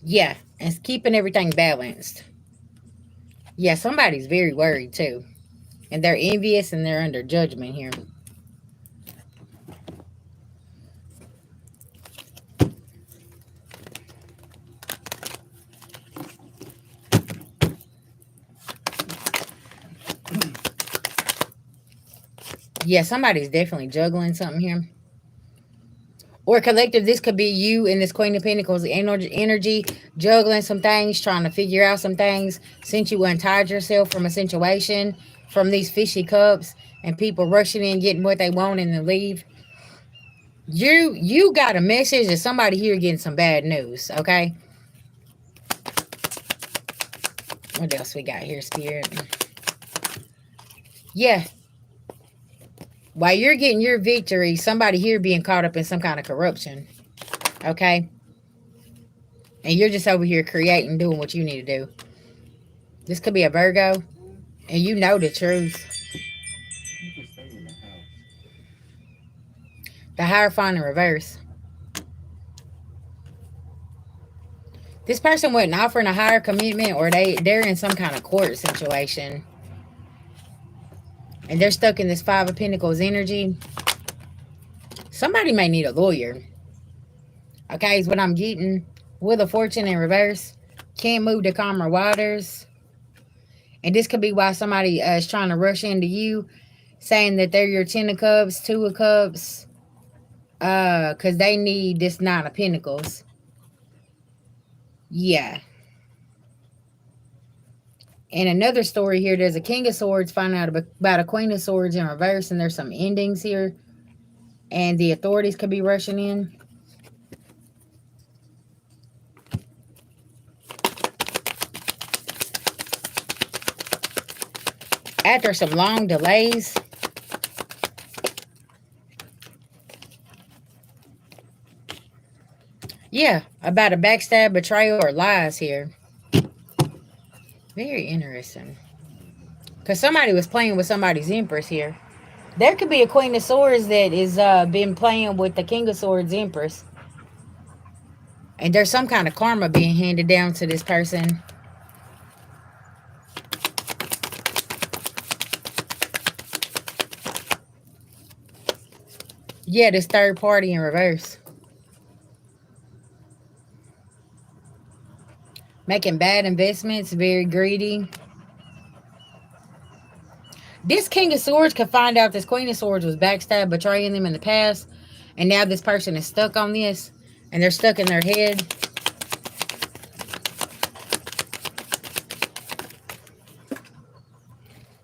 Yeah. And keeping everything balanced. Yeah, somebody's very worried too. And they're envious and they're under judgment here. Yeah, somebody's definitely juggling something here. Or collective, this could be you in this Queen of Pentacles energy, juggling some things, trying to figure out some things, since you untied yourself from a situation, from these fishy cups, and people rushing in, getting what they want, and then leave. You got a message that somebody here getting some bad news, okay? What else we got here, Spirit? Yeah. While you're getting your victory, somebody here being caught up in some kind of corruption, okay? And you're just over here creating, doing what you need to do. This could be a Virgo, and you know the truth. The Hierophant in reverse. This person wasn't offering a higher commitment, or they're in some kind of court situation. And they're stuck in this Five of Pentacles energy. Somebody may need a lawyer. Okay, is what I'm getting. Wheel of Fortune in reverse. Can't move to calmer waters. And this could be why somebody is trying to rush into you, saying that they're your Ten of Cups, Two of Cups, because they need this Nine of Pentacles. Yeah. And another story here, there's a King of Swords finding out about a Queen of Swords in reverse, and there's some endings here. And the authorities could be rushing in. After some long delays. Yeah, about a backstab, betrayal, or lies here. Very interesting. Because somebody was playing with somebody's Empress here. There could be a Queen of Swords that is been playing with the King of Swords Empress. And there's some kind of karma being handed down to this person. Yeah, this third party in reverse. Making bad investments, very greedy. This King of Swords could find out this Queen of Swords was backstabbed, betraying them in the past. And now this person is stuck on this. And they're stuck in their head.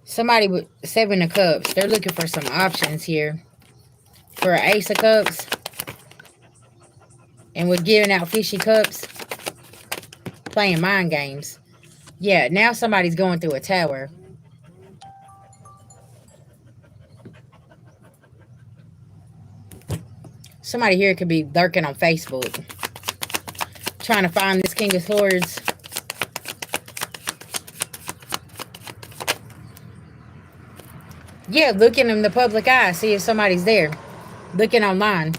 Somebody with Seven of Cups. They're looking for some options here. For an Ace of Cups. And with giving out fishy cups. Playing mind games. Yeah, now somebody's going through a tower. Somebody here could be lurking on Facebook. Trying to find this King of Swords. Yeah, looking in the public eye. See if somebody's there. Looking online.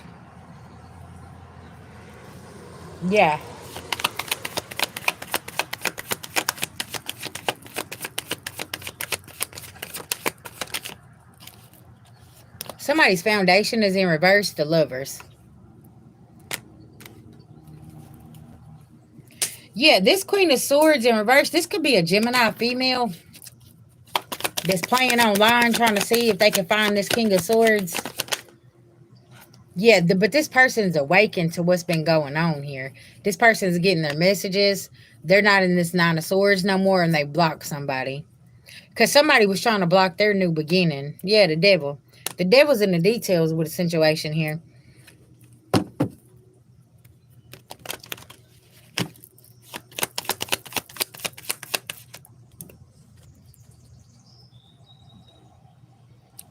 Yeah. Somebody's foundation is in reverse, the lovers. Yeah, this Queen of Swords in reverse, this could be a Gemini female that's playing online trying to see if they can find this King of Swords. Yeah, but this person's awakened to what's been going on here. This person's getting their messages. They're not in this Nine of Swords no more, and they block somebody. Because somebody was trying to block their new beginning. Yeah, the devil. The devil's in the details with the situation here.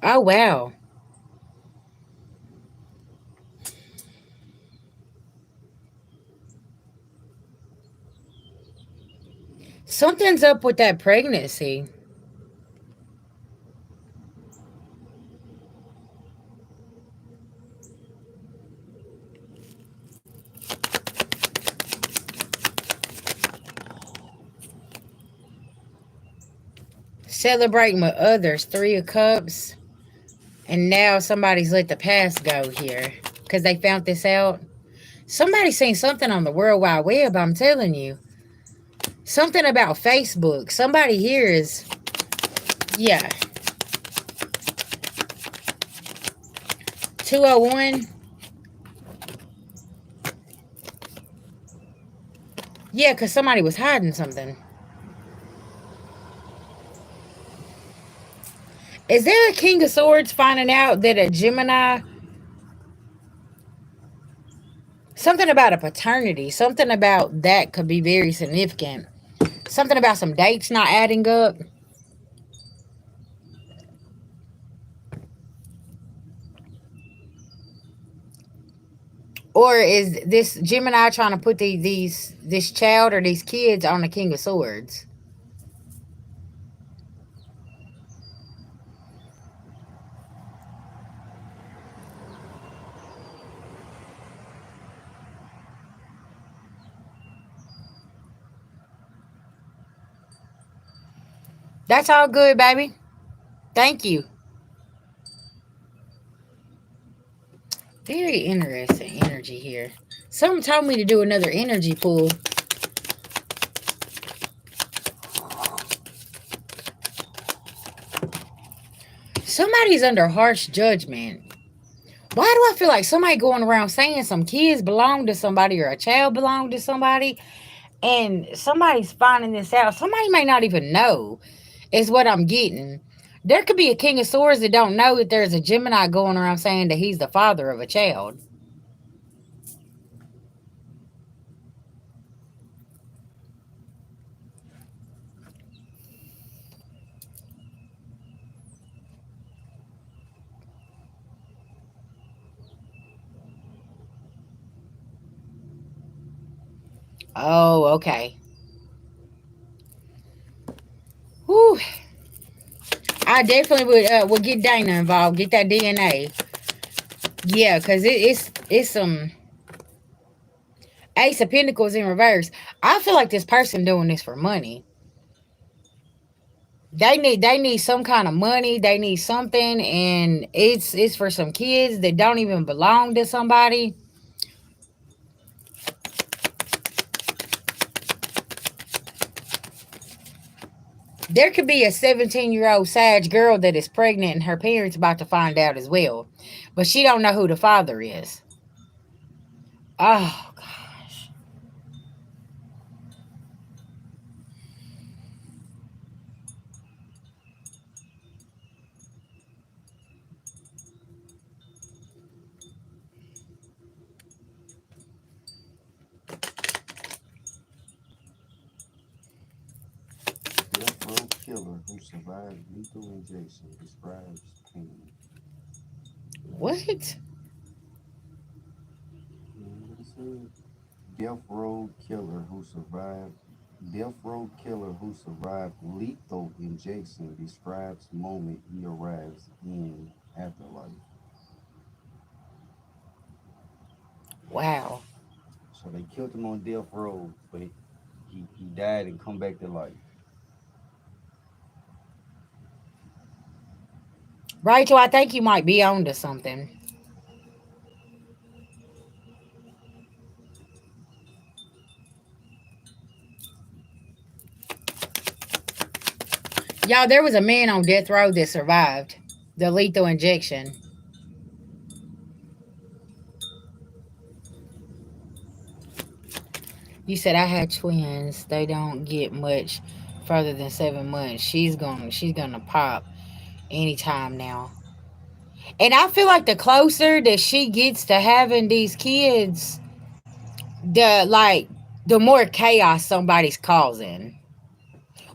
Oh, wow. Something's up with that pregnancy. Celebrating with others, Three of Cups. And now somebody's let the past go here because they found this out. Somebody's seen something on the World Wide Web, I'm telling you. Something about Facebook. Somebody here is, yeah. 201. Yeah, because somebody was hiding something. Is there a King of Swords finding out that a Gemini, something about a paternity, something about that could be very significant. Something about some dates not adding up. Or is this Gemini trying to put this child or these kids on the King of Swords? That's all good, baby. Thank you. Very interesting energy here. Someone told me to do another energy pull. Somebody's under harsh judgment. Why do I feel like somebody going around saying some kids belong to somebody or a child belong to somebody, and somebody's finding this out? Somebody may not even know, is what I'm getting. There could be a King of Swords that don't know that there's a Gemini going around saying that he's the father of a child. Oh, okay. Whew. I definitely would get Dana involved, get that DNA. Yeah, because it's some Ace of Pentacles in reverse. I feel like this person doing this for money. They need some kind of money. They need something, and it's for some kids that don't even belong to somebody. There could be a 17-year-old Sag girl that is pregnant, and her parents about to find out as well, but she don't know who the father is. Oh gosh. Death row killer who survived lethal injection describes pain. What? What it said? Death row killer who survived. Death row killer who survived lethal injection describes moment he arrives in afterlife. Wow. So they killed him on death row, but he died and come back to life. Rachel, I think you might be on to something. Y'all, there was a man on death row that survived the lethal injection. You said I had twins. They don't get much further than 7 months. She's gonna pop anytime now. And I feel like the closer that she gets to having these kids, the more chaos somebody's causing.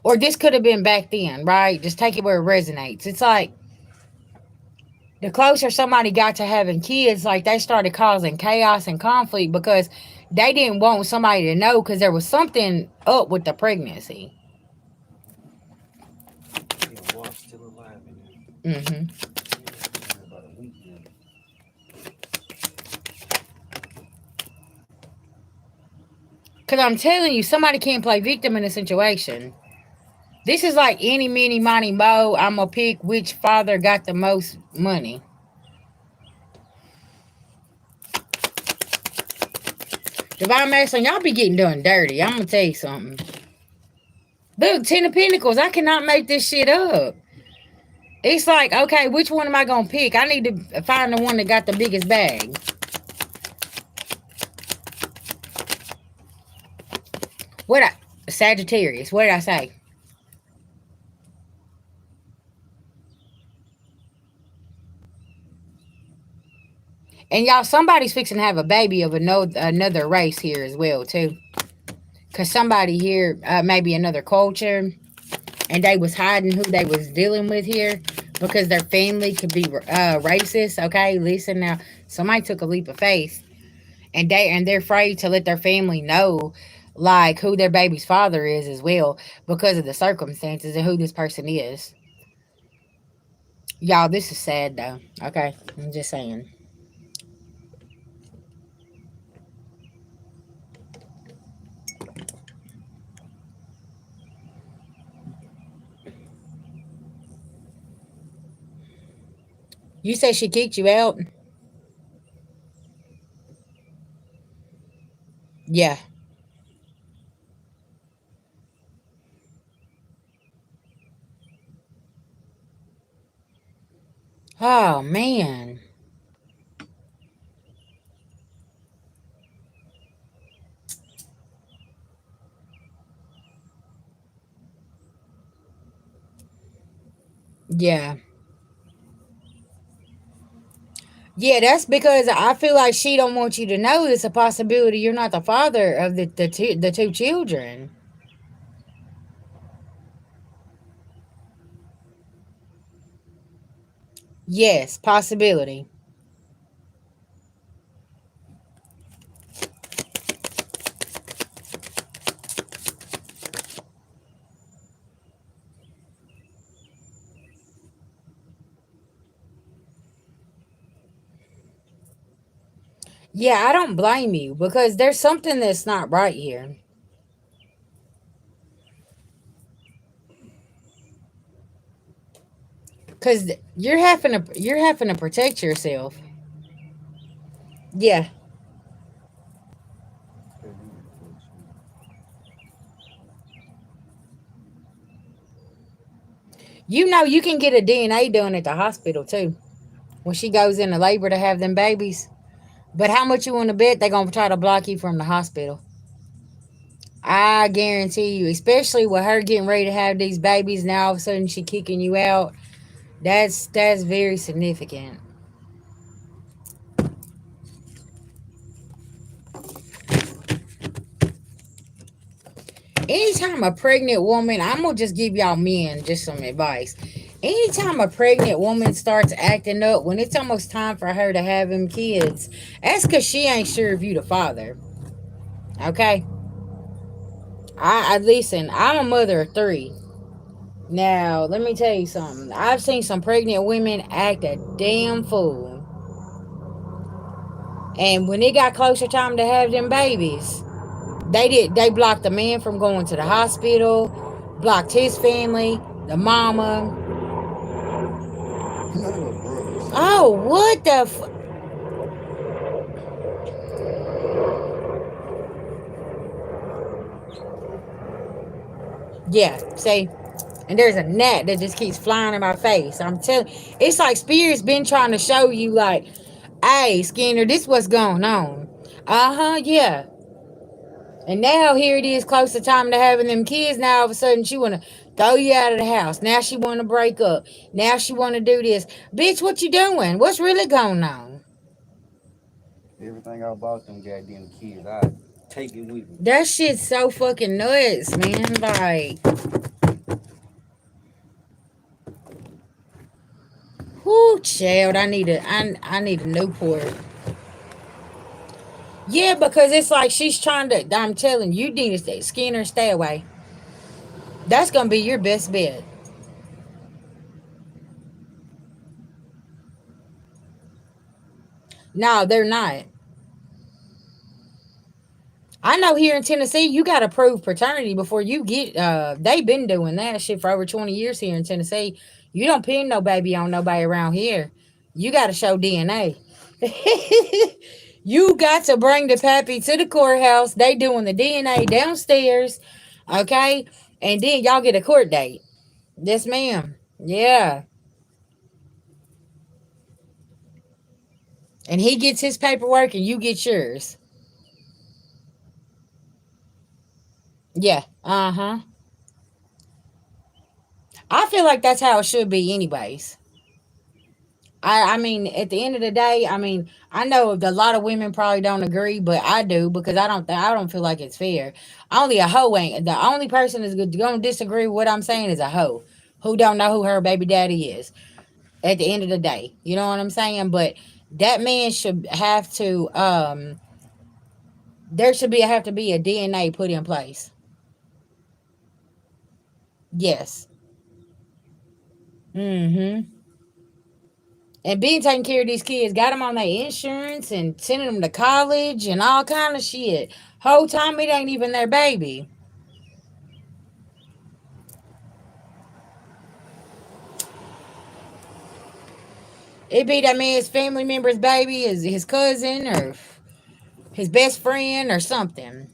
Or this could have been back then, right? Just take it where it resonates. It's like the closer somebody got to having kids, like they started causing chaos and conflict because they didn't want somebody to know because there was something up with the pregnancy. Yeah, Walt's still alive in there. Mm-hmm. Yeah, it's been there about a week now. Because I'm telling you, somebody can't play victim in a situation. This is like any, mini, money, mo. I'm going to pick which father got the most money. Divine Masculine, y'all be getting done dirty. I'm going to tell you something. Look, Ten of Pentacles, I cannot make this shit up. It's like, okay, which one am I going to pick? I need to find the one that got the biggest bag. Sagittarius, what did I say? And y'all, somebody's fixing to have a baby of another race here as well, too. Because somebody here, maybe another culture, and they was hiding who they was dealing with here because their family could be racist. Okay, listen now. Somebody took a leap of faith, and they're afraid to let their family know, like who their baby's father is as well, because of the circumstances and who this person is. Y'all, this is sad though. Okay, I'm just saying. You say she kicked you out? Yeah. Oh man. Yeah. Yeah, that's because I feel like she don't want you to know it's a possibility you're not the father of the two children. Yes, possibility. Yeah, I don't blame you because there's something that's not right here. Cause you're having to protect yourself. Yeah, Okay, let me quote you. you know you can get a DNA done at the hospital too when she goes into labor to have them babies. But how much you want to bet they're gonna try to block you from the hospital? I guarantee you, especially with her getting ready to have these babies, now all of a sudden she kicking you out. That's very significant. Anytime a pregnant woman, I'm gonna just give y'all men just some advice. Anytime a pregnant woman starts acting up when it's almost time for her to have them kids, that's because she ain't sure if you the father. Okay, I listen. I'm a mother of three. Now let me tell you something. I've seen some pregnant women act a damn fool, and when it got closer time to have them babies, they blocked the man from going to the hospital, blocked his family, the mama. None of her brothers. Oh, what the Yeah, see? And there's a gnat that just keeps flying in my face. I'm telling, it's like Spirit's been trying to show you, like, hey, Skinner, this what's going on. Uh-huh, yeah. And now here it is, close to time to having them kids. Now all of a sudden she wanna throw you out of the house. Now she wanna break up. Now she wanna do this. Bitch, what you doing? What's really going on? Everything I bought them goddamn kids, I take it with me. That shit's so fucking nuts, man. Like, whoo, child, I need a Newport. Yeah, because it's like she's trying to. I'm telling you, you need to stay, Skinner, stay away. That's gonna be your best bet. No, they're not. I know here in Tennessee, you got to prove paternity before you get. They've been doing that shit for over 20 years here in Tennessee. You don't pin no baby on nobody around here. You got to show DNA. You got to bring the pappy to the courthouse. They doing the DNA downstairs, okay, and then y'all get a court date. Yes, ma'am. Yeah, and he gets his paperwork, and you get yours. Yeah. Uh huh. I feel like that's how it should be, anyways. I mean, at the end of the day, I mean, I know a lot of women probably don't agree, but I do because I don't feel like it's fair. Only a hoe ain't the only person that's going to disagree with what I'm saying is a hoe who don't know who her baby daddy is. At the end of the day, you know what I'm saying. But that man should have to. There should be have to be a DNA put in place. Yes. Mm-hmm. And being taking care of these kids, got them on their insurance and sending them to college and all kind of shit. Whole time it ain't even their baby. It be that man's family member's baby, his cousin or his best friend or something.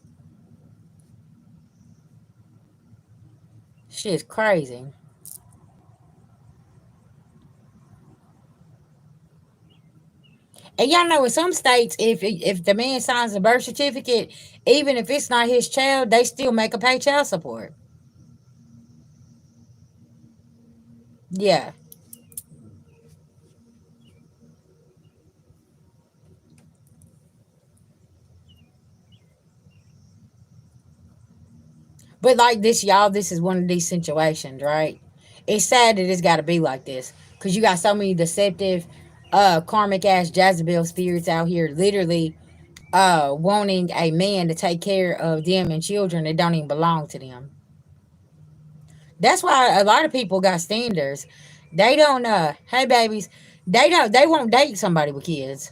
Shit's crazy. And y'all know in some states, if the man signs a birth certificate, even if it's not his child, they still make a pay child support. Yeah. But like this, y'all, this is one of these situations, right? It's sad that it's got to be like this because you got so many deceptive, karmic ass Jezebel spirits out here, literally, wanting a man to take care of them and children that don't even belong to them. That's why a lot of people got standards. They don't. Hey babies, they don't. They won't date somebody with kids.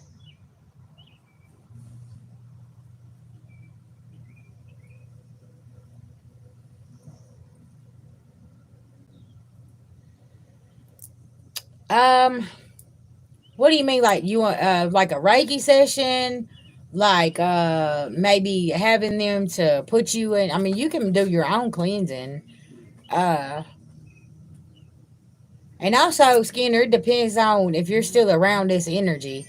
Um, what do you mean? Like you want like a Reiki session? Like maybe having them to put you in. I mean, you can do your own cleansing. Uh, and also Skinner, it depends on if you're still around this energy.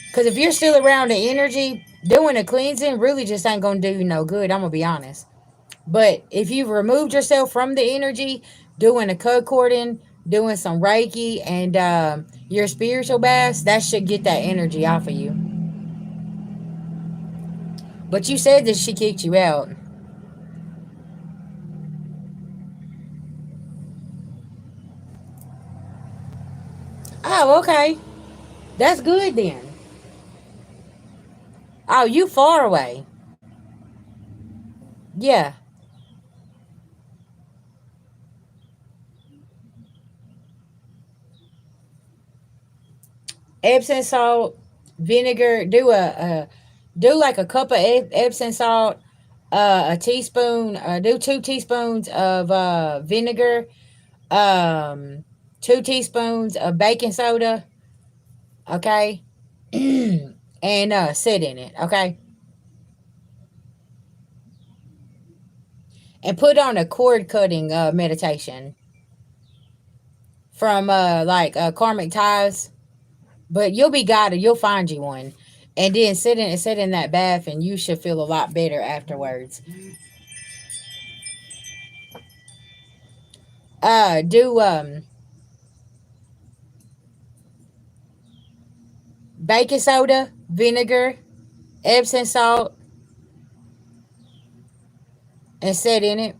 Because if you're still around the energy, doing a cleansing really just ain't gonna do you no good. I'm gonna be honest. But if you've removed yourself from the energy, doing a cording, doing some Reiki, and your spiritual baths, that should get that energy off of you. But you said that she kicked you out. Oh, okay. That's good then. Oh, you far away. Yeah. Epsom salt, vinegar. Do like a cup of Epsom salt, a teaspoon. Do 2 teaspoons of vinegar. Um, 2 teaspoons of baking soda, okay, and sit in it, okay, and put on a cord cutting meditation from Karmic ties. But you'll be guided. You'll find you one, and then sit in that bath, and you should feel a lot better afterwards. Do baking soda, vinegar, Epsom salt, and sit in it.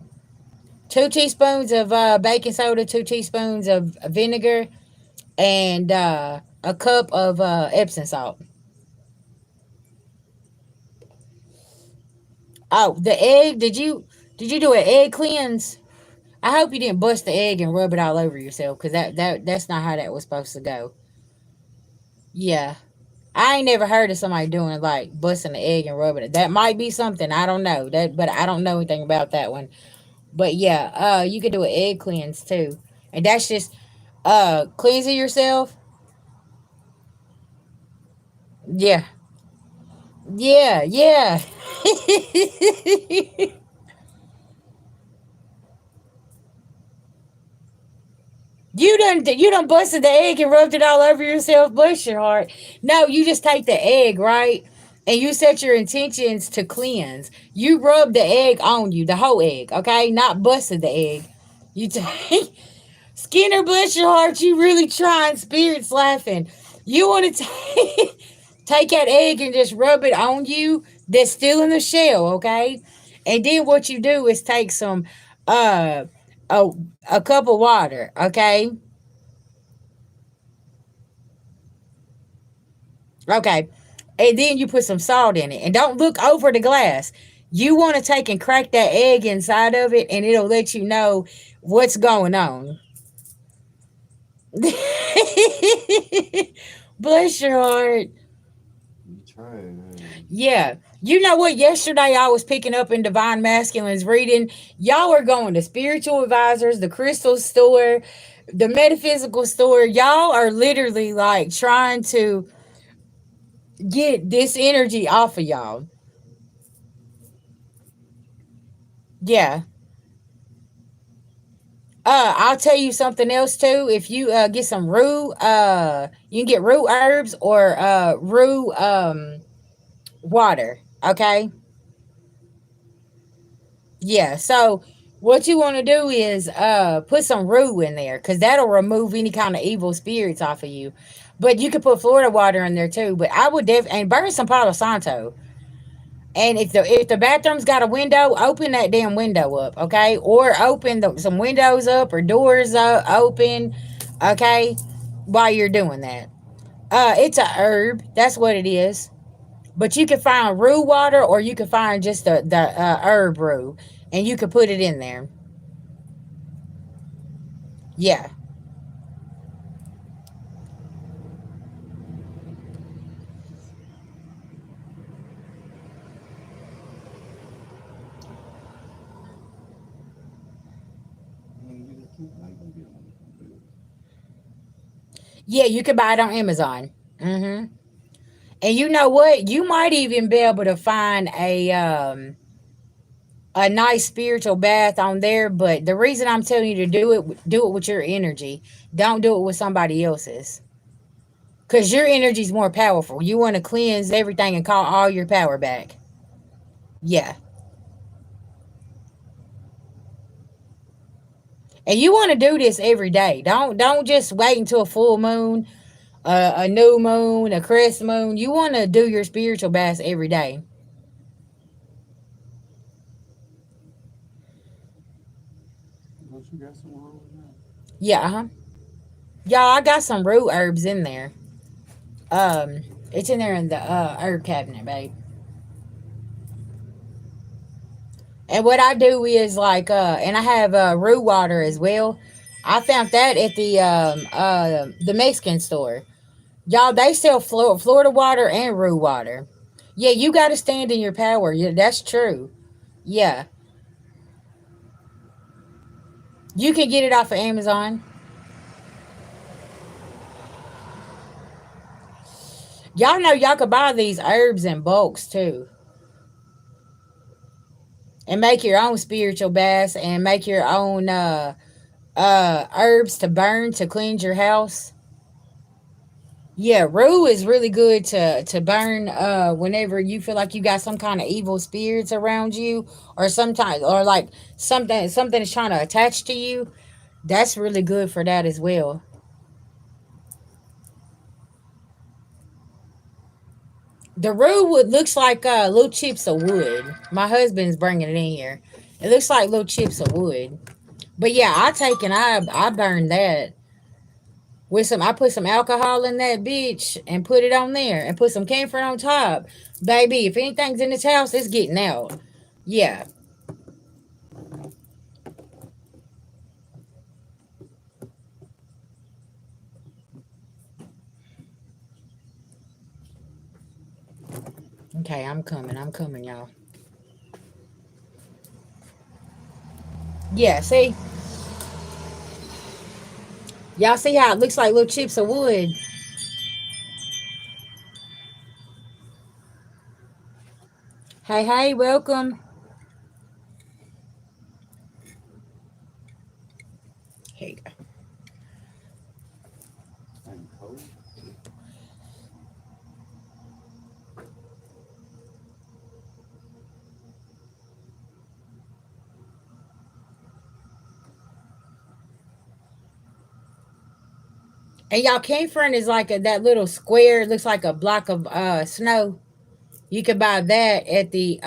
2 teaspoons of baking soda, 2 teaspoons of vinegar, and a cup of Epsom salt. Oh, the egg. Did you do an egg cleanse? I hope you didn't bust the egg and rub it all over yourself, because that's not how that was supposed to go. Yeah, I ain't never heard of somebody doing like busting the egg and rubbing it. That might be something, I don't know that, but I don't know anything about that one. But yeah, you could do an egg cleanse too, and that's just cleansing yourself. Yeah, yeah, yeah. You done busted the egg and rubbed it all over yourself. Bless your heart. No, you just take the egg, right? And you set your intentions to cleanse. You rub the egg on you, the whole egg, okay? Not busted the egg. You take Skinner, bless your heart. You really trying. Spirits laughing. You want to take that egg and just rub it on you. That's still in the shell, okay? And then what you do is take some uh a, a cup of water, okay? Okay. And then you put some salt in it. And don't look over the glass. You want to take and crack that egg inside of it, and it'll let you know what's going on. Bless your heart. You tried, Yeah. You know what? Yesterday I was picking up in Divine Masculines reading. Y'all are going to spiritual advisors, the crystal store, the metaphysical store. Y'all are literally like trying to get this energy off of y'all. Yeah. I'll tell you something else too. If you get some rue, you can get rue herbs or rue water. Okay. Yeah. So what you want to do is put some rue in there, because that'll remove any kind of evil spirits off of you. But you could put Florida water in there too. But I would and burn some Palo Santo. And if the bathroom's got a window, open that damn window up, okay? Or open some windows up or doors open, okay? While you're doing that, it's a herb. That's what it is. But you can find rue water, or you can find just the herb rue, and you can put it in there. Yeah, you just keep like gonna get on the yeah, you can buy it on Amazon. Mm-hmm. And you know what? You might even be able to find a nice spiritual bath on there. But the reason I'm telling you to do it with your energy. Don't do it with somebody else's, because your energy is more powerful. You want to cleanse everything and call all your power back. Yeah. And you want to do this every day. Don't just wait until a full moon, a new moon, a crest moon. You want to do your spiritual baths every day. Don't you got some rules now? Yeah, uh-huh. Y'all, I got some root herbs in there. Um, it's in there in the herb cabinet, babe. And what I do is and I have root water as well. I found that at the Mexican store. Y'all, they sell Florida water and root water. Yeah, you got to stand in your power. Yeah, that's true. Yeah, you can get it off of Amazon. Y'all know y'all could buy these herbs in bulks too, and make your own spiritual baths and make your own herbs to burn to cleanse your house. Yeah, rue is really good to burn whenever you feel like you got some kind of evil spirits around you, or sometimes, or like something is trying to attach to you. That's really good for that as well. The rue wood looks like little chips of wood. My husband's bringing it in here. It looks like little chips of wood. But yeah, I take and I burn that with some. I put some alcohol in that bitch and put it on there and put some camphor on top. Baby, if anything's in this house, it's getting out. Yeah. Okay, I'm coming. I'm coming, y'all. Yeah, see? Y'all see how it looks like little chips of wood? Hey, hey, welcome. Here you go. I'm cold. And y'all, camphor is like that little square. It looks like a block of snow. You can buy that at the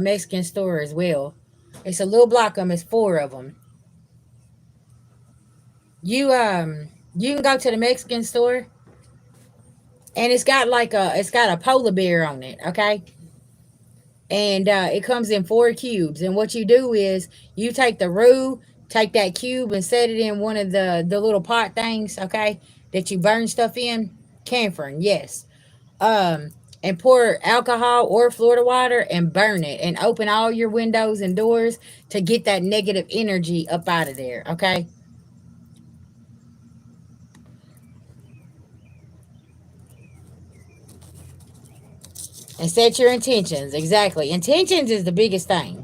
Mexican store as well. It's a little block of them. It's four of them. You can go to the Mexican store and it's got a polar bear on it. Okay, and it comes in four cubes. And what you do is you take the roux, take that cube and set it in one of the little pot things. Okay, that you burn stuff in. Camphor, yes. um and pour alcohol or Florida water and burn it and open all your windows and doors to get that negative energy up out of there, okay? And set your intentions. Exactly. Intentions is the biggest thing.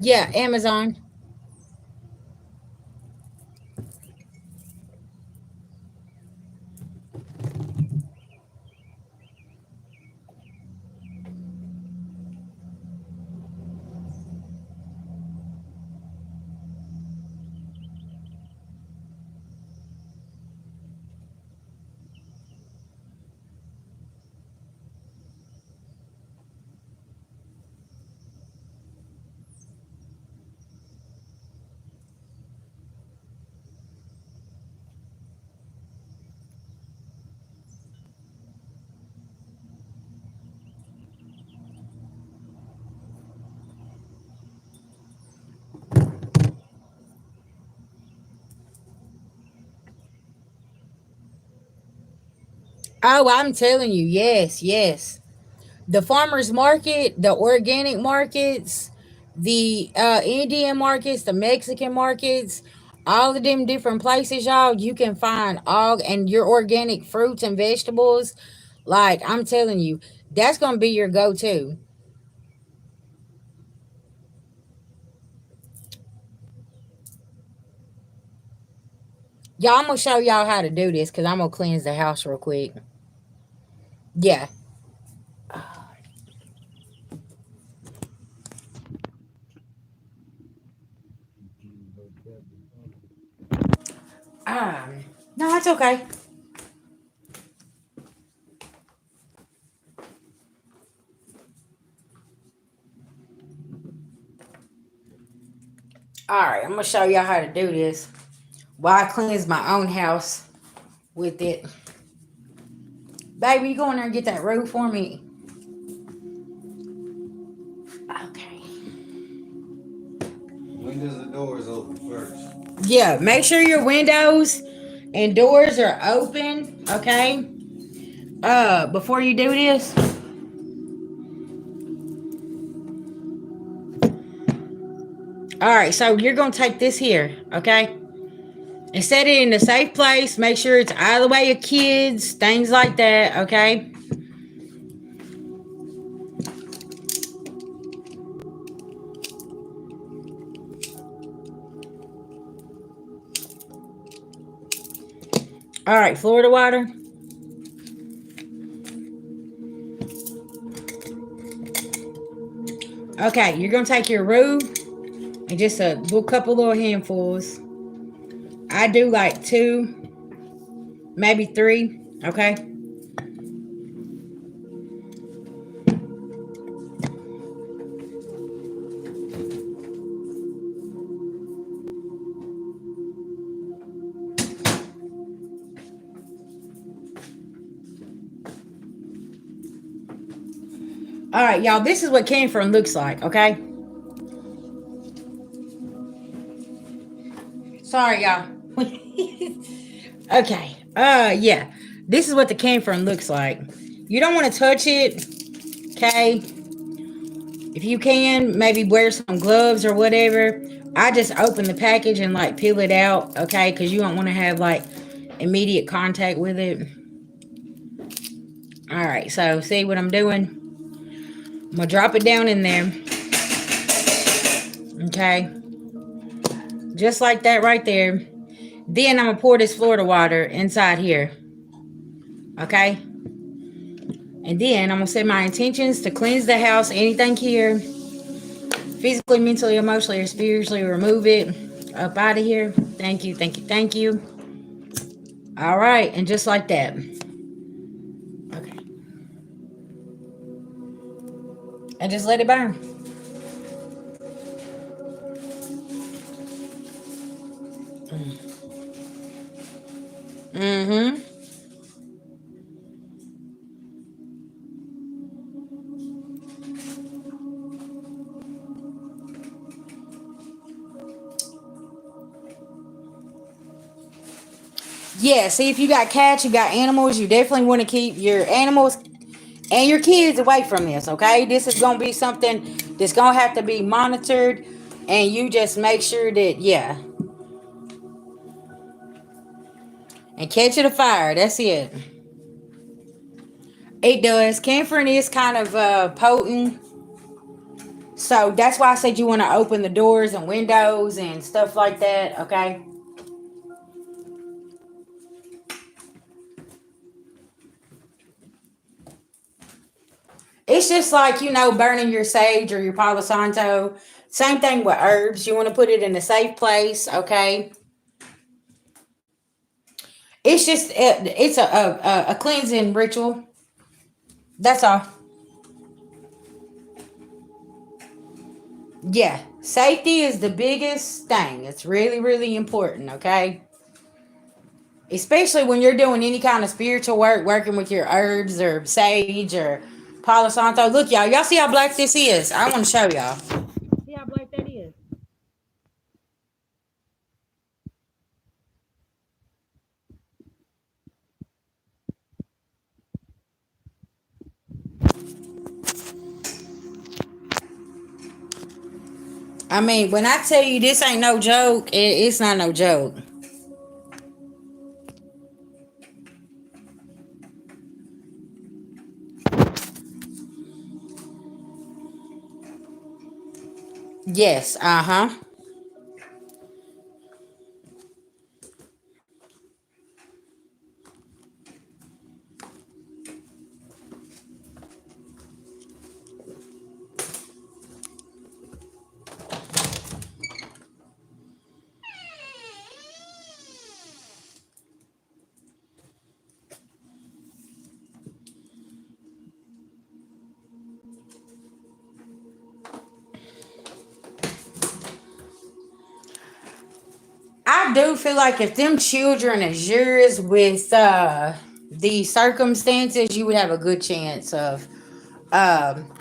Yeah, Amazon. Oh, I'm telling you, yes, yes. The farmers market, the organic markets, the Indian markets, the Mexican markets, all of them different places, y'all. You can find all and your organic fruits and vegetables. Like I'm telling you, that's gonna be your go-to. Y'all, I'm gonna show y'all how to do this because I'm gonna cleanse the house real quick. Yeah. Um. No, it's okay. All right, I'm gonna show y'all how to do this. While I cleanse my own house with it. Baby, you go in there and get that roux for me. Okay. Windows and doors open first. Yeah, make sure your windows and doors are open, okay? Before you do this. All right, so you're going to take this here, okay? And set it in a safe place. Make sure it's out of the way of kids, things like that, okay? All right, Florida water. Okay, you're going to take your roux and just a little couple little handfuls. I do like 2, maybe 3, okay? All right, y'all, this is what camphor looks like, okay? Sorry, y'all. Okay. Yeah. This is what the camphor looks like. You don't want to touch it, okay? If you can, maybe wear some gloves or whatever. I just open the package and like peel it out, okay? Because you don't want to have like immediate contact with it. All right, so see what I'm doing? I'm gonna drop it down in there, okay? Just like that right there. Then I'm gonna pour this Florida water inside here, okay? And then I'm gonna set my intentions to cleanse the house, anything here, physically, mentally, emotionally, or spiritually, remove it up out of here. Thank you, thank you, thank you. All right, and just like that. Okay. And just let it burn. Mm-hmm. Yeah, see, if you got cats, you got animals, you definitely want to keep your animals and your kids away from this, okay? This is going to be something that's going to have to be monitored, and you just make sure that, yeah. And catch it afire, that's it. It does. Camphor is kind of potent. So that's why I said you want to open the doors and windows and stuff like that, okay? It's just like, burning your sage or your Palo Santo. Same thing with herbs. You want to put it in a safe place, okay? It's just, it's a cleansing ritual. That's all. Yeah, safety is the biggest thing. It's really, really important, okay? Especially when you're doing any kind of spiritual work, working with your herbs or sage or Palo Santo. Look, y'all. Y'all see how black this is? I want to show y'all. See how black that is? I mean, when I tell you this ain't no joke, it's not no joke. Yes, uh-huh. I do feel like if them children is yours with the circumstances, you would have a good chance of um,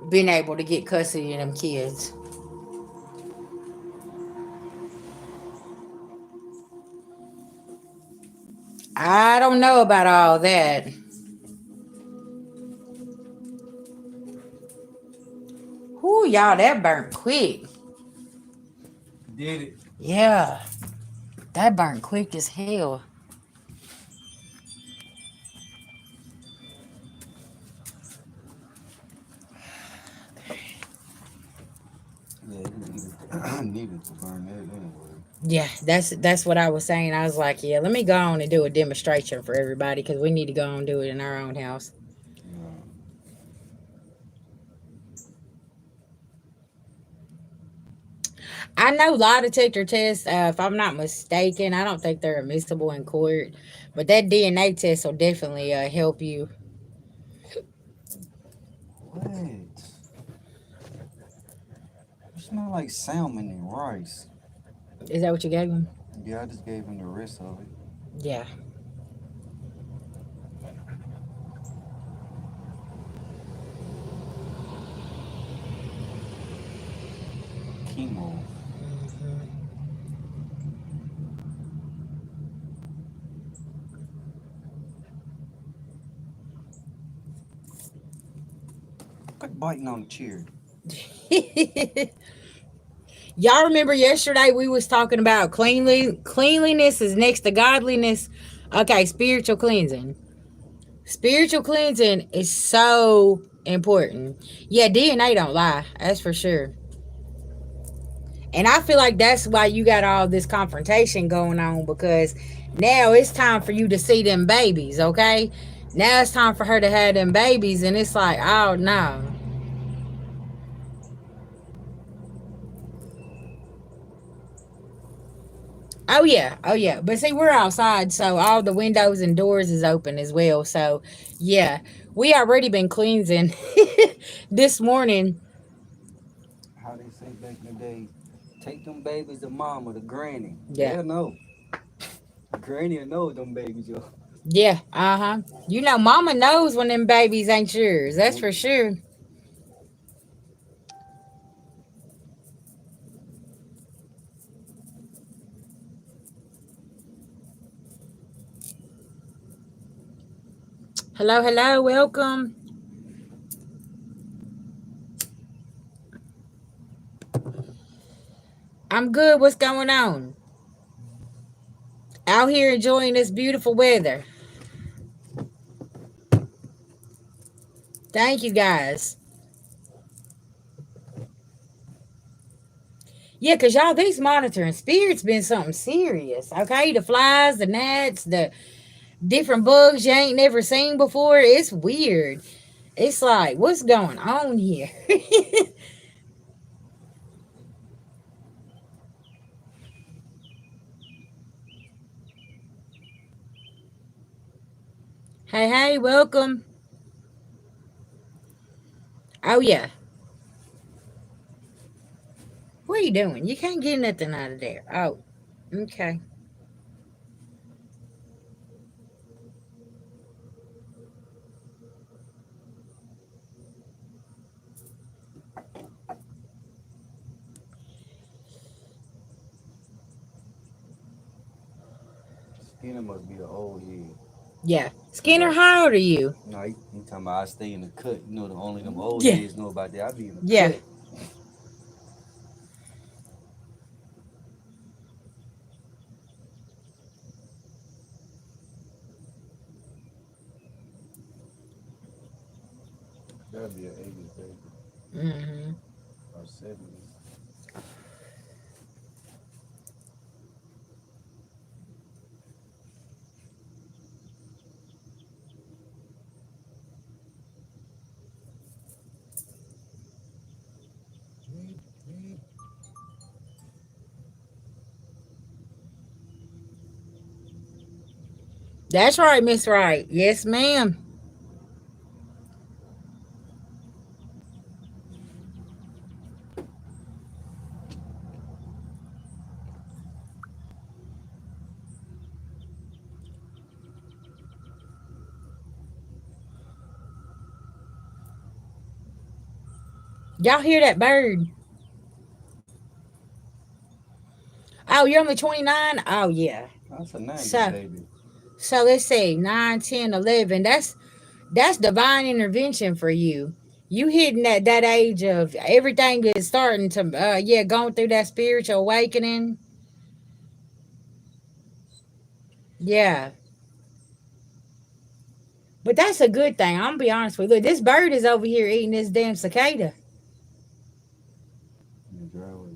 being able to get custody of them kids. I don't know about all that. Whoo, y'all, that burnt quick. Did it? Yeah, that burned quick as hell. Yeah, it needed needed to burn that anyway. Yeah, that's what I was saying. I was like, yeah, let me go on and do a demonstration for everybody because we need to go on and do it in our own house. Yeah. I know lie detector tests, if I'm not mistaken, I don't think they're admissible in court, but that DNA test will definitely help you. What? You smell like salmon and rice. Is that what you gave them? Yeah, I just gave him the rest of it. Yeah. Chemo. Hmm. Quit biting on the chair. Y'all remember yesterday we was talking about cleanliness is next to godliness. Okay, spiritual cleansing. Spiritual cleansing is so important. Yeah, DNA don't lie. That's for sure. And I feel like that's why you got all this confrontation going on because now it's time for you to see them babies, okay? Now it's time for her to have them babies, and it's like, oh no. Oh yeah, oh yeah. But see, we're outside, so all the windows and doors is open as well. So yeah, we already been cleansing this morning. How they say back in the day, take them babies to mama, to granny. Yeah, They'll know. Granny will know them babies, yo. yeah, uh huh. You know, Mama knows when them babies ain't yours. That's When for sure. Hello, hello, welcome. I'm good. What's going on? Out here enjoying this beautiful weather. Thank you guys. Yeah, cause y'all these monitoring spirits been something serious. Okay, the flies, the gnats, the different bugs you ain't never seen before. It's weird. It's like, what's going on here? Hey, hey, welcome. Oh yeah. What are you doing? You can't get nothing out of there. Oh, okay. Skinner must be the old head. Yeah. Cause Skinner, how old are you? no, he talking about I stay in the cut. You know, the only them old Yeah. heads know about that. I be in the Yeah. cut. That'd be an 80s baby Hmm. or 70s. That's right, Miss Wright. Yes, ma'am. Y'all hear that bird? Oh, you're only 29? Oh, yeah. That's a 90s So, baby. so let's say 9, 10, 11. That's divine intervention for you. You hitting that age of everything is starting to going through that spiritual awakening. Yeah. But that's a good thing. I'm gonna be honest with you. Look, this bird is over here eating this damn cicada. In the driveway.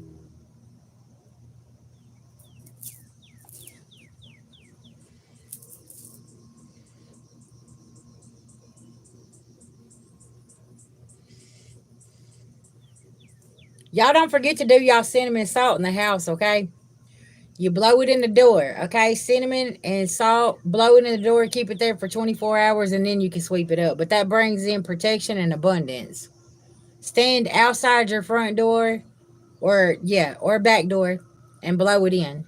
Y'all don't forget to do y'all cinnamon salt in the house, okay? You blow it in the door, okay? Cinnamon and salt, blow it in the door, keep it there for 24 hours, and then you can sweep it up. But that brings in protection and abundance. Stand outside your front door or back door and blow it in.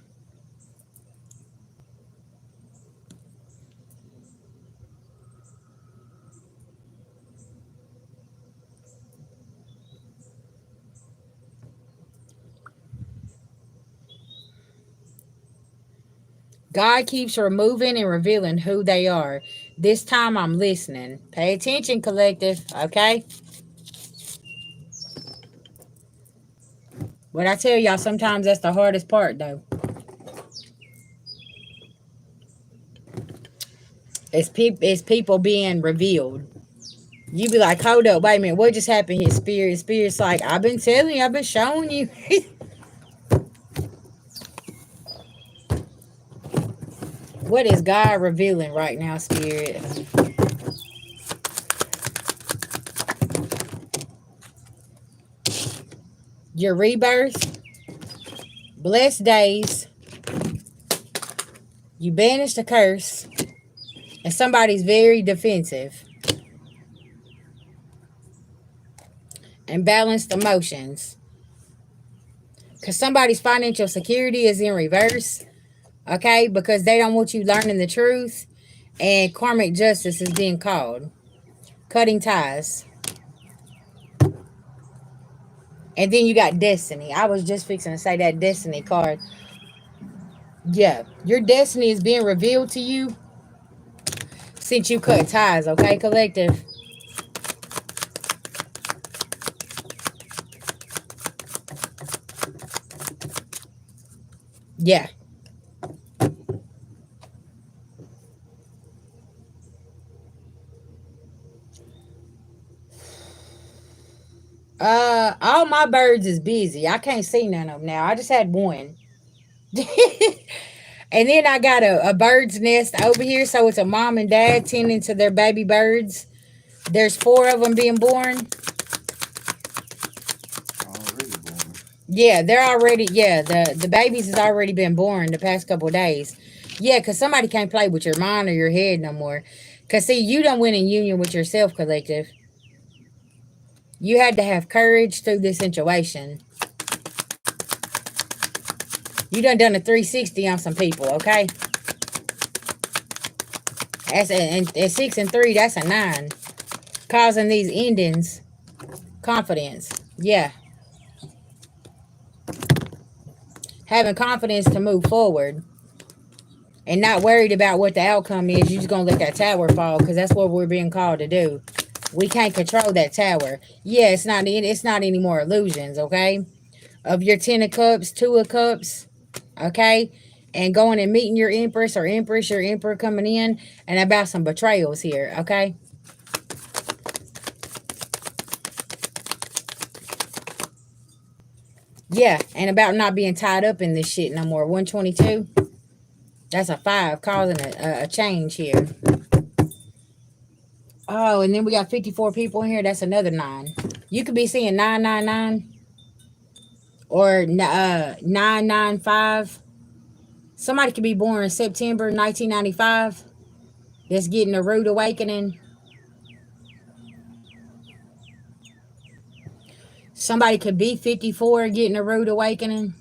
God keeps removing and revealing who they are. This time I'm listening. Pay attention, collective, okay? But I tell y'all, sometimes that's the hardest part, though. It's people being revealed. You be like, hold up, wait a minute, what just happened here, Spirit? Spirit's like, I've been telling you, I've been showing you. What is God revealing right now, Spirit? Your rebirth, blessed days, you banish the curse, and somebody's very defensive. And balanced emotions. Because somebody's financial security is in reverse, okay? Because they don't want you learning the truth. And karmic justice is being called. Cutting ties. And then you got destiny. I was just fixing to say that destiny card. Yeah, your destiny is being revealed to you since you cut ties, okay, collective? Yeah. All my birds is busy. I can't see none of them now. I just had one. And then I got a bird's nest over here. So it's a mom and dad tending to their baby birds. There's 4 of them being born. Already born. Yeah, they're already, the babies has already been born the past couple of days. Yeah, because somebody can't play with your mind or your head no more. Because, see, you don't win in union with yourself, collective. You had to have courage through this situation. You done a 360 on some people, okay? That's and 6 and 3, that's a 9. Causing these endings. Confidence. Yeah. Having confidence to move forward. And not worried about what the outcome is. You're just going to let that tower fall. Because that's what we're being called to do. We can't control that tower. Yeah, it's not any more illusions, okay? Of your 10 of cups, 2 of cups, okay? And going and meeting your Empress or Empress, your Emperor coming in. And about some betrayals here, okay? Yeah, and about not being tied up in this shit no more. 122. That's a 5, causing a change here. Oh, and then we got 54 people in here. That's another 9. You could be seeing 999 or 995. Somebody could be born in September 1995. That's getting a rude awakening. Somebody could be 54 getting a rude awakening.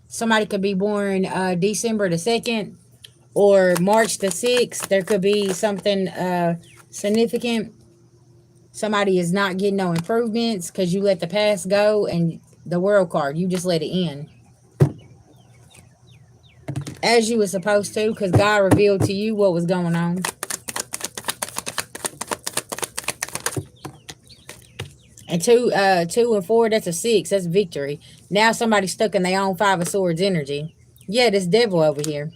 Somebody could be born December the 2nd or March the 6th. There could be something significant. Somebody is not getting no improvements because you let the past go, and the world card, you just let it in. As you were supposed to, because God revealed to you what was going on. And 2 and 4, that's a 6. That's victory. Now somebody's stuck in their own 5 of Swords energy. Yeah, this devil over here.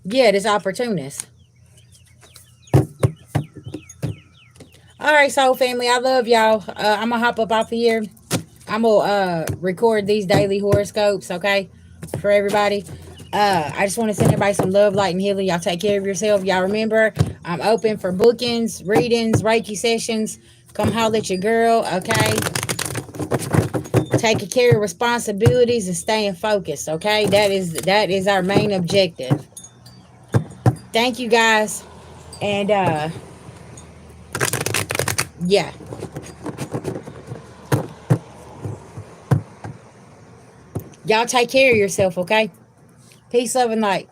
Yeah, this opportunist. All right, soul family, I love y'all. I'm gonna hop up off of here. I'm gonna record these daily horoscopes, okay, for everybody. I just want to send everybody some love, light, and healing. Y'all take care of yourself. Y'all remember, I'm open for bookings, readings, Reiki sessions. Come holler at your girl, okay? Taking care of responsibilities and staying focused, okay? That is our main objective. Thank you guys, and yeah. Y'all take care of yourself, okay? Peace, love, and light.